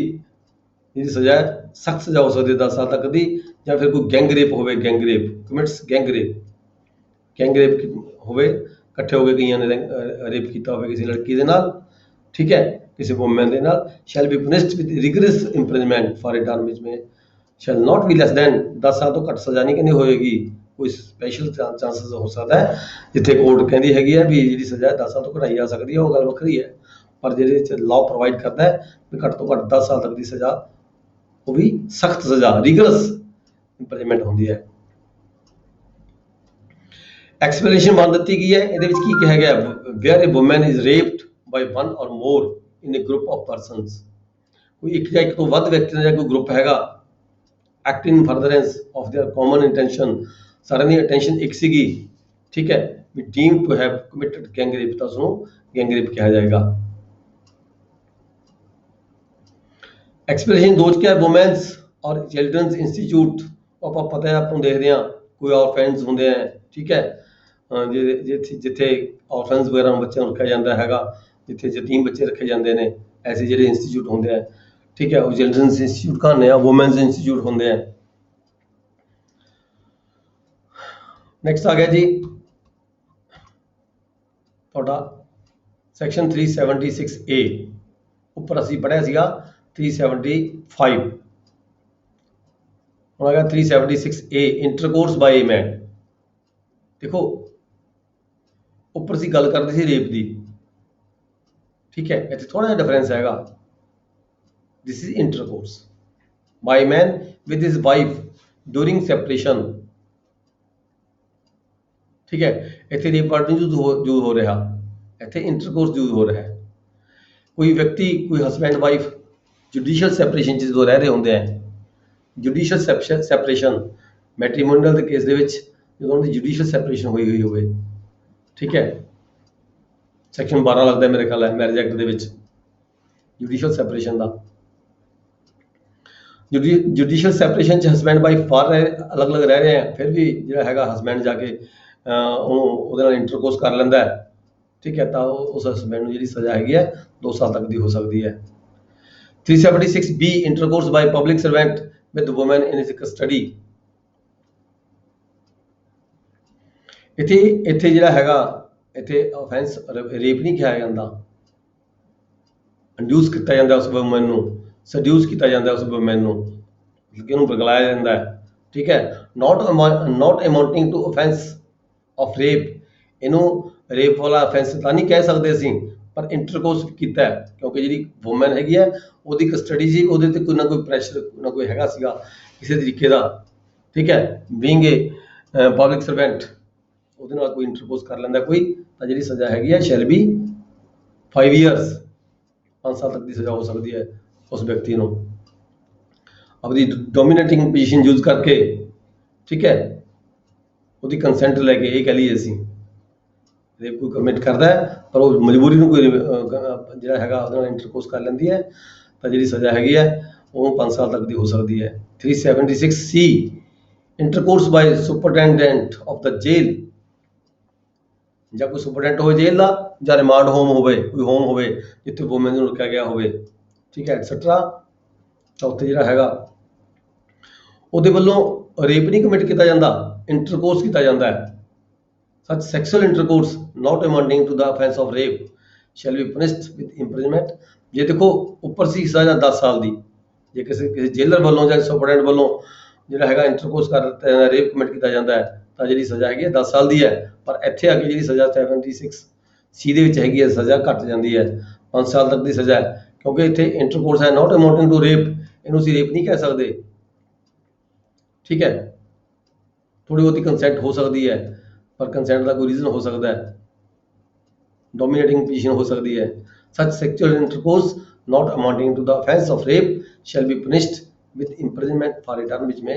ਜਿਹੜੀ ਸਜ਼ਾ ਹੈ ਸਖਤ ਸਜ਼ਾ ਹੋ ਸਕਦੀ ਹੈ 10 ਸਾਲ ਤੱਕ ਦੀ। ਜਾਂ ਫਿਰ ਕੋਈ ਗੈਂਗ ਰੇਪ ਹੋਵੇ, ਗੈਂਗ ਰੇਪ ਕਮਿਟਸ ਗੈਂਗ ਰੇਪ ਹੋਵੇ, ਇਕੱਠੇ ਹੋ ਕੇ ਕਈਆਂ ਨੇ ਰੇਪ ਕੀਤਾ ਹੋਵੇ ਕਿਸੇ ਲੜਕੀ ਦੇ ਨਾਲ, ਠੀਕ ਹੈ, ਕਿਸੇ ਵੂਮੈਨ ਦੇ ਨਾਲ, shall be punished with rigorous imprisonment for a term which may shall not be less than 10 ਸਾਲ ਤੋਂ ਘੱਟ ਸਜ਼ਾ ਨਹੀਂ ਕਹਿੰਦੀ ਹੋਏਗੀ, ਕੋਈ ਸਪੈਸ਼ਲ ਚਾਂਸਸ ਹੋ ਸਕਦਾ ਹੈ ਜਿੱਥੇ ਕੋਰਟ ਕਹਿੰਦੀ ਹੈਗੀ ਹੈ ਵੀ ਜਿਹੜੀ ਸਜ਼ਾ 10 ਸਾਲ ਤੋਂ ਘਟਾਈ ਜਾ ਸਕਦੀ ਹੈ, ਉਹ ਗੱਲ ਵੱਖਰੀ ਹੈ, ਪਰ ਜਿਹਦੇ ਵਿੱਚ ਲਾਅ ਪ੍ਰੋਵਾਈਡ ਕਰਦਾ ਹੈ ਵੀ ਘੱਟ ਤੋਂ ਘੱਟ 10 ਸਾਲ ਤੱਕ ਦੀ ਸਜ਼ਾ, ਉਹ ਵੀ ਸਖਤ ਸਜ਼ਾ ਰਿਗਰਸ ਇੰਪ੍ਰਿਜ਼ਨਮੈਂਟ ਹੁੰਦੀ ਹੈ। ਐਕਸਪਲੇਨੇਸ਼ਨ ਮੰਨ ਦਿੱਤੀ ਗਈ ਹੈ, ਇਹਦੇ ਵਿੱਚ ਕੀ ਕਿਹਾ ਗਿਆ, ਵੇਅਰ ਅ ਵੂਮਨ ਇਜ਼ ਰੇਪਡ ਬਾਈ 1 ਔਰ ਮੋਰ ਇਨ ਅ ਗਰੁੱਪ ਆਫ ਪਰਸਨਸ, ਕੋਈ ਇੱਕ ਜਾਂ ਇੱਕ ਤੋਂ ਵੱਧ ਵਿਅਕਤੀਆਂ ਦਾ ਕੋਈ ਗਰੁੱਪ ਹੈਗਾ, acting in furtherance of their common intention, ਸਾਰਿਆਂ ਦੀ ਇੰਟੈਂਸ਼ਨ ਇੱਕ ਸੀਗੀ, ਠੀਕ ਹੈ, ਵੀ deemed to have committed gang rape, ਤਾਂ ਉਸਨੂੰ gang rape ਕਿਹਾ ਜਾਏਗਾ। ਐਕਸਪਲੇਨੇਸ਼ਨ 2 ਚ ਕਿਹਾ, ਵੂਮੈਨਸ ਔਰ ਚਿਲਡਰਨਸ ਇੰਸਟੀਚਿਊਟ, ਆਪਾਂ ਪਤਾ ਹੈ, ਆਪਾਂ ਦੇਖਦੇ ਹਾਂ ਕੋਈ ਔਰਫੈਨਸ ਹੁੰਦੇ ਆ, ਠੀਕ ਹੈ, ਜਿੱਥੇ ਔਰਫੈਨਸ ਵਗੈਰਾ ਬੱਚਿਆਂ ਨੂੰ ਰੱਖਿਆ ਜਾਂਦਾ ਹੈਗਾ, ਜਿੱਥੇ ਯਤੀਮ ਬੱਚੇ ਰੱਖੇ ਜਾਂਦੇ ਨੇ, ਐਸੇ ਜਿਹੜੇ ਇੰਸਟੀਚਿਊਟ ਹੁੰਦੇ ਆ, ठीक है, वो चिल्ड्रंस इंस्टीट्यूट कहां है, वुमेन्स इंस्टीट्यूट होंगे हैं। नेक्स्ट आ गया जी थोड़ा सैक्शन 376A, ऊपर असी पढ़िया सीगा 375, हुण आ गया 376A, intercourse bye a man. देखो ऊपर असी गल करते सी रेप दी, ठीक है, इत्थे थोड़ा जिहा डिफरेंस हैगा। This is intercourse by man with his wife during separation, ठीक है, इत्थे रेप वर्ड यूज हो रहा, इत्थे इंटरकोर्स यूज हो रहा है। कोई व्यक्ति, कोई हस्बैंड वाइफ जुडिशियल सैपरेशन च जो रह रहे होंगे हैं, जुडिशियल सैपरेशन मैट्रीमोनियल के केस दे विच जो उन्होंने जुडिशियल सैपरेशन हुई होवे, ठीक है, सैक्शन 12 लगता है मेरे ख्याल है marriage act they which judicial सैपरेशन का। जुडिशियल सैपरेशन हसबैंड वाइफ बाहर अलग अलग रह रहे हैं, फिर भी जो है हसबैंड जाके इंटरकोर्स कर लेंदा है, ठीक है, तो उस हसबैंड को जी सज़ा हैगी है 2 साल तक की हो सकती है। 376B, intercourse by public servant with women in his custody, इत्थे जिहड़ा हैगा इत्थे ऑफेंस रेप नहीं किया जाता, इंड्यूस किया जाता उस वुमेन को, सड्यूस किया जाता उस वुमेन को, मतलब उन्होंने बगलाया जाता है, ठीक है, not amounting to offence of rape, इनू रेप वाला ऑफेंस तो नहीं कह सकते असीं, पर इंटरकोर्स किया है क्योंकि जी वुमेन हैगी है वो कस्टडी सी, वो कोई ना कोई प्रैशर ना कोई हैगा सीगा किसी तरीके का, ठीक है, बीइंग ए पब्लिक सर्वेंट ਉਹਦੇ ਨਾਲ कोई इंटरपोज कर लेंदा कोई, तो जी सज़ा हैगी है शैल बी 5 ईयर्स, 5 साल तक की सज़ा हो सकती है उस व्यक्ति को अपनी डोमीनेटिंग पोजीशन यूज करके, ठीक है, उसकी कंसेंट लैके ये कह लीए असीं ਰੇਪ ਕੋਈ ਕਮਿਟ ਕਰਦਾ ਹੈ ਪਰ ਉਹ ਮਜਬੂਰੀ ਨੂੰ ਕੋਈ ਜਿਹੜਾ ਹੈਗਾ ਉਹਦੇ ਨਾਲ ਇੰਟਰਕੋਰਸ ਕਰ ਲੈਂਦੀ ਹੈ ਤਾਂ ਜਿਹੜੀ ਸਜ਼ਾ ਹੈਗੀ ਹੈ ਉਹ 5 ਸਾਲ ਤੱਕ ਦੀ ਹੋ ਸਕਦੀ ਹੈ। 376C intercourse by superintendent of the jail, ਜਾਂ ਕੋਈ ਸੁਪਰਡੈਂਟ ਹੋਵੇ ਜੇਲ੍ਹ ਦਾ, ਜਾਂ ਰਿਮਾਂਡ ਹੋਮ ਹੋਵੇ, ਕੋਈ ਹੋਮ ਹੋਵੇ ਜਿੱਥੇ ਵੂਮੈਨ ਨੂੰ ਰੱਖਿਆ ਗਿਆ ਹੋਵੇ, ਠੀਕ ਹੈ, ਐਟਸੈਟਰਾ। ਤਾਂ ਉੱਥੇ ਜਿਹੜਾ ਹੈਗਾ ਉਹਦੇ ਵੱਲੋਂ ਰੇਪ ਨਹੀਂ ਕਮਿਟ ਕੀਤਾ ਜਾਂਦਾ, ਇੰਟਰਕੋਰਸ ਕੀਤਾ ਜਾਂਦਾ ਹੈ। Such sexual intercourse not amounting to the offence of rape shall be punished with imprisonment. ਜੇ ਦੇਖੋ ਉੱਪਰ ਸੀ ਸਜ਼ਾ 10 ਸਾਲ ਦੀ, ਜੇ ਕਿਸੇ ਜੇਲਰ ਵੱਲੋਂ ਜਾਂ ਸੁਪਰਡੈਂਟ ਵੱਲੋਂ ਜਿਹੜਾ ਹੈਗਾ ਇੰਟਰਕੋਰਸ ਕਰ ਦਿੱਤਾ ਜਾਂਦਾ, ਰੇਪ ਕਮਿਟ ਕੀਤਾ ਜਾਂਦਾ ਹੈ, ਤਾਂ ਜਿਹੜੀ ਸਜ਼ਾ ਹੈਗੀ ਹੈ 10 ਸਾਲ ਦੀ ਹੈ। ਪਰ ਇੱਥੇ ਆ ਕੇ ਜਿਹੜੀ ਸਜ਼ਾ 76C ਦੇ ਵਿੱਚ ਹੈਗੀ ਹੈ, ਸਜ਼ਾ ਘੱਟ ਜਾਂਦੀ ਹੈ, 5 ਸਾਲ ਤੱਕ ਦੀ ਸਜ਼ਾ ਹੈ, ਕਿਉਂਕਿ ਇੱਥੇ ਇੰਟਰਕੋਰਸ ਹੈ ਨਾਟ ਅਮਾਊਂਟਿੰਗ ਟੂ ਰੇਪ, ਇਹਨੂੰ ਅਸੀਂ ਰੇਪ ਨਹੀਂ ਕਹਿ ਸਕਦੇ, ਠੀਕ ਹੈ। ਥੋੜੀ ਬਹੁਤੀ ਕੰਸੈਂਟ ਹੋ ਸਕਦੀ ਹੈ, ਪਰ ਕੰਸੈਂਟ ਦਾ ਕੋਈ ਰੀਜ਼ਨ ਹੋ ਸਕਦਾ ਹੈ, ਡੋਮੀਨੇਟਿੰਗ ਪੋਜੀਸ਼ਨ ਹੋ ਸਕਦੀ ਹੈ। Such sexual intercourse not amounting to the offence of rape shall be punished with imprisonment for a term which may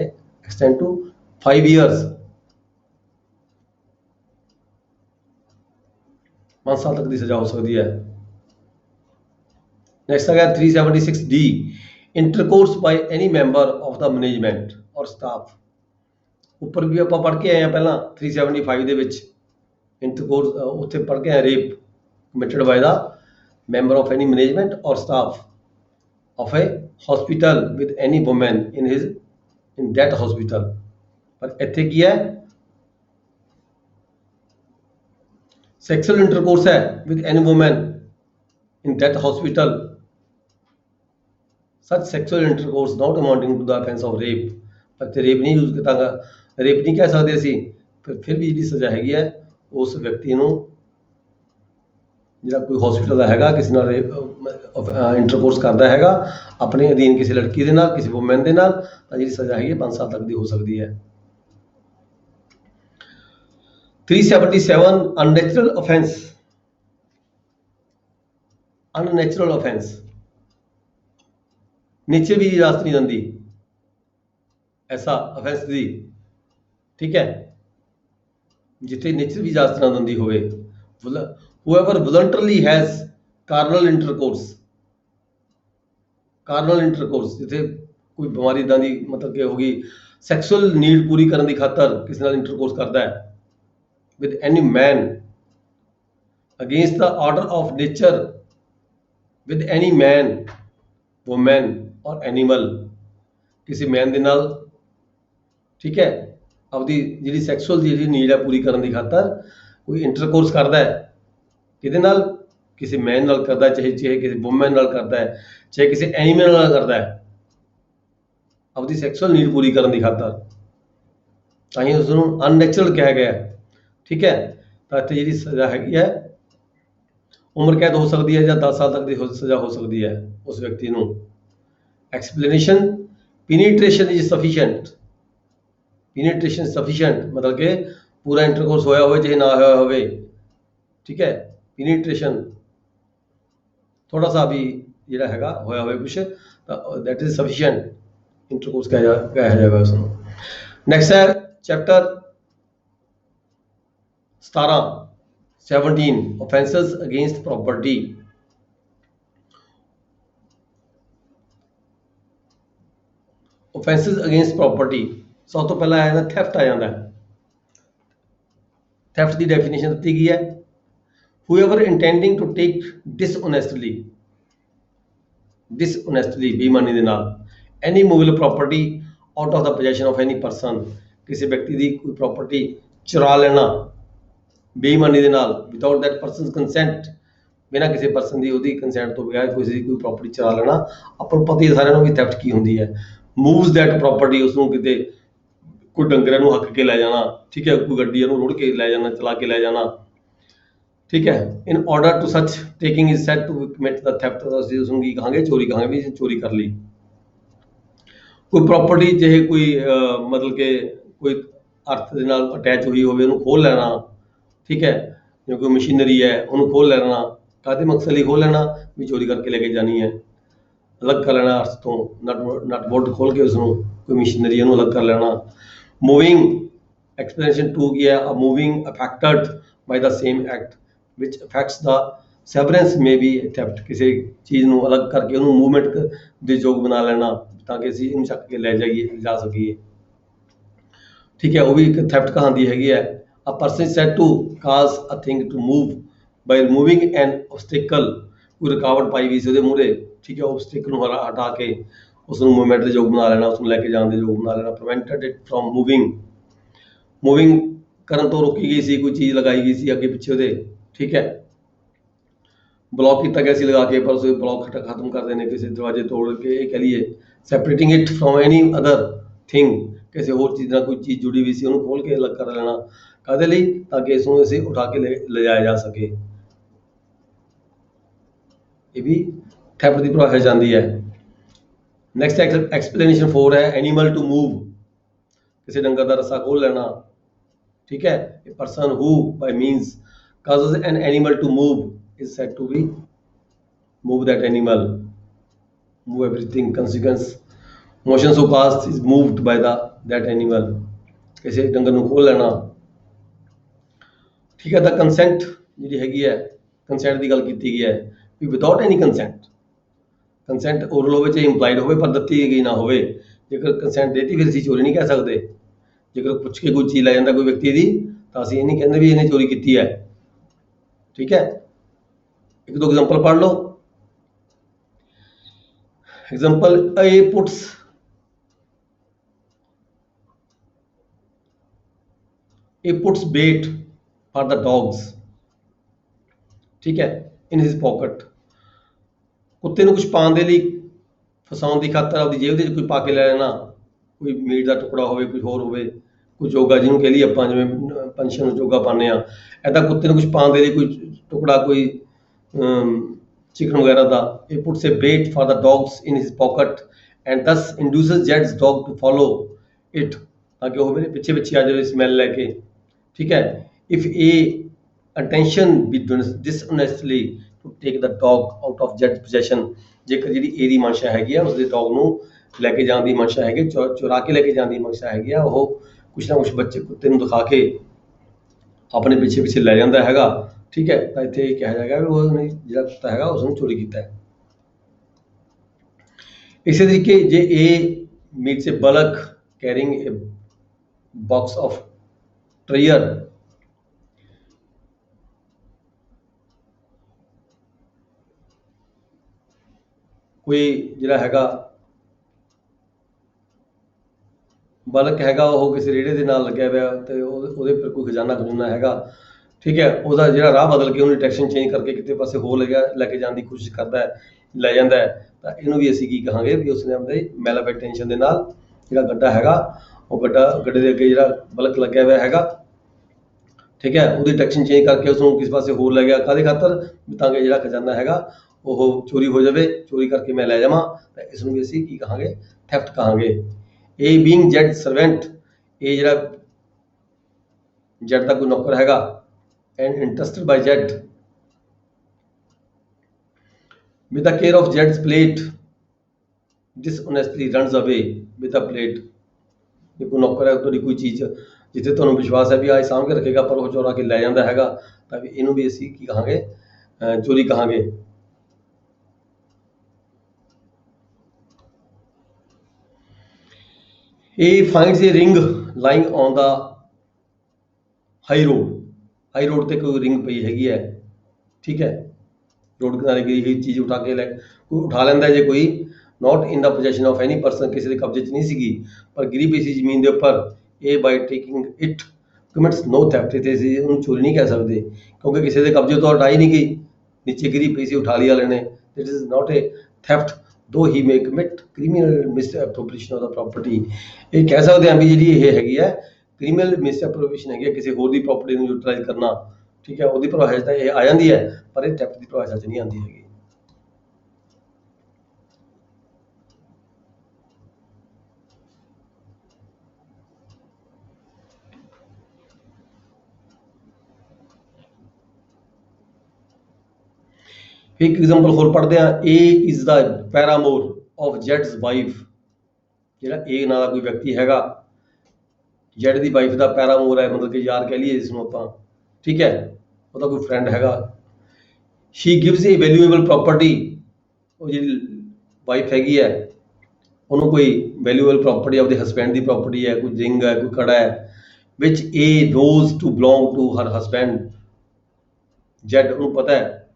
extend to 5 years। 5 ਸਾਲ ਤੱਕ ਦੀ ਸਜ਼ਾ ਹੋ ਸਕਦੀ ਹੈ। ਨੈਕਸਟ ਹੈਗਾ 376D intercourse by any member of the management or staff. ਉੱਪਰ ਵੀ ਆਪਾਂ ਪੜ੍ਹ ਕੇ ਆਏ ਹਾਂ ਪਹਿਲਾਂ 375 ਦੇ ਵਿੱਚ ਇੰਟਰਕੋਰਸ, ਉੱਥੇ ਪੜ੍ਹ ਕੇ ਆਏ rape committed by the member of any management or staff of a hospital with any woman in that hospital। ਪਰ ਇੱਥੇ ਕੀ ਹੈ, sexual intercourse ਹੈ with any woman in that hospital। such sexual intercourse not amounting to the offense of rape। ਪਰ ਤੇ rape ਨਹੀਂ use ਕੀਤਾ, rape ਨਹੀਂ ਕਹਿ ਸਕਦੇ ਅਸੀਂ, ਫਿਰ ਵੀ ਜਿਹੜੀ ਸਜ਼ਾ ਹੈਗੀ ਹੈ ਉਸ ਵਿਅਕਤੀ ਨੂੰ ਜਿਹੜਾ ਕੋਈ ਹਸਪੀਟਲ ਦਾ ਹੈਗਾ ਕਿਸੇ ਨਾਲ ਇੰਟਰਕੋਰਸ ਕਰਦਾ ਹੈਗਾ ਆਪਣੇ ਅਧੀਨ ਕਿਸੇ ਲੜਕੀ ਦੇ ਨਾਲ, ਕਿਸੇ ਵੂਮੈਨ ਦੇ ਨਾਲ, ਤਾਂ ਜਿਹੜੀ ਸਜ਼ਾ ਹੈਗੀ 5 ਸਾਲ ਤੱਕ ਦੀ ਹੋ ਸਕਦੀ ਹੈ। 377 unnatural offence. Unnatural offence nature भी इजाजत नहीं दिंदी ऐसा अफेंस दी, ठीक है, जिथे नेचर भी इजाजत ना दिंदी होवे। whoever voluntarily has carnal intercourse, carnal intercourse जिथे कोई बीमारी इदां दी मतलब कि होगी सैक्सुअल नीड पूरी करने की खातर किसी नाल इंटरकोर्स करता है with any man against the order of nature, with any man, woman और एनिमल, किसी मैन ਦੇ ਨਾਲ, ठीक है, ਆਪਦੀ ਜਿਹੜੀ ਸੈਕਸੁਅਲ ਜਿਹੜੀ ਨੀਡ ਹੈ ਪੂਰੀ ਕਰਨ ਦੀ ਖਾਤਰ ਕੋਈ ਇੰਟਰਕੋਰਸ ਕਰਦਾ ਹੈ, ਕਿਹਦੇ ਨਾਲ, ਕਿਸੇ ਮੈਨ ਨਾਲ ਕਰਦਾ ਹੈ, ਚਾਹੇ ਕਿਸੇ ਵੂਮਨ ਨਾਲ ਕਰਦਾ ਹੈ, ਚਾਹੇ ਕਿਸੇ ਐਨੀਮਲ ਨਾਲ ਕਰਦਾ ਹੈ, ਆਪਦੀ ਸੈਕਸੁਅਲ ਨੀਡ ਪੂਰੀ ਕਰਨ ਦੀ ਖਾਤਰ, ਤਾਂ ਹੀ ਉਸ ਨੂੰ ਅਨਨੈਚੁਰਲ ਕਿਹਾ ਗਿਆ, ਠੀਕ ਹੈ। ਤਾਂ ਇੱਥੇ ਜਿਹੜੀ ਸਜ਼ਾ ਹੈਗੀ ਹੈ ਉਮਰ ਕੈਦ ਹੋ ਸਕਦੀ ਹੈ ਜਾਂ 10 ਸਾਲ ਤੱਕ ਦੀ ਸਜ਼ਾ ਹੋ ਸਕਦੀ ਹੈ ਉਸ ਵਿਅਕਤੀ ਨੂੰ। Explanation penetration is sufficient, penetration sufficient मतलब कि पूरा इंटरकोर्स होया होवे चाहे ना होया होवे, ठीक है, penetration थोड़ा सा भी ਜਿਹੜਾ ਹੈਗਾ ਹੋਇਆ ਹੋਵੇ ਕੁਛ ਤਾਂ that is sufficient इंटरकोर्स ਕਿਹਾ ਜਾਏਗਾ ਉਸ ਨੂੰ। ਨੈਕਸਟ ਹੈ chapter 17 offenses against property। offenses against property ਸਭ ਤੋਂ ਪਹਿਲਾਂ ਆਇਆ ਥੈਫਟ ਆ ਜਾਂਦਾ ਹੈ। ਥੈਫਟ ਦੀ ਡੈਫੀਨੇਸ਼ਨ ਦਿੱਤੀ ਗਈ ਹੈ, whoever intending to take dishonestly ਬੇਈਮਾਨੀ ਦੇ ਨਾਲ any movable property out of the possession of any person, ਕਿਸੇ ਵਿਅਕਤੀ ਦੀ ਕੋਈ ਪ੍ਰਾਪਰਟੀ ਚੁਰਾ ਲੈਣਾ ਬੇਈਮਾਨੀ ਦੇ ਨਾਲ without that person's consent, ਬਿਨਾਂ ਕਿਸੇ ਪਰਸਨ ਦੀ ਉਹਦੀ ਕੰਸੈਂਟ ਤੋਂ ਬਗੈਰ ਕਿਸੇ ਦੀ ਕੋਈ ਪ੍ਰਾਪਰਟੀ ਚੁਰਾ ਲੈਣਾ। ਆਪਾਂ ਨੂੰ ਪਤਾ ਹੀ ਸਾਰਿਆਂ ਨੂੰ ਵੀ ਥੈਫਟ ਕੀ ਹੁੰਦੀ ਹੈ। ਮੂਵਸ ਦੈਟ ਪ੍ਰਾਪਰਟੀ, ਉਸਨੂੰ ਕਿਤੇ ਕੋਈ ਡੰਗਰਾਂ ਨੂੰ ਹੱਕ ਕੇ ਲੈ ਜਾਣਾ, ਠੀਕ ਹੈ, ਕੋਈ ਗੱਡੀ ਨੂੰ ਰੁੜ ਕੇ ਲੈ ਜਾਣਾ, ਚਲਾ ਕੇ ਲੈ ਜਾਣਾ, ਠੀਕ ਹੈ। In order to such taking is said to commit the theft, ਅਸੀਂ ਉਸਨੂੰ ਕੀ ਕਹਾਂਗੇ, ਚੋਰੀ ਕਹਾਂਗੇ, ਵੀ ਚੋਰੀ ਕਰ ਲਈ। ਕੋਈ ਪ੍ਰਾਪਰਟੀ ਜਿਹੇ ਕੋਈ ਮਤਲਬ ਕਿ ਕੋਈ ਅਰਥ ਦੇ ਨਾਲ ਅਟੈਚ ਹੋਈ ਹੋਵੇ ਉਹਨੂੰ ਖੋਹ ਲੈਣਾ, ਠੀਕ ਹੈ, ਜਿਵੇਂ ਕੋਈ ਮਸ਼ੀਨਰੀ ਹੈ ਉਹਨੂੰ ਖੋਹ ਲੈਣਾ, ਕਾਹਦੇ ਮਕਸਦ ਲਈ ਖੋਹ ਲੈਣਾ, ਵੀ ਚੋਰੀ ਕਰਕੇ ਲੈ ਕੇ ਜਾਣੀ ਹੈ, ਅਲੱਗ ਕਰ ਲੈਣਾ ਅਰਥ ਤੋਂ, ਨਟ ਬੋਲਟ ਖੋਲ ਕੇ ਉਸਨੂੰ ਕੋਈ ਮਸ਼ੀਨਰੀ ਉਹਨੂੰ ਅਲੱਗ ਕਰ ਲੈਣਾ। ਮੂਵਿੰਗ ਐਕਸਪਲੇਨੇਸ਼ਨ 2 ਕੀ ਹੈ, moving affected by the same act which affects the severance may be theft, ਕਿਸੇ ਚੀਜ਼ ਨੂੰ ਅਲੱਗ ਕਰਕੇ ਉਹਨੂੰ ਮੂਵਮੈਂਟ ਦੇ ਯੋਗ ਬਣਾ ਲੈਣਾ ਤਾਂ ਕਿ ਅਸੀਂ ਇਹਨੂੰ ਚੱਕ ਕੇ ਲੈ ਜਾਈਏ ਜਾ ਸਕੀਏ। ਠੀਕ ਹੈ, ਉਹ ਵੀ ਇੱਕ ਥੈਫਟ ਕਹਾਉਂਦੀ ਹੈਗੀ ਹੈ। A person is said to cause a thing to move by removing an obstacle, ਕੋਈ ਰੁਕਾਵਟ ਪਾਈ ਵੀ ਸੀ ਉਹਦੇ ਮੂਹਰੇ, ਠੀਕ ਹੈ, obstacle ਨੂੰ ਹਟਾ ਕੇ ਉਸ ਨੂੰ ਮੂਵਮੈਂਟ ਦੇ ਯੋਗ ਬਣਾ ਲੈਣਾ, ਉਸ ਨੂੰ ਲੈ ਕੇ ਜਾਣ ਦੇ ਯੋਗ ਬਣਾ ਲੈਣਾ। prevented it from moving, moving ਕਰਨ ਤੋਂ ਰੋਕੀ ਗਈ ਸੀ, ਕੋਈ ਚੀਜ਼ ਲਗਾਈ ਗਈ ਸੀ ਅੱਗੇ ਪਿੱਛੇ ਉਹਦੇ, ਠੀਕ ਹੈ, ਬਲੌਕ ਕੀਤਾ ਗਿਆ ਸੀ ਲਗਾ ਕੇ, ਪਰ ਉਸ ਬਲੌਕ ਖਤਮ ਕਰ ਦੇਣੇ ਕਿਸੇ ਦਰਵਾਜ਼ੇ ਤੋੜ ਕੇ, ਇਹ ਕਹਿ ਲਈਏ separating it from any other thing, ਕਿਸੇ ਹੋਰ ਚੀਜ਼ ਨਾਲ ਕੋਈ ਚੀਜ਼ ਜੁੜੀ ਵੀ ਸੀ ਉਹਨੂੰ ਖੋਲ ਕੇ ਅਲੱਗ ਕਰ ਲੈਣਾ, ਕਾਹਦੇ ਲਈ, ਤਾਂ ਕਿ ਇਸ ਨੂੰ ਅਸੀਂ ਉਠਾ ਕੇ ਲਿਜਾਇਆ ਜਾ ਸਕੇ। ਇਹ ਵੀ ਥੈਫਟ ਦੀ ਪਰਿਭਾਸ਼ਾ ਜਾਂਦੀ ਹੈ। ਨੈਕਸਟ ਐਕਸਪਲੇਨੇਸ਼ਨ 4 ਹੈ ਐਨੀਮਲ ਟੂ ਮੂਵ, ਕਿਸੇ ਡੰਗਰ ਦਾ ਰੱਸਾ ਖੋਲ ਲੈਣਾ, ਠੀਕ ਹੈ। A person who by means causes an animal to move is said to be move that animal, move everything, consequence motion so caused is moved by that animal, ਕਿਸੇ ਡੰਗਰ ਨੂੰ ਖੋਲ ਲੈਣਾ, ਠੀਕ ਹੈ। ਤਾਂ ਕੰਸੈਂਟ ਜਿਹੜੀ ਹੈਗੀ ਹੈ, ਕੰਸੈਂਟ ਦੀ ਗੱਲ ਕੀਤੀ ਗਈ ਹੈ ਵੀ ਵਿਦਆਊਟ ਐਨੀ ਕੰਸੈਂਟ ਓਰਲ ਹੋਵੇ ਚਾਹੇ ਇੰਪਲਾਈਡ ਹੋਵੇ, ਪਰ ਦਿੱਤੀ ਗਈ ਨਾ ਹੋਵੇ। ਜੇਕਰ ਕੰਸੈਂਟ ਦੇਤੀ ਫਿਰ ਅਸੀਂ ਚੋਰੀ ਨਹੀਂ ਕਹਿ ਸਕਦੇ। ਜੇਕਰ ਪੁੱਛ ਕੇ ਕੋਈ ਚੀਜ਼ ਲੈ ਜਾਂਦਾ ਕੋਈ ਵਿਅਕਤੀ ਦੀ ਤਾਂ ਅਸੀਂ ਇਹ ਨਹੀਂ ਕਹਿੰਦੇ ਵੀ ਇਹਨੇ ਚੋਰੀ ਕੀਤੀ ਹੈ, ਠੀਕ ਹੈ। ਇੱਕ ਦੋ ਐਗਜ਼ਾਮਪਲ ਪੜ੍ਹ ਲਓ। Example A puts bait for the dogs, ਠੀਕ ਹੈ, in his pocket, ਕੁੱਤੇ ਨੂੰ ਕੁਝ ਪਾਉਣ ਦੇ ਲਈ, ਫਸਾਉਣ ਦੀ ਖਾਤਰ ਆਪਦੀ ਜੇਬ ਦੇ ਵਿੱਚ ਕੋਈ ਪਾ ਕੇ ਲੈ ਲੈਣਾ, ਕੋਈ ਮੀਟ ਦਾ ਟੁਕੜਾ ਹੋਵੇ, ਕੁਝ ਹੋਰ ਹੋਵੇ, ਕੋਈ ਚੋਗਾ ਜਿਹਨੂੰ ਕਹਿ ਲਈ ਆਪਾਂ, ਜਿਵੇਂ ਪੰਛੀਆਂ ਨੂੰ ਚੋਗਾ ਪਾਉਂਦੇ ਹਾਂ, ਇੱਦਾਂ ਕੁੱਤੇ ਨੂੰ ਕੁਝ ਪਾਉਣ ਦੇ ਲਈ ਕੋਈ ਟੁਕੜਾ, ਕੋਈ ਚਿਕਨ ਵਗੈਰਾ ਦਾ। ਇਹ puts a bait for the dogs in his pocket and thus induces Jed's dog to follow it, ਤਾਂ ਕਿ ਉਹ ਮੇਰੇ ਪਿੱਛੇ ਪਿੱਛੇ ਆ ਜਾਵੇ ਸਮੈਲ ਲੈ ਕੇ, ਠੀਕ ਹੈ। If a attention be dishonestly to take the dog out of Jed's possession, ਜੇਕਰ ਜਿਹੜੀ A ਦੀ ਮਨਸ਼ਾ ਹੈਗੀ ਆ ਉਸਦੇ ਡੌਗ ਨੂੰ ਲੈ ਕੇ ਜਾਣ ਦੀ ਮਨਸ਼ਾ ਹੈਗੀ, ਚੁਰਾ ਕੇ ਲੈ ਕੇ ਜਾਣ ਦੀ ਮਨਸ਼ਾ ਹੈਗੀ ਆ, ਉਹ ਕੁਛ ਨਾ ਕੁਛ ਬੱਚੇ ਕੁੱਤੇ ਨੂੰ ਦਿਖਾ ਕੇ ਆਪਣੇ ਪਿੱਛੇ ਪਿੱਛੇ ਲੈ ਜਾਂਦਾ ਹੈਗਾ, ਠੀਕ ਹੈ। ਤਾਂ ਇੱਥੇ ਇਹ ਕਿਹਾ ਜਾਏਗਾ ਵੀ ਉਹਨੇ ਜਿਹੜਾ ਕੁੱਤਾ ਹੈਗਾ ਉਸ ਨੂੰ ਚੋਰੀ ਕੀਤਾ ਹੈ। ਇਸੇ ਤਰੀਕੇ ਜੇ A meets a bullock carrying a box of treasure, ਕੋਈ ਜਿਹੜਾ ਹੈਗਾ ਬਲਕ ਹੈਗਾ ਉਹ ਕਿਸੇ ਰੇੜੇ ਦੇ ਨਾਲ ਲੱਗਿਆ ਹੋਇਆ ਤੇ ਉਹਦੇ ਪਰ ਕੋਈ ਖਜ਼ਾਨਾ ਹੈਗਾ, ਠੀਕ ਹੈ, ਉਹਦਾ ਜਿਹੜਾ ਰਾਹ ਬਦਲ ਕੇ ਉਹਨੂੰ ਡਾਇਰੈਕਸ਼ਨ ਚੇਂਜ ਕਰਕੇ ਕਿਤੇ ਪਾਸੇ ਹੋਰ ਲੈ ਕੇ ਜਾਣ ਦੀ ਕੋਸ਼ਿਸ਼ ਕਰਦਾ ਹੈ, ਲੈ ਜਾਂਦਾ ਹੈ, ਤਾਂ ਇਹਨੂੰ ਵੀ ਅਸੀਂ ਕੀ ਕਹਾਂਗੇ ਵੀ ਉਸਨੇ ਆਪਣੇ ਮੈਲਅਟੈਂਸ਼ਨ ਦੇ ਨਾਲ ਜਿਹੜਾ ਗੱਡਾ ਹੈਗਾ ਉਹ ਗੱਡੇ ਦੇ ਅੱਗੇ ਜਿਹੜਾ ਬਲਕ ਲੱਗਿਆ ਹੋਇਆ ਹੈਗਾ, ਠੀਕ ਹੈ, ਉਹਦੀ ਡਾਇਰੈਕਸ਼ਨ ਚੇਂਜ ਕਰਕੇ ਉਸਨੂੰ ਕਿਸੇ ਪਾਸੇ ਹੋਰ ਲੈ ਗਿਆ, ਕਾਹਦੇ ਖਾਤਰ, ਤਾਂ ਕਿ ਜਿਹੜਾ ਖਜ਼ਾਨਾ ਹੈਗਾ ਉਹ ਚੋਰੀ ਹੋ ਜਾਵੇ, ਚੋਰੀ ਕਰਕੇ ਮੈਂ ਲੈ ਜਾਵਾਂ, ਤਾਂ ਇਸ ਨੂੰ ਵੀ ਅਸੀਂ ਕੀ ਕਹਾਂਗੇ, ਥੈਫਟ ਕਹਾਂਗੇ। A being Jed's servant, ਇਹ ਜਿਹੜਾ ਜੈਡ ਦਾ ਕੋਈ ਨੌਕਰ ਹੈਗਾ and entrusted by Jed with the care of Jed's plate dishonestly runs away with the plate, ਜੇ ਕੋਈ ਨੌਕਰ ਹੈ ਤੁਹਾਡੀ ਕੋਈ ਚੀਜ਼ ਜਿੱਥੇ ਤੁਹਾਨੂੰ ਵਿਸ਼ਵਾਸ ਹੈ ਵੀ ਆਹ ਸਾਂਭ ਕੇ ਰੱਖੇਗਾ ਪਰ ਉਹ ਚੋਰਾ ਕੇ ਲੈ ਜਾਂਦਾ ਹੈਗਾ, ਤਾਂ ਵੀ ਇਹਨੂੰ ਵੀ ਅਸੀਂ ਕੀ ਕਹਾਂਗੇ, ਚੋਰੀ ਕਹਾਂਗੇ। A finds a ring lying on the high road ਤੇ ਕੋਈ ਰਿੰਗ ਪਈ ਹੈਗੀ ਹੈ, ਠੀਕ ਹੈ, ਰੋਡ ਕਿਨਾਰੇ ਗਿਰੀ ਹੋਈ ਚੀਜ਼ ਉਠਾ ਕੇ ਕੋਈ ਉਠਾ ਲੈਂਦਾ ਜੇ ਕੋਈ, not in the possession of any person, ਕਿਸੇ ਦੇ ਕਬਜ਼ੇ 'ਚ ਨਹੀਂ ਸੀਗੀ ਪਰ ਗਿਰੀ ਪਈ ਸੀ ਜ਼ਮੀਨ ਦੇ ਉੱਪਰ। A by taking it commits no theft, ਤੇ ਅਸੀਂ ਉਹਨੂੰ ਚੋਰੀ ਨਹੀਂ ਕਹਿ ਸਕਦੇ ਕਿਉਂਕਿ ਕਿਸੇ ਦੇ ਕਬਜ਼ੇ ਤੋਂ ਹਟਾਈ ਨਹੀਂ ਗਈ, ਨੀਚੇ ਗਿਰੀ ਪਈ ਸੀ ਉਠਾ ਲਈ ਵਾਲੇ ਨੇ, it is not A theft though he may commit criminal misappropriation of the property। ਇਹ ਕਹਿ ਸਕਦੇ ਹਾਂ ਵੀ ਜਿਹੜੀ ਇਹ ਹੈਗੀ ਹੈ ਕ੍ਰਿਮੀਨਲ ਮਿਸਐਪਰੋਪ੍ਰੀਏਸ਼ਨ ਹੈਗੀ ਹੈ, ਕਿਸੇ ਹੋਰ ਦੀ ਪ੍ਰਾਪਰਟੀ ਨੂੰ ਯੂਟਿਲਾਈਜ਼ ਕਰਨਾ, ਠੀਕ ਹੈ, ਉਹਦੀ ਪਰਿਭਾਸ਼ਾ 'ਚ ਤਾਂ ਇਹ ਆ ਜਾਂਦੀ ਹੈ ਪਰ ਇਹ ਥੈਫਟ ਦੀ ਪਰਿਭਾਸ਼ਾ 'ਚ ਨਹੀਂ ਆਉਂਦੀ ਹੈਗੀ। ਇੱਕ ਐਗਜ਼ਾਮਪਲ ਹੋਰ ਪੜ੍ਹਦੇ ਹਾਂ। A is the paramour of Jed's wife, ਜਿਹੜਾ A ਨਾਂ ਦਾ ਕੋਈ ਵਿਅਕਤੀ ਹੈਗਾ, ਜੈਡ ਦੀ ਵਾਈਫ ਦਾ ਪੈਰਾਮੋਰ ਹੈ, ਮਤਲਬ ਕਿ ਯਾਰ ਕਹਿ ਲਈਏ ਜਿਸਨੂੰ ਆਪਾਂ, ठीक है, ਉਹਦਾ ਕੋਈ ਫਰੈਂਡ ਹੈਗਾ। she gives a valuable property, ਉਹ ਜਿਹੜੀ ਵਾਈਫ ਹੈਗੀ ਹੈ ਉਹਨੂੰ ਕੋਈ ਵੈਲਿਊਏਬਲ ਪ੍ਰਾਪਰਟੀ ਆਪਦੇ ਹਸਬੈਂਡ ਦੀ ਪ੍ਰਾਪਰਟੀ ਹੈ, ਕੋਈ ਰਿੰਗ ਹੈ, ਕੋਈ ਕੜਾ ਹੈ, which A knows to belong to her husband, Z ਉਹਨੂੰ ਪਤਾ ਹੈ,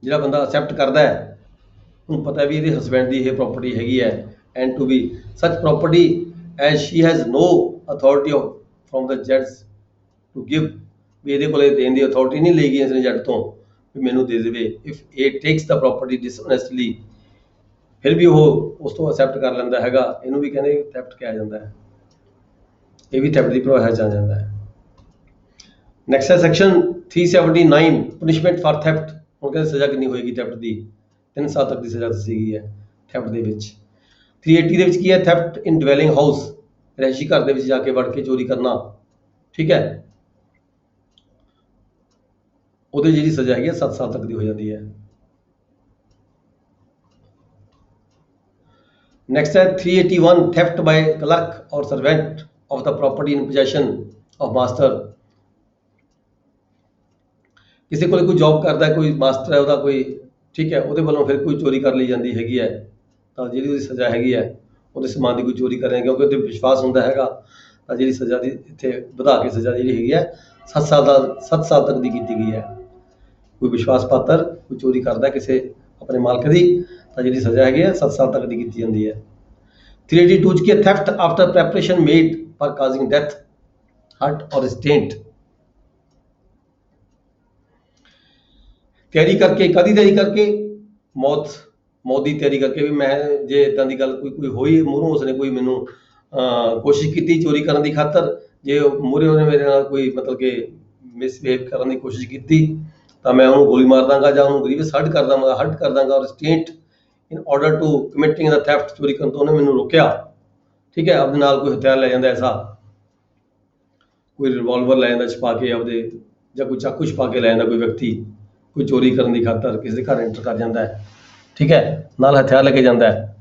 ਜਿਹੜਾ ਬੰਦਾ ਅਸੈਪਟ ਕਰਦਾ ਹੈ ਉਹਨੂੰ ਪਤਾ ਵੀ ਇਹਦੇ ਹਸਬੈਂਡ ਦੀ ਇਹ ਪ੍ਰਾਪਰਟੀ ਹੈਗੀ ਹੈ, and to be such property as she has no authority from the Z's to give, ਵੀ ਇਹਦੇ ਕੋਲੇ ਦੇਣ ਦੀ ਅਥਾਰਟੀ ਨਹੀਂ ਲਏਗੀ ਇਸਨੇ ਜੱਟ ਤੋਂ ਵੀ ਮੈਨੂੰ ਦੇ ਦੇਵੇ। If A takes the property dishonestly, ਫਿਰ ਵੀ ਉਹ ਉਸ ਤੋਂ ਅਸੈਪਟ ਕਰ ਲੈਂਦਾ ਹੈਗਾ, ਇਹਨੂੰ ਵੀ ਕਹਿੰਦੇ ਥੈਫਟ ਕਿਹਾ ਜਾਂਦਾ ਹੈ, ਇਹ ਵੀ ਥੈਫਟ ਦੀ ਪ੍ਰੋਸੈਸ ਆ ਜਾਂਦਾ ਹੈ। ਨੈਕਸਟ ਹੈ ਸੈਕਸ਼ਨ 379 ਪਨਿਸ਼ਮੈਂਟ ਫਾਰ ਥੈਫਟ। ਹੁਣ ਕਹਿੰਦੇ ਸਜ਼ਾ ਕਿੰਨੀ ਹੋਏਗੀ ਥੈਫਟ ਦੀ, 3 ਸਾਲ ਤੱਕ ਦੀ ਸਜ਼ਾ ਦੱਸੀ ਗਈ ਹੈ ਥੈਫਟ ਦੇ ਵਿੱਚ। 380 ਦੇ ਵਿੱਚ ਕੀ ਹੈ, ਥੈਫਟ ਇਨ ਡਵੈਲਿੰਗ ਹਾਊਸ, ਰਿਹਾਇਸ਼ੀ ਘਰ ਦੇ ਵਿੱਚ ਜਾ ਕੇ ਵੜ ਕੇ ਚੋਰੀ ਕਰਨਾ, ਠੀਕ ਹੈ, ਉਹਦੀ ਜਿਹੜੀ ਸਜ਼ਾ ਹੈਗੀ ਹੈ 7 ਸਾਲ ਤੱਕ ਦੀ ਹੋ ਜਾਂਦੀ ਹੈ। ਨੈਕਸਟ ਹੈ 381 ਥੈਫਟ ਬਾਈ ਕਲਰਕ ਔਰ servant of the property in possession of master. ਕਿਸੇ ਕੋਲ ਕੋਈ ਜੌਬ ਕਰਦਾ, ਕੋਈ ਮਾਸਟਰ ਹੈ ਉਹਦਾ ਕੋਈ, ਠੀਕ ਹੈ, ਉਹਦੇ ਵੱਲੋਂ ਫਿਰ ਕੋਈ ਚੋਰੀ ਕਰ ਲਈ ਜਾਂਦੀ ਹੈਗੀ ਹੈ, ਤਾਂ ਜਿਹੜੀ ਉਹਦੀ ਸਜ਼ਾ ਹੈਗੀ ਹੈ ਉਹਦੇ ਸਮਾਨ ਦੀ ਕੋਈ ਚੋਰੀ ਕਰੇ, ਕਿਉਂਕਿ ਉਹਦੇ ਵਿਸ਼ਵਾਸ ਹੁੰਦਾ ਹੈਗਾ, ਤਾਂ ਜਿਹੜੀ ਸਜ਼ਾ ਦੀ ਇੱਥੇ ਵਧਾ ਕੇ ਸਜ਼ਾ ਜਿਹੜੀ ਹੈਗੀ ਹੈ 7 ਸਾਲ ਤੱਕ ਦੀ ਕੀਤੀ ਗਈ ਹੈ। ਕੋਈ ਵਿਸ਼ਵਾਸ ਪਾਤਰ ਕੋਈ ਚੋਰੀ ਕਰਦਾ ਕਿਸੇ ਆਪਣੇ ਮਾਲਕ ਦੀ, ਤਾਂ ਜਿਹੜੀ ਸਜ਼ਾ ਹੈਗੀ ਹੈ 7 ਸਾਲ ਤੱਕ ਦੀ ਕੀਤੀ ਜਾਂਦੀ ਹੈ। 382 ਚ ਕੀ ਹੈ, theft after preparation made for causing death, hurt or restraint. ਤਿਆਰੀ ਕਰਕੇ, ਕਾਹਦੀ ਤਿਆਰੀ ਕਰਕੇ, ਮੌਤ ਦੀ ਤਿਆਰੀ ਕਰਕੇ, ਵੀ ਮੈਂ ਜੇ ਇਦਾਂ ਦੀ ਗੱਲ ਕੋਈ ਹੋਈ ਮੂਹਰੋਂ ਉਸਨੇ ਕੋਈ ਮੈਨੂੰ ਕੋਸ਼ਿਸ਼ ਕੀਤੀ ਚੋਰੀ ਕਰਨ ਦੀ ਖਾਤਰ, ਜੇ ਮੂਹਰੇ ਉਹਨੇ ਮੇਰੇ ਨਾਲ ਕੋਈ ਮਤਲਬ ਕਿ ਮਿਸਬਿਹੇਵ ਕਰਨ ਦੀ ਕੋਸ਼ਿਸ਼ ਕੀਤੀ ਤਾਂ ਮੈਂ ਉਹਨੂੰ ਗੋਲੀ ਮਾਰ ਦਾਂਗਾ ਜਾਂ ਉਹਨੂੰ ਗਰੀਵਸ ਹਰਟ ਕਰ ਦਾਂਗਾ। ਔਰ ਸਟੇਟ in order to committing the theft, ਚੋਰੀ ਕਰਨ ਤੋਂ ਉਹਨੇ ਮੈਨੂੰ ਰੋਕਿਆ, ਠੀਕ ਹੈ, ਆਪਣੇ ਨਾਲ ਕੋਈ ਹਥਿਆਰ ਲੈ ਜਾਂਦਾ, ਐਸਾ ਕੋਈ ਰਿਵਾਲਵਰ ਲੈ ਜਾਂਦਾ ਛੁਪਾ ਕੇ ਆਪਦੇ, ਜਾਂ ਕੋਈ ਚਾਕੂ ਛੁਪਾ ਕੇ ਲੈ ਜਾਂਦਾ ਕੋਈ ਵਿਅਕਤੀ, ਕੋਈ ਚੋਰੀ ਕਰਨ ਦੀ ਖਾਤਰ ਕਿਸੇ ਦੇ ਘਰ ਐਂਟਰ ਕਰ ਜਾਂਦਾ ਹੈ, ਠੀਕ ਹੈ, ਨਾਲ ਹਥਿਆਰ ਲੈ ਕੇ ਜਾਂਦਾ ਹੈ,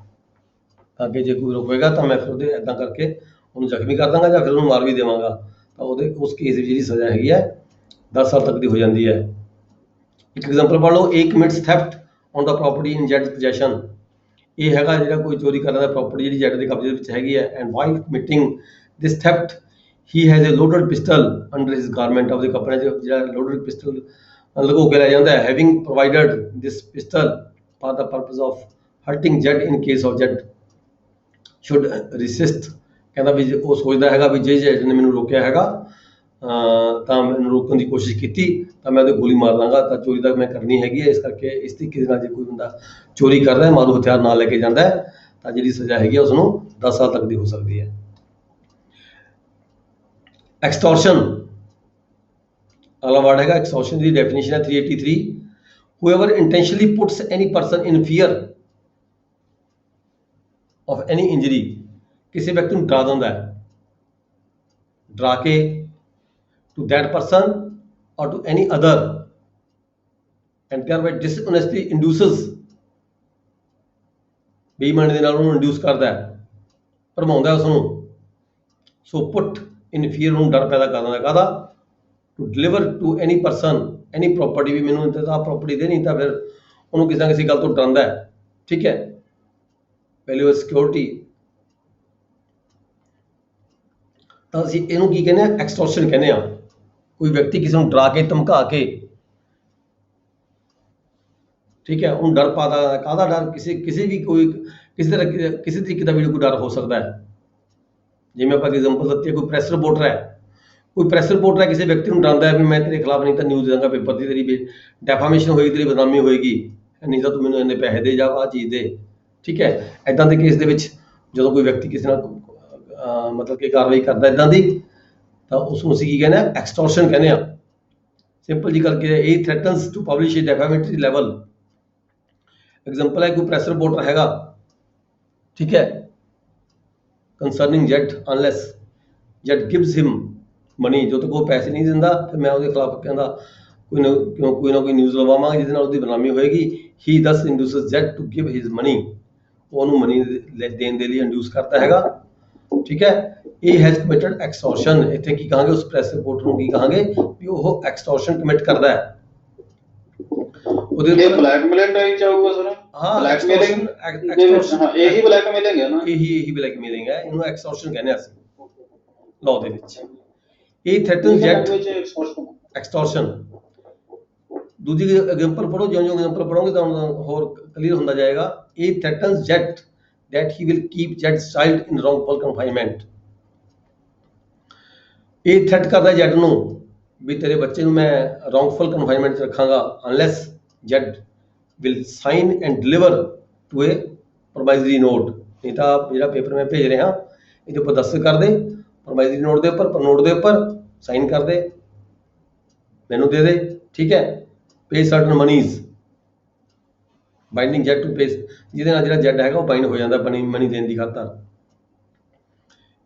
ਤਾਂ ਕਿ ਜੇ ਕੋਈ ਰੋਕੇਗਾ ਤਾਂ ਮੈਂ ਫਿਰ ਉਹਦੇ ਇੱਦਾਂ ਕਰਕੇ ਉਹਨੂੰ ਜ਼ਖਮੀ ਕਰ ਦਾਂਗਾ ਜਾਂ ਫਿਰ ਉਹਨੂੰ ਮਾਰ ਵੀ ਦੇਵਾਂਗਾ, ਤਾਂ ਉਹਦੇ ਉਸ ਕੇਸ ਵਿੱਚ ਜਿਹੜੀ ਸਜ਼ਾ ਹੈਗੀ ਹੈ 10 ਸਾਲ ਤੱਕ ਦੀ ਹੋ ਜਾਂਦੀ ਹੈ। ਇੱਕ ਐਗਜ਼ਾਮਪਲ ਪੜ੍ਹ ਲਓ, A commits theft on the property in Z's possession। ਇਹ ਹੈਗਾ ਜਿਹੜਾ ਕੋਈ ਚੋਰੀ ਕਰਦਾ ਪ੍ਰਾਪਰਟੀ ਜਿਹੜੀ Z ਦੇ ਕਬਜ਼ੇ ਵਿੱਚ ਹੈਗੀ ਹੈ, and while committing this theft he has a loaded pistol under his garment, ਆਪਦੇ ਕੱਪੜਿਆਂ 'ਚ ਜਿਹੜਾ loaded pistol ਲੁਕੋ ਕੇ ਲੈ ਜਾਂਦਾ ਹੈ, having provided this pistol for the purpose of hurting Z in case of Z should resist। ਕਹਿੰਦਾ ਵੀ ਉਹ ਸੋਚਦਾ ਹੈਗਾ ਵੀ ਜੇ Z ਨੇ ਮੈਨੂੰ ਰੋਕਿਆ ਹੈਗਾ ਤਾਂ ਮੈਨੂੰ ਰੋਕਣ ਦੀ ਕੋਸ਼ਿਸ਼ ਕੀਤੀ ਤਾਂ ਮੈਂ ਉਹਦੇ ਗੋਲੀ ਮਾਰ ਦਾਂਗਾ, ਤਾਂ ਚੋਰੀ ਤਾਂ ਮੈਂ ਕਰਨੀ ਹੈਗੀ ਹੈ, ਇਸ ਕਰਕੇ ਇਸ ਤਰੀਕੇ ਦੇ ਨਾਲ ਜੇ ਕੋਈ ਬੰਦਾ ਚੋਰੀ ਕਰਦਾ ਹੈ, ਮਾਰੂ ਹਥਿਆਰ ਨਾਲ ਲੈ ਕੇ ਜਾਂਦਾ ਹੈ, ਤਾਂ ਜਿਹੜੀ ਸਜ਼ਾ ਹੈਗੀ ਹੈ ਉਸਨੂੰ 10 ਸਾਲ ਤੱਕ ਦੀ ਹੋ ਸਕਦੀ ਹੈ। ਐਕਸਟੋਰਸ਼ਨ, ਅਗਲਾ ਵਰਡ ਹੈਗਾ ਐਕਸਟੋਰਸ਼ਨ ਦੀ ਡੈਫੀਨੇਸ਼ਨ ਹੈ 383, whoever intentionally puts any person in fear of any injury, ਕਿਸੇ ਵਿਅਕਤੀ ਨੂੰ ਡਰਾ ਦਿੰਦਾ ਹੈ, ਡਰਾ ਕੇ to that person or to any other, and thereby dishonestly induces, ਬੇਈਮਾਨੀ ਦੇ ਨਾਲ ਉਹਨੂੰ ਇੰਡਿਊਸ ਕਰਦਾ ਹੈ, ਭਰਮਾਉਂਦਾ ਉਸਨੂੰ। ਸੋ ਪੁੱਟ ਇਨ ਫੀਅਰ, ਨੂੰ ਡਰ ਪੈਦਾ ਕਰ ਦਿੰਦਾ, ਕਾਹਦਾ, to deliver to any person any property, ਵੀ ਮੈਨੂੰ ਤਾਂ ਪ੍ਰਾਪਰਟੀ ਦੇ, ਨਹੀਂ ਤਾਂ ਫਿਰ ਉਹਨੂੰ ਕਿਸੇ ਨਾ ਕਿਸੇ ਗੱਲ ਤੋਂ ਡਰਾਉਂਦਾ ਹੈ, ਠੀਕ ਹੈ, ਵੈਲਿਊ ਸਿਕਿਉਰਿਟੀ। ਤਾਂ ਅਸੀਂ ਇਹਨੂੰ ਕੀ ਕਹਿੰਦੇ ਹਾਂ, ਐਕਸਟੋਰਸ਼ਨ ਕਹਿੰਦੇ ਹਾਂ। ਕੋਈ ਵਿਅਕਤੀ ਕਿਸੇ ਨੂੰ ਡਰਾ ਕੇ ਧਮਕਾ ਕੇ, ਠੀਕ ਹੈ, ਉਹਨੂੰ ਡਰ ਪਾਦਾ, ਕਾਹਦਾ ਡਰ, ਕਿਸੇ ਵੀ ਕੋਈ ਕਿਸੇ ਤਰੀਕੇ ਦਾ ਵੀ ਕੋਈ ਡਰ ਹੋ ਸਕਦਾ ਹੈ। ਜਿਵੇਂ ਆਪਾਂ ਐਗਜ਼ਾਮਪਲ ਦਿੱਤੀ ਹੈ, ਕੋਈ ਪ੍ਰੈਸ ਰਿਪੋਰਟਰ ਹੈ, ਕਿਸੇ ਵਿਅਕਤੀ ਨੂੰ ਡਰਾਉਂਦਾ ਹੈ ਵੀ ਮੈਂ ਤੇਰੇ ਖਿਲਾਫ ਨਹੀਂ ਤਾਂ ਨਿਊਜ਼ ਦੇਵਾਂਗਾ ਪੇਪਰ ਦੀ, ਤੇਰੀ ਡੈਫਾਮੇਸ਼ਨ ਹੋਏਗੀ, ਤੇਰੀ ਬਦਨਾਮੀ ਹੋਏਗੀ, ਨਹੀਂ ਤਾਂ ਤੂੰ ਮੈਨੂੰ ਇੰਨੇ ਪੈਸੇ ਦੇ, ਜਾਂ ਆਹ ਚੀਜ਼ ਦੇ, ਠੀਕ ਹੈ। ਇੱਦਾਂ ਦੇ ਕੇਸ ਦੇ ਵਿੱਚ ਜਦੋਂ ਕੋਈ ਵਿਅਕਤੀ ਕਿਸੇ ਨਾਲ ਮਤਲਬ ਕਿ ਕਾਰਵਾਈ ਕਰਦਾ ਇੱਦਾਂ ਦੀ, ਤਾਂ ਉਸਨੂੰ ਅਸੀਂ ਕੀ ਕਹਿੰਦੇ ਹਾਂ, ਐਕਸਟੋਰਸ਼ਨ ਕਹਿੰਦੇ ਹਾਂ। ਸਿੰਪਲ ਜੀ ਕਰਕੇ, ਇਹ threatens to publish a defamatory ਲੈਵਲ। ਐਗਜ਼ਾਮਪਲ ਹੈ, ਕੋਈ ਪ੍ਰੈਸ ਰਿਪੋਰਟਰ ਹੈਗਾ, ਠੀਕ ਹੈ, concerning Z, unless Z gives him money, ਜਦੋਂ ਤੱਕ ਉਹ ਪੈਸੇ ਨਹੀਂ ਦਿੰਦਾ ਫਿਰ ਮੈਂ ਉਹਦੇ ਖਿਲਾਫ ਕਹਿੰਦਾ ਕੋਈ ਨਾ ਕੋਈ ਨਿਊਜ਼ ਲਵਾਵਾਂਗੇ ਜਿਹਦੇ ਨਾਲ ਉਹਦੀ ਬਦਨਾਮੀ ਹੋਏਗੀ। He thus induces Z to give his money, ਉਹਨੂੰ ਮਨੀ ਦੇਣ ਦੇ ਲਈ ਇੰਡਿਊਸ ਕਰਦਾ ਹੈਗਾ, ਠੀਕ ਹੈ। ਇਹ ਹੈਜ਼ ਕਮਿਟਡ ਐਕਸਟੋਰਸ਼ਨ। ਇੱਥੇ ਕੀ ਕਹਾਂਗੇ, ਉਸ ਪ੍ਰੈਸ ਰਿਪੋਰਟਰ ਨੂੰ ਕੀ ਕਹਾਂਗੇ ਵੀ ਉਹ ਐਕਸਟੋਰਸ਼ਨ ਕਮਿਟ ਕਰਦਾ ਹੈ। ਉਹਦੇ ਇਹ ਉੱਪਰ ਬਲੈਕਮੇਲਿੰਗ ਟਾਈਪ ਚ ਆਊਗਾ ਸਰ? ਹਾਂ ਬਲੈਕਮੇਲਿੰਗ ਐਕਸਟੋਰਸ਼ਨ ਹਾਂ, ਇਹੀ ਬਲੈਕਮੇਲਿੰਗ ਹੈ ਨਾ? ਇਹੀ ਬਲੈਕਮੇਲਿੰਗ ਹੈ, ਇਹਨੂੰ ਐਕਸਟੋਰਸ਼ਨ ਕਹਿੰਦੇ ਆ ਅਸੀਂ ਲਾਅ ਦੇ ਵਿੱਚ। ਇਹ ਥ੍ਰੈਟਨ ਜੈਟ ਐਕਸਟੋਰਸ਼ਨ। ਦੂਜੀ ਐਗਜ਼ਾਮਪਲ ਪੜੋ, ਜਿਉਂ ਐਗਜ਼ਾਮਪਲ ਪੜੋਗੇ ਤਾਂ ਹੋਰ ਕਲੀਅਰ ਹੁੰਦਾ ਜਾਏਗਾ। ਇਹ ਥ੍ਰੈਟਨਸ jet that he will keep Jed's child in wrongful confinement। ਇਹ ਥ੍ਰੈਟ ਕਰਦਾ ਜੈਡ ਨੂੰ ਵੀ ਤੇਰੇ ਬੱਚੇ ਨੂੰ ਮੈਂ wrongful confinement 'ਚ ਰੱਖਾਂਗਾ unless Jed will sign and deliver to a promissory note। ਨਹੀਂ ਤਾਂ ਜਿਹੜਾ ਪੇਪਰ ਮੈਂ ਭੇਜ ਰਿਹਾ ਇਹਦੇ ਉੱਪਰ ਦਸਤਖਤ ਕਰ ਦੇ, ਪ੍ਰੋਮਾਈਜ਼ਰੀ ਨੋਟ ਦੇ ਉੱਪਰ, ਨੋਟ ਦੇ ਉੱਪਰ ਸਾਈਨ ਕਰ ਦੇ, ਮੈਨੂੰ ਦੇ ਦੇ, ਠੀਕ ਹੈ। Pay certain monies, binding Z to pay, ਜਿਹਦੇ ਨਾਲ ਜਿਹੜਾ ਜੈਡ ਹੈਗਾ ਉਹ ਬਾਈਂਡ ਹੋ ਜਾਂਦਾ ਮਨੀ ਦੇਣ ਦੀ ਖਾਤਰ।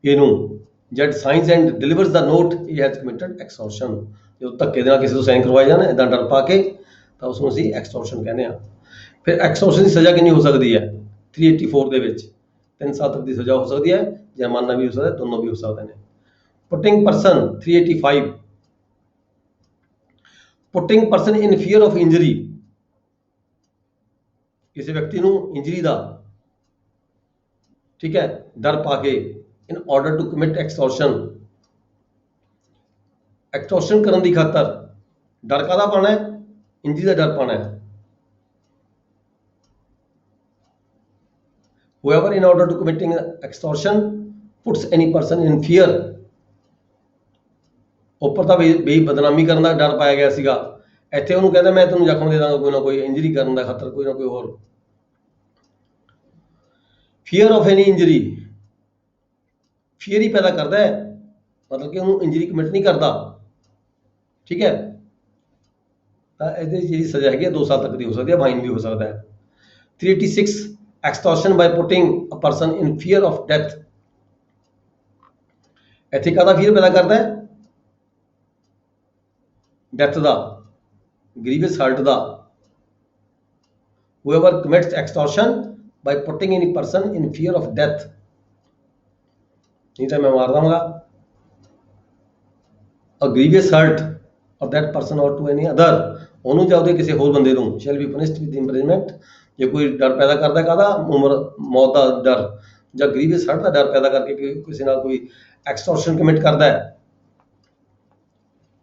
ਇਹਨੂੰ Z signs and delivers the note, he has committed extortion. ਜਦੋਂ ਧੱਕੇ ਦੇ ਨਾਲ ਕਿਸੇ ਤੋਂ ਸਾਈਨ ਕਰਵਾਏ ਜਾਣ ਇਦਾਂ ਡਰ ਪਾ ਕੇ, ਤਾਂ ਉਸ ਨੂੰ ਅਸੀਂ ਐਕਸਟੋਰਸ਼ਨ ਕਹਿੰਦੇ ਹਾਂ। ਫਿਰ ਐਕਸਟੋਰਸ਼ਨ ਦੀ ਸਜ਼ਾ ਕਿੰਨੀ ਹੋ ਸਕਦੀ ਹੈ? 384 ਦੇ ਵਿੱਚ 3 ਸਾਲ ਤੱਕ ਦੀ ਸਜ਼ਾ ਹੋ ਸਕਦੀ ਹੈ, ਜੁਰਮਾਨਾ ਵੀ ਹੋ ਸਕਦਾ, ਦੋਨੋਂ ਵੀ ਹੋ ਸਕਦੇ ਨੇ। Putting person 385, putting person in fear of injury, ਕਿਸੇ ਵਿਅਕਤੀ ਨੂੰ ਇੰਜਰੀ ਦਾ, ਠੀਕ ਹੈ, ਡਰ ਪਾ ਕੇ, in order to commit extortion, extortion ਕਰਨ ਦੀ ਖਾਤਰ ਡਰ ਕਾਹਦਾ ਪਾਣਾ ਹੈ? ਇੰਜਰੀ ਦਾ ਡਰ ਪਾਣਾ ਹੈ। whoever in order to committing extortion puts any person in fear, ਉੱਪਰ ਤਾਂ ਬਈ ਬਦਨਾਮੀ ਕਰਨ ਦਾ ਡਰ ਪਾਇਆ ਗਿਆ ਸੀਗਾ, ਇੱਥੇ ਉਹਨੂੰ ਕਹਿੰਦਾ ਮੈਂ ਤੈਨੂੰ ਜ਼ਖਮ ਦੇ ਦਾਂਗਾ ਕੋਈ ਨਾ ਕੋਈ, ਇੰਜਰੀ ਕਰਨ ਦਾ ਖਤਰ ਕੋਈ ਨਾ ਕੋਈ ਹੋਰ। Fear of any injury, fear ਹੀ ਪੈਦਾ ਕਰਦਾ ਹੈ, ਮਤਲਬ ਕਿ ਉਹਨੂੰ ਇੰਜਰੀ ਕਮਿਟ ਨਹੀਂ ਕਰਦਾ, ਠੀਕ ਹੈ। ਤਾਂ ਇਹਦੇ ਜਿਹੜੀ ਸਜ਼ਾ ਹੈਗੀ 2 ਸਾਲ ਤੱਕ ਦੀ ਹੋ ਸਕਦੀ ਹੈ, ਫਾਈਨ ਵੀ ਹੋ ਸਕਦਾ ਹੈ। 386 extortion by putting a person in fear of death, ਇੱਥੇ ਕਾਹਦਾ ਫੀਅਰ ਪੈਦਾ ਕਰਦਾ ਹੈ? Death the, grievous heart the. whoever commits extortion by putting any person in fear of death, नहीं तो मैं मार दूंगा। a grievous hurt of that person or to any other, ਉਹਨੂੰ ਜਾਂ ਉਹਦੇ ਕਿਸੇ ਹੋਰ ਬੰਦੇ ਨੂੰ shall be punished with imprisonment। ਜੇ ਕੋਈ ਡਰ ਪੈਦਾ ਕਰਦਾ ਕਾਹਦਾ, ਉਮਰ ਮੌਤ ਦਾ ਡਰ ਜਾਂ ਗ੍ਰੀਵੀਅਸ ਹਰਟ ਦਾ ਡਰ ਪੈਦਾ ਕਰਕੇ ਕਿਸੇ ਨਾਲ ਕੋਈ ਐਕਸਟੋਰਸ਼ਨ ਕਮਿਟ ਕਰਦਾ ਹੈ,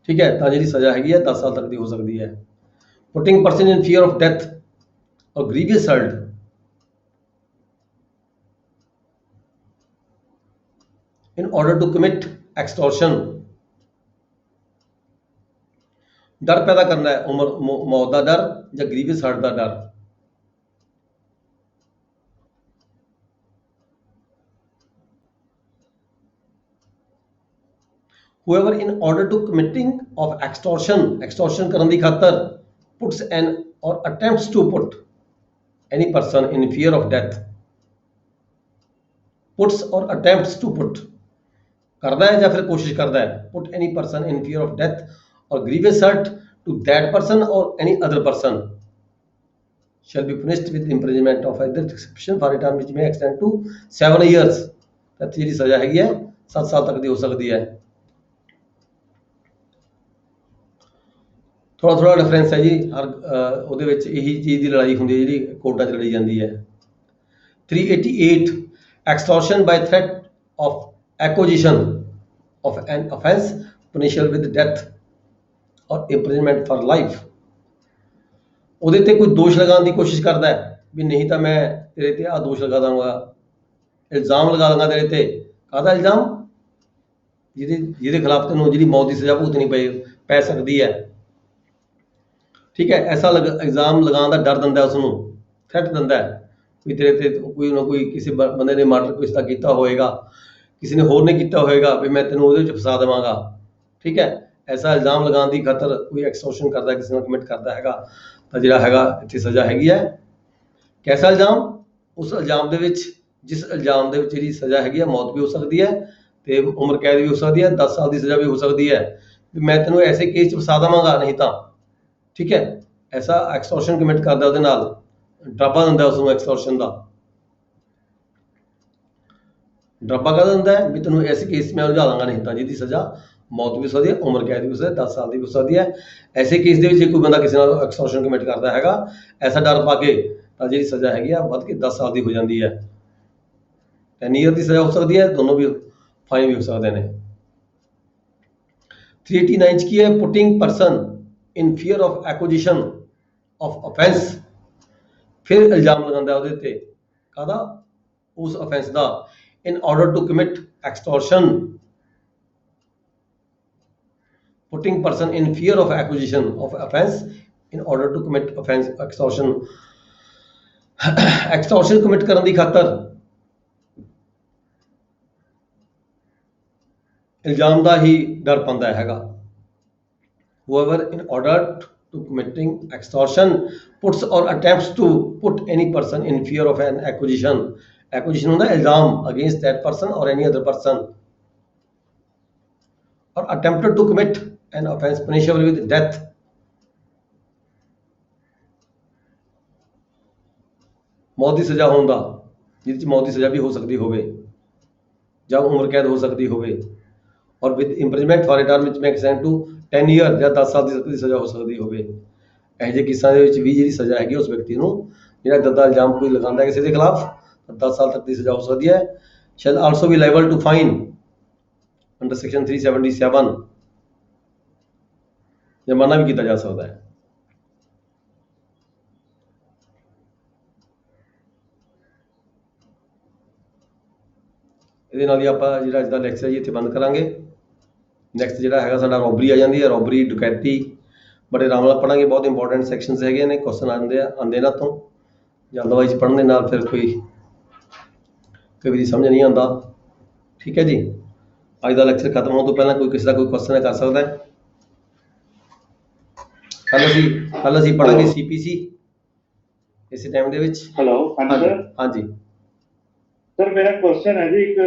ਠੀਕ ਹੈ, ਤਾਂ ਜਿਹੜੀ ਸਜ਼ਾ ਹੈਗੀ ਹੈ 10 ਸਾਲ ਤੱਕ ਦੀ ਹੋ ਸਕਦੀ ਹੈ। Putting person in fear of death or grievous hurt in order to commit extortion, ਡਰ ਪੈਦਾ ਕਰਨਾ ਹੈ, ਉਮਰ ਮੌਤ ਦਾ ਡਰ ਜਾਂ ਗ੍ਰੀਵੀਅਸ ਹਰਟ ਦਾ ਡਰ। whoever in order to committing of extortion ਕਰਨ ਦੀ ਖਾਤਰ puts an or attempts to put any person in fear of death, puts or attempts to put, ਕਰਦਾ ਹੈ ਜਾਂ ਫਿਰ ਕੋਸ਼ਿਸ਼ ਕਰਦਾ ਹੈ, put any person in fear of death or grievous hurt to that person or any other person shall be punished with imprisonment of either description for a term which may extend to 7 years। ਤਾਂ ਜਿਹੜੀ ਸਜ਼ਾ ਹੈਗੀ ਹੈ 7 ਸਾਲ ਤੱਕ ਦੀ ਹੋ ਸਕਦੀ ਹੈ। ਥੋੜਾ ਡਿਫਰੈਂਸ ਹੈ ਜੀ, ਹਰ ਉਹਦੇ ਵਿੱਚ ਇਹੀ ਚੀਜ਼ ਦੀ ਲੜਾਈ ਹੁੰਦੀ ਹੈ ਜਿਹੜੀ ਕੋਰਟਾਂ 'ਚ ਲੜੀ ਜਾਂਦੀ ਹੈ। 388 extortion by threat of acquisition of an offence punishable with death or imprisonment for life। ਉਹਦੇ ਤੇ ਕੋਈ ਦੋਸ਼ ਲਗਾਉਣ ਦੀ ਕੋਸ਼ਿਸ਼ ਕਰਦਾ ਹੈ ਵੀ ਨਹੀਂ ਤਾਂ ਮੈਂ ਤੇਰੇ ਤੇ ਆਹ ਦੋਸ਼ ਲਗਾ ਦਾਂਗਾ, ਇਲਜ਼ਾਮ ਲਗਾ ਦਾਂਗਾ ਤੇਰੇ ਤੇ। ਕਾਹਦਾ ਇਲਜ਼ਾਮ? ਜਿਹਦੇ ਖਿਲਾਫ ਤੈਨੂੰ ਜਿਹੜੀ ਮੌਤ ਦੀ ਸਜ਼ਾ ਭੁਗਤਣੀ ਪੈ ਸਕਦੀ ਹੈ, ਠੀਕ ਹੈ। ਐਸਾ ਇਲਜ਼ਾਮ ਲਗਾਉਣ ਦਾ ਡਰ ਦਿੰਦਾ ਉਸ ਨੂੰ, ਥ੍ਰੈਟ ਦਿੰਦਾ ਹੈ ਵੀ ਤੇਰੇ ਤੇ ਕੋਈ ਨਾ ਕੋਈ ਕਿਸੇ ਬੰਦੇ ਨੇ ਮਰਡਰ ਕਿਸੇ ਦਾ ਕੀਤਾ ਹੋਏਗਾ, ਕਿਸੇ ਨੇ ਹੋਰ ਨੇ ਕੀਤਾ ਹੋਏਗਾ, ਵੀ ਮੈਂ ਤੈਨੂੰ ਉਹਦੇ ਵਿੱਚ ਫਸਾ ਦੇਵਾਂਗਾ, ਠੀਕ ਹੈ। ਐਸਾ ਇਲਜ਼ਾਮ ਲਗਾਉਣ ਦੀ ਖਾਤਰ ਕੋਈ ਐਕਸਟੋਰਸ਼ਨ ਕਰਦਾ, ਕਿਸੇ ਨਾਲ ਕਮਿਟ ਕਰਦਾ ਹੈਗਾ, ਤਾਂ ਜਿਹੜਾ ਹੈਗਾ ਇੱਥੇ ਸਜ਼ਾ ਹੈਗੀ ਹੈ। ਕੈਸਾ ਇਲਜ਼ਾਮ? ਉਸ ਇਲਜ਼ਾਮ ਦੇ ਵਿੱਚ, ਜਿਸ ਇਲਜ਼ਾਮ ਦੇ ਵਿੱਚ ਜਿਹੜੀ ਸਜ਼ਾ ਹੈਗੀ ਹੈ ਮੌਤ ਵੀ ਹੋ ਸਕਦੀ ਹੈ ਤੇ ਉਮਰ ਕੈਦ ਵੀ ਹੋ ਸਕਦੀ ਹੈ, 10 ਸਾਲ ਦੀ ਸਜ਼ਾ ਵੀ ਹੋ ਸਕਦੀ ਹੈ, ਵੀ ਮੈਂ ਤੈਨੂੰ ਐਸੇ ਕੇਸ 'ਚ ਫਸਾ ਦੇਵਾਂਗਾ ਨਹੀਂ ਤਾਂ, ਠੀਕ ਹੈ। ਐਸਾ ਐਕਸਟੋਰਸ਼ਨ ਕਮਿਟ ਕਰਦਾ, ਉਹਦੇ ਨਾਲ ਡਰਾਵਾ ਦਿੰਦਾ ਉਸ ਨੂੰ ਐਕਸਟੋਰਸ਼ਨ ਦਾ। ਡਰਾਬਾ ਕਾਹਦਾ ਹੁੰਦਾ ਹੈ ਵੀ ਤੈਨੂੰ ਇਸ ਕੇਸ ਮੈਂ ਉਲਝਾ ਦਾਂਗਾ, ਨਹੀਂ ਤਾਂ ਜਿਹਦੀ ਸਜ਼ਾ ਮੌਤ ਵੀ ਹੋ ਸਕਦੀ ਹੈ, ਉਮਰ ਕੈਦ ਵੀ ਹੋ ਸਕਦੀ ਹੈ, 10 ਸਾਲ ਦੀ ਵੀ ਹੋ ਸਕਦੀ ਹੈ। ਐਸੇ ਕੇਸ ਦੇ ਵਿੱਚ ਜੇ ਕੋਈ ਬੰਦਾ ਕਿਸੇ ਨਾਲ ਐਕਸਟੋਰਸ਼ਨ ਕਮਿਟ ਕਰਦਾ ਹੈਗਾ ਐਸਾ ਡਰ ਪਾ ਕੇ, ਤਾਂ ਜਿਹੜੀ ਸਜ਼ਾ ਹੈਗੀ ਆ ਵੱਧ ਕੇ 10 ਸਾਲ ਦੀ ਹੋ ਜਾਂਦੀ ਹੈ, 10 ਈਅਰ ਦੀ ਸਜ਼ਾ ਹੋ ਸਕਦੀ ਹੈ, ਦੋਨੋਂ ਵੀ ਫਾਈਨ ਵੀ ਹੋ ਸਕਦੇ ਨੇ। 389 ਚ ਕੀ ਹੈ, putting person in fear of acquisition of offence, ਫਿਰ ਇਲਜ਼ਾਮ ਲਗਾਉਂਦਾ ਉਹਦੇ ਤੇ ਕਾਹਦਾ, ਉਸ offence the, in order to commit extortion, putting person in fear of acquisition of offense in order to commit offense extortion extortion commit ਕਰਨ ਦੀ ਖਾਤਰ ਇਲਜ਼ਾਮ ਦਾ ਹੀ ਡਰ ਪੈਂਦਾ ਹੈਗਾ। whoever in order to committing extortion puts or attempts to put any person in fear of an acquisition, acquisition ਹੁੰਦਾ ਇਲਜ਼ਾਮ against that person or any other person, or attempted to commit an offense punishable with death, ਮੌਤ ਦੀ ਸਜ਼ਾ ਹੋਣ ਦਾ, ਜਿਹਦੇ ਚ ਮੌਤ ਦੀ ਸਜ਼ਾ ਵੀ ਹੋ ਸਕਦੀ ਹੋਵੇ ਜਾਂ ਉਮਰ ਕੈਦ ਹੋ ਸਕਦੀ ਹੋਵੇ, or with imprisonment for a term ਵਿੱਚ ਮੈਕਸ ਟੂ 10 ਈਅਰ ਜਾਂ 10 ਸਾਲ ਦੀ ਸਜ਼ਾ ਹੋ ਸਕਦੀ ਹੋਵੇ। ਇਹੋ ਜਿਹੇ ਕੇਸਾਂ ਦੇ ਵਿੱਚ ਵੀ ਜਿਹੜੀ ਸਜ਼ਾ ਹੈਗੀ ਉਸ ਵਿਅਕਤੀ ਨੂੰ ਜਿਹੜਾ ਦੱਦਾ ਇਲਜ਼ਾਮ ਕੋਈ ਲਗਾਉਂਦਾ ਕਿਸੇ ਦੇ ਖਿਲਾਫ, 10 ਸਾਲ ਤੱਕ ਦੀ ਸਜ਼ਾ ਹੋ ਸਕਦੀ ਹੈ। shall also be liable to fine under section 377, ਜੁਰਮਾਨਾ ਵੀ ਕੀਤਾ ਜਾ ਸਕਦਾ ਹੈ। ਇਹਦੇ ਨਾਲ ਹੀ ਆਪਾਂ ਜਿਹੜਾ ਅੱਜ ਦਾ ਲੈਕਚਰ ਜੀ ਇੱਥੇ ਬੰਦ ਕਰਾਂਗੇ। ਨੈਕਸਟ ਜਿਹੜਾ ਹੈਗਾ ਸਾਡਾ ਰੋਬਰੀ ਆ ਜਾਂਦੀ ਹੈ, ਰੋਬਰੀ ਡਕੈਤੀ ਬੜੇ ਆਰਾਮ ਨਾਲ ਪੜਾਂਗੇ, ਬਹੁਤ ਇੰਪੋਰਟੈਂਟ ਸੈਕਸ਼ਨਸ ਹੈਗੇ ਨੇ, ਕੁਐਸਚਨ ਆਉਂਦੇ ਇਹਨਾਂ ਤੋਂ, ਜਲਦਬਾਜ਼ੀ ਪੜ੍ਹਨ ਦੇ ਨਾਲ ਫਿਰ ਕਈ ਵਾਰੀ ਸਮਝ ਨਹੀਂ ਆਉਂਦਾ। ਠੀਕ ਹੈ ਜੀ, ਅੱਜ ਦਾ ਲੈਕਚਰ ਖਤਮ ਹੋਣ ਤੋਂ ਪਹਿਲਾਂ ਕੋਈ ਕਿਸੇ ਦਾ ਕੋਈ ਕੁਐਸਚਨ ਕਰ ਸਕਦਾ ਹੈ। ਕੱਲ ਅਸੀਂ ਪੜਾਂਗੇ CPC ਇਸੇ ਟਾਈਮ ਦੇ ਵਿੱਚ। ਹੈਲੋ, ਹਾਂਜੀ ਸਰ। ਹਾਂਜੀ ਸਰ, ਮੇਰਾ ਕੁਐਸਚਨ ਹੈ ਜੀ ਇੱਕ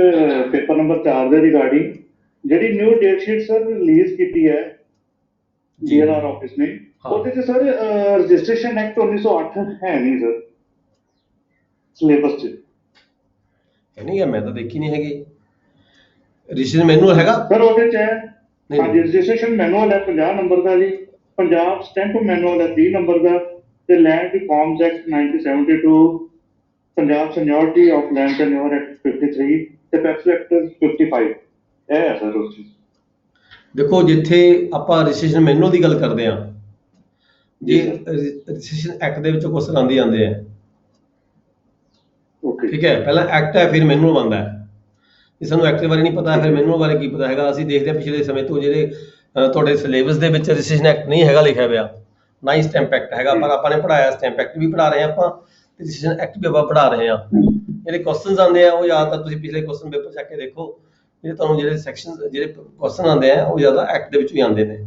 ਪੇਪਰ ਨੰਬਰ 4 ਦੇ ਰਿਗਾਰਡਿੰਗ ਜਿਹੜੀ new date sheet sir release ਕੀਤੀ ਹੈ DLR ਆਫਿਸ ਨੇ, ਉਹਦੇ ਤੇ ਸਰ ਰਜਿਸਟ੍ਰੇਸ਼ਨ ਐਕਟ 1908 ਹੈ ਨਹੀਂ ਸਰ ਸਿਲੇਬਸ 'ਚ। ਨਹੀਂ ਹੈ, ਮੈਂ ਤਾਂ ਦੇਖੀ ਨਹੀਂ ਹੈਗੀ। ਰਜਿਸਟ੍ਰੇਸ਼ਨ ਮੈਨੂਅਲ ਹੈਗਾ ਸਰ ਉਹਦੇ 'ਚ ਹੈ, ਨਹੀਂ ਹਾਂਜੀ ਰਜਿਸਟ੍ਰੇਸ਼ਨ ਮੈਨੂਅਲ ਹੈ 50 ਨੰਬਰ ਦਾ ਜੀ, ਪੰਜਾਬ ਸਟੈਂਪ ਮੈਨੂਅਲ ਹੈ 30 ਨੰਬਰ ਦਾ, ਤੇ land reforms act 1972, Punjab seniority of land tenure act 53 ਤੇ ਪੈਪਸੂ ਐਕਟ 55, ਇਹ ਹੈ ਸਰ ਉਸ 'ਚ। ਦੇਖੋ, ਜਿੱਥੇ ਆਪਾਂ ਰਜਿਸਟ੍ਰੇਸ਼ਨ ਮੈਨੂਅਲ ਦੀ ਗੱਲ ਕਰਦੇ ਹਾਂ, ਜੇ ਰਜਿਸਟ੍ਰੇਸ਼ਨ ਐਕਟ ਦੇ ਵਿੱਚੋਂ ਕੁਐਸਚਨ ਆਉਂਦੇ ਆ, ਠੀਕ ਹੈ, ਪਹਿਲਾਂ ਐਕਟ ਹੈ ਫਿਰ ਮੈਨੂਅਲ ਬਣਦਾ ਹੈ। ਜੇ ਸਾਨੂੰ ਐਕਟ ਬਾਰੇ ਨਹੀਂ ਪਤਾ ਫਿਰ ਮੈਨੂਅਲ ਬਾਰੇ ਕੀ ਪਤਾ ਹੈਗਾ। ਅਸੀਂ ਦੇਖਦੇ ਹਾਂ ਪਿਛਲੇ ਸਮੇਂ ਤੋਂ ਜਿਹੜੇ ਤੁਹਾਡੇ ਸਿਲੇਬਸ ਦੇ ਵਿੱਚ ਰਜਿਸਟ੍ਰੇਸ਼ਨ ਐਕਟ ਨਹੀਂ ਹੈਗਾ ਲਿਖਿਆ ਹੋਇਆ, ਨਾ ਹੀ ਸਟੈਂਪ ਐਕਟ ਹੈਗਾ, ਪਰ ਆਪਾਂ ਨੇ ਪੜ੍ਹਾਇਆ ਸਟੈਂਪ ਐਕਟ ਵੀ ਪੜ੍ਹਾ ਰਹੇ ਹਾਂ ਆਪਾਂ, ਤੇ ਰਜਿਸਟ੍ਰੇਸ਼ਨ ਐਕਟ ਵੀ ਆਪਾਂ ਪੜ੍ਹਾ ਰਹੇ ਹਾਂ। ਜਿਹੜੇ ਕੁਐਸਚਨਸ ਆਉਂਦੇ ਆ ਉਹ ਜ਼ਿਆਦਾਤਰ ਤੁਸੀਂ ਪਿਛਲੇ ਕੁਐਸਚਨ ਪੇਪਰ ਚੱਕ ਕੇ ਦੇਖੋ, ਜਿਹੜੇ ਤੁਹਾਨੂੰ ਜਿਹੜੇ ਸੈਕਸ਼ਨ ਜਿਹੜੇ ਕੁਐਸਚਨ ਆਉਂਦੇ ਆ ਉਹ ਜ਼ਿਆਦਾ ਐਕਟ ਦੇ ਵਿੱਚੋਂ ਹੀ ਆਉਂਦੇ ਨੇ।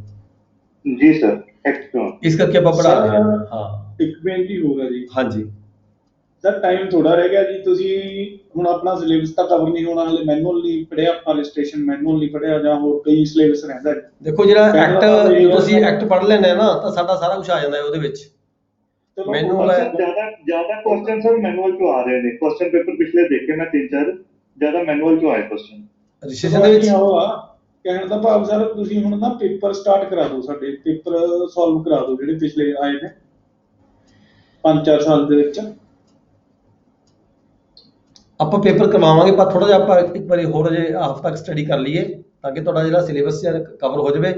ਜੀ ਸਰ, ਐਕਟ ਤੋਂ ਇਸ ਕਰਕੇ ਆਪਾਂ ਪੜ੍ਹਾ ਰਹੇ ਹਾਂ। ਹਾਂ, ਇੱਕ ਬੇਨਤੀ ਹੋਰ ਹੈ ਜੀ। ਹਾਂਜੀ ਸਰ, ਟਾਈਮ ਥੋੜਾ ਰਹਿ ਗਿਆ ਜੀ, ਤੁਸੀਂ ਹੁਣ ਆਪਣਾ ਸਿਲੇਬਸ ਤਾਂ ਕਵਰ ਨਹੀਂ ਹੋਣਾ, ਹਲੇ ਮੈਨੂਅਲ ਨਹੀਂ ਪੜ੍ਹਿਆ ਆਪਾਂ, ਰਜਿਸਟ੍ਰੇਸ਼ਨ ਮੈਨੂਅਲ ਨਹੀਂ ਪੜ੍ਹਿਆ, ਜਾਂ ਹੋਰ ਕਈ ਸਿਲੇਬਸ ਰਹਿੰਦਾ। ਦੇਖੋ, ਜਿਹੜਾ ਐਕਟ ਜੋ ਤੁਸੀਂ ਐਕਟ ਪੜ੍ਹ ਲੈਂਦੇ ਨਾ ਤਾਂ ਸਾਡਾ ਸਾਰਾ ਕੁਝ ਆ ਜਾਂਦਾ ਉਹਦੇ ਵਿੱਚ। ਮੈਨੂਅਲ ਹੈ ਜ਼ਿਆਦਾ ਕੁਐਸਚਨ ਸਰ ਮੈਨੂਅਲ ਚੋਂ ਆ ਰਹੇ ਨੇ, ਕੁਐਸਚਨ ਪੇਪਰ ਪਿਛਲੇ ਦੇਖੇ ਮੈਂ 3-4, ਜ਼ਿਆਦਾ ਮੈਨੂਅਲ ਚੋਂ ਆਏ ਕੁਐਸਚਨ ਰਜਿਸਟ੍ਰੇਸ਼ਨ ਦੇ ਵਿੱਚ। ਕਹਿਣ ਦਾ ਭਾਵ ਸਰ ਤੁਸੀਂ ਹੁਣ ਨਾ ਪੇਪਰ ਸਟਾਰਟ ਕਰਾ ਦਿਓ, ਸਾਡੇ ਪੇਪਰ ਸੋਲਵ ਕਰਾ ਦਿਓ ਜਿਹੜੇ ਪਿਛਲੇ ਆਏ ਨੇ 5-4 ਸਾਲ ਦੇ ਵਿੱਚ। ਆਪਾਂ ਪੇਪਰ ਕਰਵਾਵਾਂਗੇ, ਪਰ ਥੋੜਾ ਜਿਹਾ ਆਪਾਂ ਇੱਕ ਵਾਰੀ ਹੋਰ ਜੇ ਹਫ਼ਤਾ ਤੱਕ ਸਟੱਡੀ ਕਰ ਲਈਏ ਤਾਂ ਕਿ ਤੁਹਾਡਾ ਜਿਹੜਾ ਸਿਲੇਬਸ ਕਵਰ ਹੋ ਜਾਵੇ।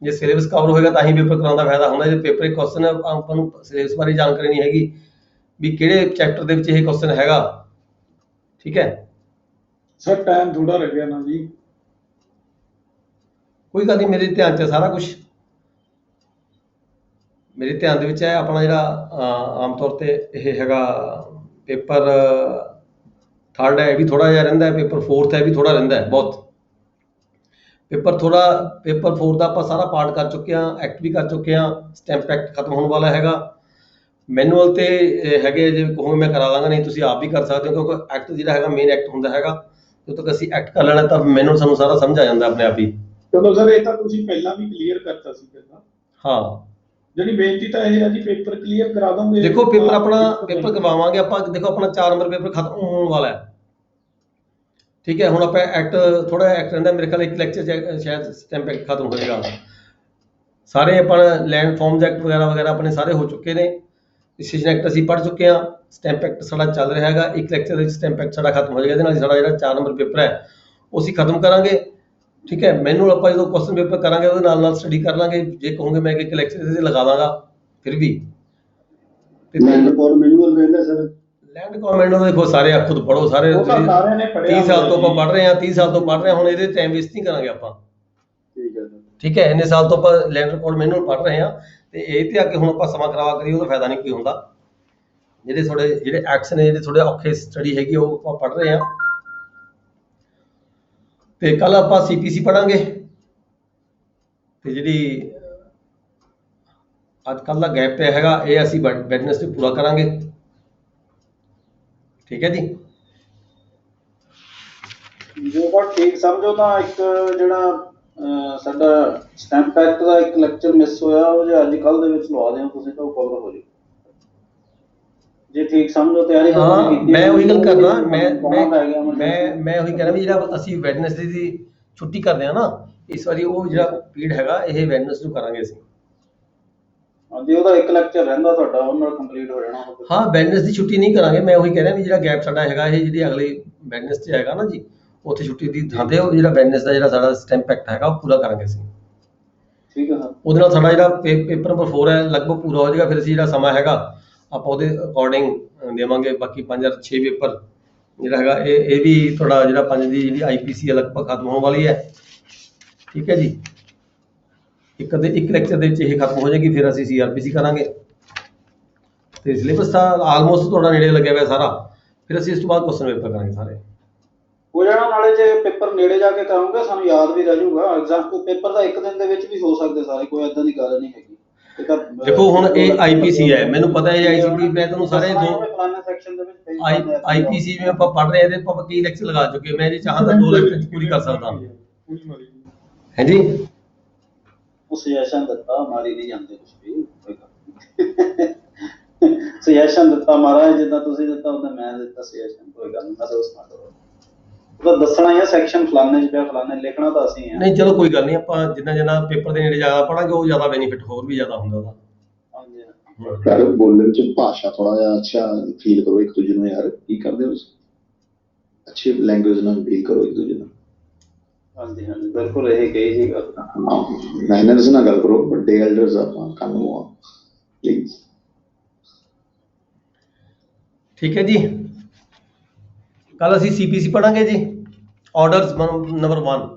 ਜੇ ਸਿਲੇਬਸ ਕਵਰ ਹੋਏਗਾ ਤਾਂ ਹੀ ਪੇਪਰ ਕਰਾਉਣ ਦਾ ਫਾਇਦਾ ਹੁੰਦਾ। ਜੇ ਪੇਪਰ ਇੱਕ ਕੁਐਸਚਨ ਆਪਾਂ ਨੂੰ ਸਿਲੇਬਸ ਬਾਰੇ ਜਾਣਕਾਰੀ ਨਹੀਂ ਹੈਗੀ ਵੀ ਕਿਹੜੇ ਚੈਪਟਰ ਦੇ ਵਿੱਚ ਇਹ ਕੁਐਸਚਨ ਹੈਗਾ, ਠੀਕ ਹੈ ਸਰ, ਟਾਈਮ ਥੋੜਾ ਰਹਿ ਗਿਆ ਨਾ ਜੀ। ਕੋਈ ਗੱਲ ਨਹੀਂ, ਮੇਰੇ ਧਿਆਨ 'ਚ ਸਾਰਾ ਕੁਝ ਮੇਰੇ ਧਿਆਨ ਦੇ ਵਿੱਚ ਹੈ। ਆਪਣਾ ਜਿਹੜਾ ਆਮ ਤੌਰ ਤੇ ਇਹ ਹੈਗਾ ਪੇਪਰ 3rd ਹੈ, ਇਹ ਵੀ ਥੋੜਾ ਜਿਹਾ ਰਹਿੰਦਾ ਹੈ, ਪੇਪਰ 4th ਹੈ ਵੀ ਥੋੜਾ ਰਹਿੰਦਾ ਹੈ ਬਹੁਤ। ਪੇਪਰ 4 ਦਾ ਆਪਾਂ ਸਾਰਾ ਪਾਰਟ ਕਰ ਚੁੱਕੇ ਹਾਂ, ਐਕਟ ਵੀ ਕਰ ਚੁੱਕੇ ਹਾਂ, ਸਟੈਂਪ ਐਕਟ ਖਤਮ ਹੋਣ ਵਾਲਾ ਹੈਗਾ। ਮੈਨੂਅਲ ਤੇ ਹੈਗੇ, ਜੇ ਕਹੋਗੇ ਮੈਂ ਕਰਾ ਲਾਂਗਾ, ਨਹੀਂ ਤੁਸੀਂ ਆਪ ਵੀ ਕਰ ਸਕਦੇ ਹੋ, ਕਿਉਂਕਿ ਐਕਟ ਜਿਹੜਾ ਹੈਗਾ ਮੇਨ ਐਕਟ ਹੁੰਦਾ ਹੈਗਾ। ਜਦੋਂ ਤੱਕ ਅਸੀਂ ਐਕਟ ਕਰ ਲੈਣਾ ਤਾਂ ਮੈਨੂਅਲ ਸਾਨੂੰ ਸਾਰਾ ਸਮਝ ਆ ਜਾਂਦਾ ਆਪਣੇ ਆਪ ਹੀ। ਚਲੋ ਸਰ, ਇਹ ਤਾਂ ਤੁਸੀਂ ਪਹਿਲਾਂ ਵੀ ਕਲੀਅਰ ਕਰਤਾ ਸੀ ਪਹਿਲਾਂ। ਹਾਂ, ਜਿਹੜੀ ਬੇਨਤੀ ਤਾਂ ਇਹ ਹੈ ਜੀ, ਪੇਪਰ ਕਲੀਅਰ ਕਰਾ ਦੋਗੇ। ਦੇਖੋ, ਪੇਪਰ ਕਰਵਾਵਾਂਗੇ ਆਪਾਂ। ਦੇਖੋ, ਆਪਣਾ 4 ਨੰਬਰ ਪੇਪਰ ਖਤਮ ਹੋਣ ਵਾਲਾ ਹੈ, ਠੀਕ ਹੈ। ਹੁਣ ਆਪਾਂ ਐਕਟ ਥੋੜਾ ਐਕਟ ਰਹਿੰਦਾ, ਮੇਰੇ ਖਿਆਲ ਇੱਕ ਲੈਕਚਰ ਸ਼ਾਇਦ ਸਟੈਂਪ ਐਕਟ ਖਤਮ ਹੋ ਜਾਏਗਾ। ਸਾਰੇ ਆਪਾਂ ਲੈਂਡ ਫਾਰਮਸ ਐਕਟ ਵਗੈਰਾ ਵਗੈਰਾ ਆਪਣੇ ਸਾਰੇ ਹੋ ਚੁੱਕੇ ਨੇ। ਰਜਿਸਟ੍ਰੇਸ਼ਨ ਐਕਟ ਅਸੀਂ ਪੜ੍ਹ ਚੁੱਕੇ ਹਾਂ, ਸਟੈਂਪ ਐਕਟ ਸਾਡਾ ਚੱਲ ਰਿਹਾ ਹੈਗਾ। ਇੱਕ ਲੈਕਚਰ ਦੇ ਵਿੱਚ ਸਟੈਂਪ ਐਕਟ ਸਾਡਾ ਖਤਮ ਹੋ ਜਾਏਗਾ। ਇਹਦੇ ਨਾਲ ਸਾਡਾ ਜਿਹੜਾ 4 ਨੰਬਰ ਪੇਪਰ ਹੈ ਉਹ ਅਸੀਂ ਖਤਮ ਕਰਾਂਗੇ। ਠੀਕ ਹੈ, ਮੈਨੂੰ ਆਪਾਂ ਜਦੋਂ ਕੁਐਸਚਨ ਪੇਪਰ ਕਰਾਂਗੇ ਉਹਦੇ ਨਾਲ ਨਾਲ ਸਟੱਡੀ ਕਰ ਲਾਂਗੇ। ਜੇ ਕਹੋਗੇ ਮੈਂ ਇੱਕ ਲੈਕਚਰ ਇਹਦੇ 'ਤੇ ਲਗਾ ਦਾਂਗਾ ਫਿਰ ਵੀ। ਲੈਂਡ ਰਿਕਾਰਡ ਮੈਨੂਅਲ ਰਹਿੰਦਾ ਸਰ। ਲੈਂਡ ਰਿਕਾਰਡ ਨੂੰ ਦੇਖੋ ਸਾਰੇ ਆਪ ਖੁਦ ਪੜ੍ਹੋ, ਸਾਰੇ ਉਹ ਤਾਂ ਸਾਰਿਆਂ ਨੇ ਪੜ੍ਹਿਆ 30 ਸਾਲ ਤੋਂ ਆਪਾਂ ਹੋਇਆ ਪੜ੍ਹ ਰਹੇ ਹਾਂ, 30 ਸਾਲ ਤੋਂ ਪੜ੍ਹ ਰਹੇ ਹਾਂ। ਹੁਣ ਇਹਦੇ ਟਾਈਮ ਵੇਸਟ ਨਹੀਂ ਕਰਾਂਗੇ ਆਪਾਂ। ਠੀਕ ਹੈ ਸਰ। ਠੀਕ ਹੈ, ਇੰਨੇ ਸਾਲ ਤੋਂ ਆਪਾਂ ਲੈਂਡ ਰਿਕਾਰਡ ਮੈਨੂਅਲ ਪੜ੍ਹ ਰਹੇ ਹਾਂ ਤੇ ਇਹ ਤੇ ਆ ਕੇ ਹੁਣ ਆਪਾਂ ਸਮਾਂ ਖਰਾਬ ਕਰੀਏ ਉਹਦਾ ਫਾਇਦਾ ਨਹੀਂ ਕੋਈ ਹੁੰਦਾ। ਜਿਹੜੇ ਐਕਟਸ ਨੇ, ਜਿਹੜੇ ਥੋੜੇ ਔਖੇ ਸਟੱਡੀ ਹੈਗੀ ਉਹ ਆਪਾਂ ਪੜ੍ਹ ਰਹੇ ਹਾਂ। ਤੇ ਕੱਲ ਆਪਾਂ ਸੀਪੀਸੀ ਪੜਾਂਗੇ ਤੇ ਜਿਹੜੀ ਅੱਜ ਕੱਲ ਦਾ ਗੈਪ ਪਿਆ ਹੈਗਾ ਇਹ ਅਸੀਂ ਵੈਡਨਸਡੇ ਪੂਰਾ ਕਰਾਂਗੇ। ਠੀਕ ਹੈ ਜੀ। ਜੇ ਤਾਂ ਠੀਕ ਸਮਝੋ ਤਾਂ ਇੱਕ ਜਿਹੜਾ ਸਾਡਾ ਸਟੈਂਪ ਐਕਟ ਦਾ ਇੱਕ ਲੈਕਚਰ ਮਿਸ ਹੋਇਆ, ਉਹ ਜੇ ਅੱਜ ਕੱਲ ਦੇ ਵਿੱਚ ਲਵਾ ਦਿਓ ਤੁਸੀਂ ਤਾਂ ਉਹ ਕਵਰ ਹੋ ਜਾਊ। ਜੇ ਠੀਕ ਸਮਝੋ ਤਿਆਰੀ ਤਾਂ ਹਾਂ, ਤੁਸੀਂ ਕੀਤੀ ਮੈਂ ਉਹੀ ਗੱਲ ਕਰਦਾ। ਮੈਂ ਉਹੀ ਕਹਿ ਰਿਹਾ ਵੀ ਜਿਹੜਾ ਅਸੀਂ ਵੈਡਨਸਡੇ ਦੀ ਛੁੱਟੀ ਕਰਦੇ ਹਾਂ ਨਾ, ਇਸ ਵਾਰੀ ਉਹ ਜਿਹੜਾ ਪੀਰੀਅਡ ਹੈਗਾ ਇਹ ਵੈਡਨਸਡੇ ਨੂੰ ਕਰਾਂਗੇ ਅਸੀਂ। ਹਾਂਜੀ, ਉਹਦਾ ਇੱਕ ਲੈਕਚਰ ਰਹਿੰਦਾ ਤੁਹਾਡਾ, ਉਹ ਨਾਲ ਕੰਪਲੀਟ ਹੋ ਜਾਣਾ। ਹਾਂ, ਵੈਡਨਸਡੇ ਦੀ ਛੁੱਟੀ ਨਹੀਂ ਕਰਾਂਗੇ। ਮੈਂ ਉਹੀ ਕਹਿ ਰਿਹਾ ਵੀ ਜਿਹੜਾ ਗੈਪ ਸਾਡਾ ਹੈਗਾ ਇਹ ਜਿਹੜੀ ਅਗਲੀ ਵੈਡਨਸਡੇ ਹੈਗਾ ਨਾ ਜੀ, ਉੱਥੇ ਛੁੱਟੀ ਦੀ ਥਾਂ ਤੇ ਉਹ ਜਿਹੜਾ ਵੈਡਨਸਡੇ ਦਾ ਜਿਹੜਾ ਸਾਡਾ ਸਟੈਂਪ ਐਕਟ ਹੈਗਾ ਉਹ ਪੂਰਾ ਕਰਾਂਗੇ ਅਸੀਂ। ਠੀਕ ਹੈ ਸਰ। ਉਹਦੇ ਨਾਲ ਸਾਡਾ ਜਿਹੜਾ ਪੇਪਰ ਨੰਬਰ 4 ਹੈ ਲਗਭਗ ਪੂਰਾ ਹੋ ਜਾਏਗਾ। ਫਿਰ ਅਸੀਂ ਜਿਹੜਾ ਸਮਾਂ ਹੈਗਾ ਆਪਾਂ ਉਹਦੇ ਅਕੋਰਡਿੰਗ ਦੇਵਾਂਗੇ। ਬਾਕੀ 5 ਜਾਂ 6 ਪੇਪਰ ਜਿਹੜਾ ਹੈਗਾ ਇਹ ਵੀ ਤੁਹਾਡਾ ਜਿਹੜਾ 5 ਦੀ ਜਿਹੜੀ ਆਈਪੀਸੀ ਹੈ ਲਗਭਗ ਖਤਮ ਹੋਣ ਵਾਲੀ ਹੈ। ਠੀਕ ਹੈ ਜੀ, ਇੱਕ ਲੈਕਚਰ ਦੇ ਵਿੱਚ ਇਹ ਖਤਮ ਹੋ ਜਾਏਗੀ। ਫਿਰ ਅਸੀਂ ਸੀਆਰਪੀਸੀ ਕਰਾਂਗੇ ਤੇ ਸਿਲੇਬਸ ਤਾਂ ਆਲਮੋਸਟ ਤੁਹਾਡਾ ਨੇੜੇ ਲੱਗਿਆ ਹੋਇਆ ਸਾਰਾ। ਫਿਰ ਅਸੀਂ ਇਸ ਤੋਂ ਬਾਅਦ ਕੁਐਸਚਨ ਪੇਪਰ ਕਰਾਂਗੇ ਸਾਰੇ। ਹੋ ਜਾਣਾ, ਨਾਲੇ ਜੇ ਪੇਪਰ ਨੇੜੇ ਜਾ ਕੇ ਕਰਾਂਗੇ ਸਾਨੂੰ ਯਾਦ ਵੀ ਰਹਿ ਜਾਊਗਾ। ਐਗਜ਼ਾਮ ਪੇਪਰ ਤਾਂ ਇੱਕ ਦਿਨ ਦੇ ਵਿੱਚ ਵੀ ਹੋ ਸਕਦੇ ਸਾਰੇ, ਕੋਈ ਏਦਾਂ ਦੀ ਗੱਲ ਨਹੀਂ ਹੈਗੀ। ਦੇਖੋ ਹੁਣ ਇਹ ਆਈਪੀਸੀ ਹੈ, ਮੈਨੂੰ ਪਤਾ ਹੈ ਆਈਸੀਟੀ। ਮੈਂ ਤੁਹਾਨੂੰ ਸਾਰੇ ਸੈਕਸ਼ਨ ਦੇ ਵਿੱਚ ਆਈਪੀਸੀ ਜਿਵੇਂ ਆਪਾਂ ਪੜ੍ਹ ਰਹੇ ਇਹਦੇ ਆਪਾਂ ਕਈ ਲੈਕਚਰ ਲਗਾ ਚੁੱਕੇ। ਮੈਂ ਜੇ ਚਾਹਾਂ ਤਾਂ 2 ਲੈਕਚਰ ਚ ਪੂਰੀ ਕਰ ਸਕਦਾ। ਹੈ ਜੀ, ਉਹ ਸੁਜੈਸ਼ਨ ਦਿੱਤਾ, ਮਾਰੀ ਨਹੀਂ ਜਾਂਦੇ ਕੁਝ ਵੀ। ਸੁਜੈਸ਼ਨ ਦਿੱਤਾ ਮਹਾਰਾਜ, ਜਿੱਦਾਂ ਤੁਸੀਂ ਦਿੱਤਾ ਉਦਾਂ ਮੈਂ ਦਿੱਤਾ ਸੁਜੈਸ਼ਨ, ਕੋਈ ਗੱਲ ਨਹੀਂ। ਮੈਂ ਦੋਸਤ ਨਾ ਕਰੋ, ਉਹਦਾ ਦੱਸਣਾ ਹੀ ਆ ਸੈਕਸ਼ਨ ਫਲਾਣੇ ਚ ਪਿਆ, ਫਲਾਣੇ ਲਿਖਣਾ ਤਾਂ ਅਸੀਂ ਆ। ਨਹੀਂ ਚਲੋ ਕੋਈ ਗੱਲ ਨਹੀਂ। ਆਪਾਂ ਜਿੰਨਾ ਪੇਪਰ ਦੇ ਨੇੜੇ ਜ਼ਿਆਦਾ ਪੜਾਂਗੇ ਉਹ ਜ਼ਿਆਦਾ ਬੈਨੀਫਿਟ ਹੋਰ ਵੀ ਜ਼ਿਆਦਾ ਹੁੰਦਾ ਉਹਦਾ। ਯਾਰ ਬੋਲਣ ਚ ਭਾਸ਼ਾ ਥੋੜਾ ਜਿਹਾ ਅੱਛਾ ਫੀਲ ਕਰੋ ਇੱਕ ਦੂਜੇ ਨੂੰ। ਯਾਰ ਕੀ ਕਰਦੇ ਹੋ ਤੁਸੀਂ? ਅੱਛੀ ਲੈਂਗੁਏਜ ਨਾਲ ਫੀਲ ਕਰੋ ਇੱਕ ਦੂਜੇ ਨਾਲ। ਹਾਂਜੀ ਹਾਂਜੀ, ਬਿਲਕੁਲ ਇਹ ਕਹੀ ਜੀ ਗੱਲ। ਮਾਈਨਰਸ ਨਾਲ ਗੱਲ ਕਰੋ, ਵੱਡੇ ਐਲਡਰਸ ਆਪਾਂ ਕੰਮ ਨੂੰ ਆ ਪਲੀਜ਼। ਠੀਕ ਹੈ ਜੀ, ਕੱਲ ਅਸੀਂ ਸੀਪੀਸੀ ਪੜਾਂਗੇ ਜੀ। ਆਰਡਰਸ ਨੰਬਰ 1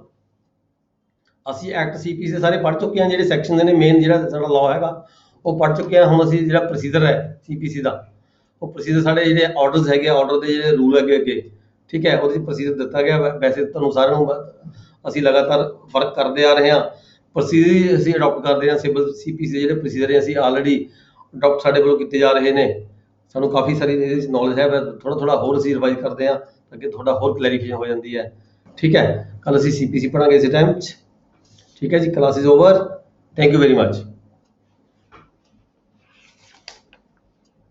ਅਸੀਂ ਐਕਟ ਸੀਪੀਸੀ ਦੇ ਸਾਰੇ ਪੜ੍ਹ ਚੁੱਕੇ ਹਾਂ। ਜਿਹੜੇ ਸੈਕਸ਼ਨ ਦੇ ਨੇ ਮੇਨ ਜਿਹੜਾ ਸਾਡਾ ਲਾਅ ਹੈਗਾ ਉਹ ਪੜ੍ਹ ਚੁੱਕੇ ਹਾਂ। ਹੁਣ ਅਸੀਂ ਜਿਹੜਾ ਪ੍ਰੋਸੀਜਰ ਹੈ ਸੀਪੀਸੀ ਦਾ, ਉਹ ਪ੍ਰੋਸੀਜਰ ਸਾਡੇ ਜਿਹੜੇ ਆਰਡਰਸ ਹੈਗੇ, ਆਰਡਰ ਦੇ ਜਿਹੜੇ ਰੂਲ ਹੈਗੇ ਅੱਗੇ, ਠੀਕ ਹੈ, ਉਹਦੇ ਪ੍ਰੋਸੀਜਰ ਦਿੱਤਾ ਗਿਆ। ਵੈਸੇ ਤੁਹਾਨੂੰ ਸਾਰਿਆਂ ਨੂੰ ਅਸੀਂ ਲਗਾਤਾਰ ਵਰਕ ਕਰਦੇ ਆ ਰਹੇ ਹਾਂ। ਪ੍ਰੋਸੀਜਰ ਅਸੀਂ ਅਡਾਪਟ ਕਰਦੇ ਹਾਂ। ਸਿਵਲ ਸੀਪੀਸੀ ਦੇ ਜਿਹੜੇ ਪ੍ਰੋਸੀਜਰ ਹੈ ਅਸੀਂ ਆਲਰੇਡੀ ਅਡਾਪਟ ਸਾਡੇ ਵੱਲੋਂ ਕੀਤੇ ਜਾ ਰਹੇ ਨੇ। ਸਾਨੂੰ ਕਾਫੀ ਸਾਰੀ ਇਹਦੇ ਵਿੱਚ ਨੌਲੇਜ ਹੈ। ਥੋੜਾ ਹੋਰ ਅਸੀਂ ਰਿਵਾਈਜ਼ ਕਰਦੇ ਹਾਂ ਅੱਗੇ ਤੁਹਾਡਾ ਹੋਰ ਕਲੈਰੀਫਿਕੇਸ਼ਨ ਹੋ ਜਾਂਦੀ ਹੈ। ਠੀਕ ਹੈ, ਕੱਲ ਅਸੀਂ ਸੀਪੀਸੀ ਪੜਾਂਗੇ ਇਸੇ ਟਾਈਮ 'ਚ। ਠੀਕ ਹੈ ਜੀ, class is over. Thank you very much.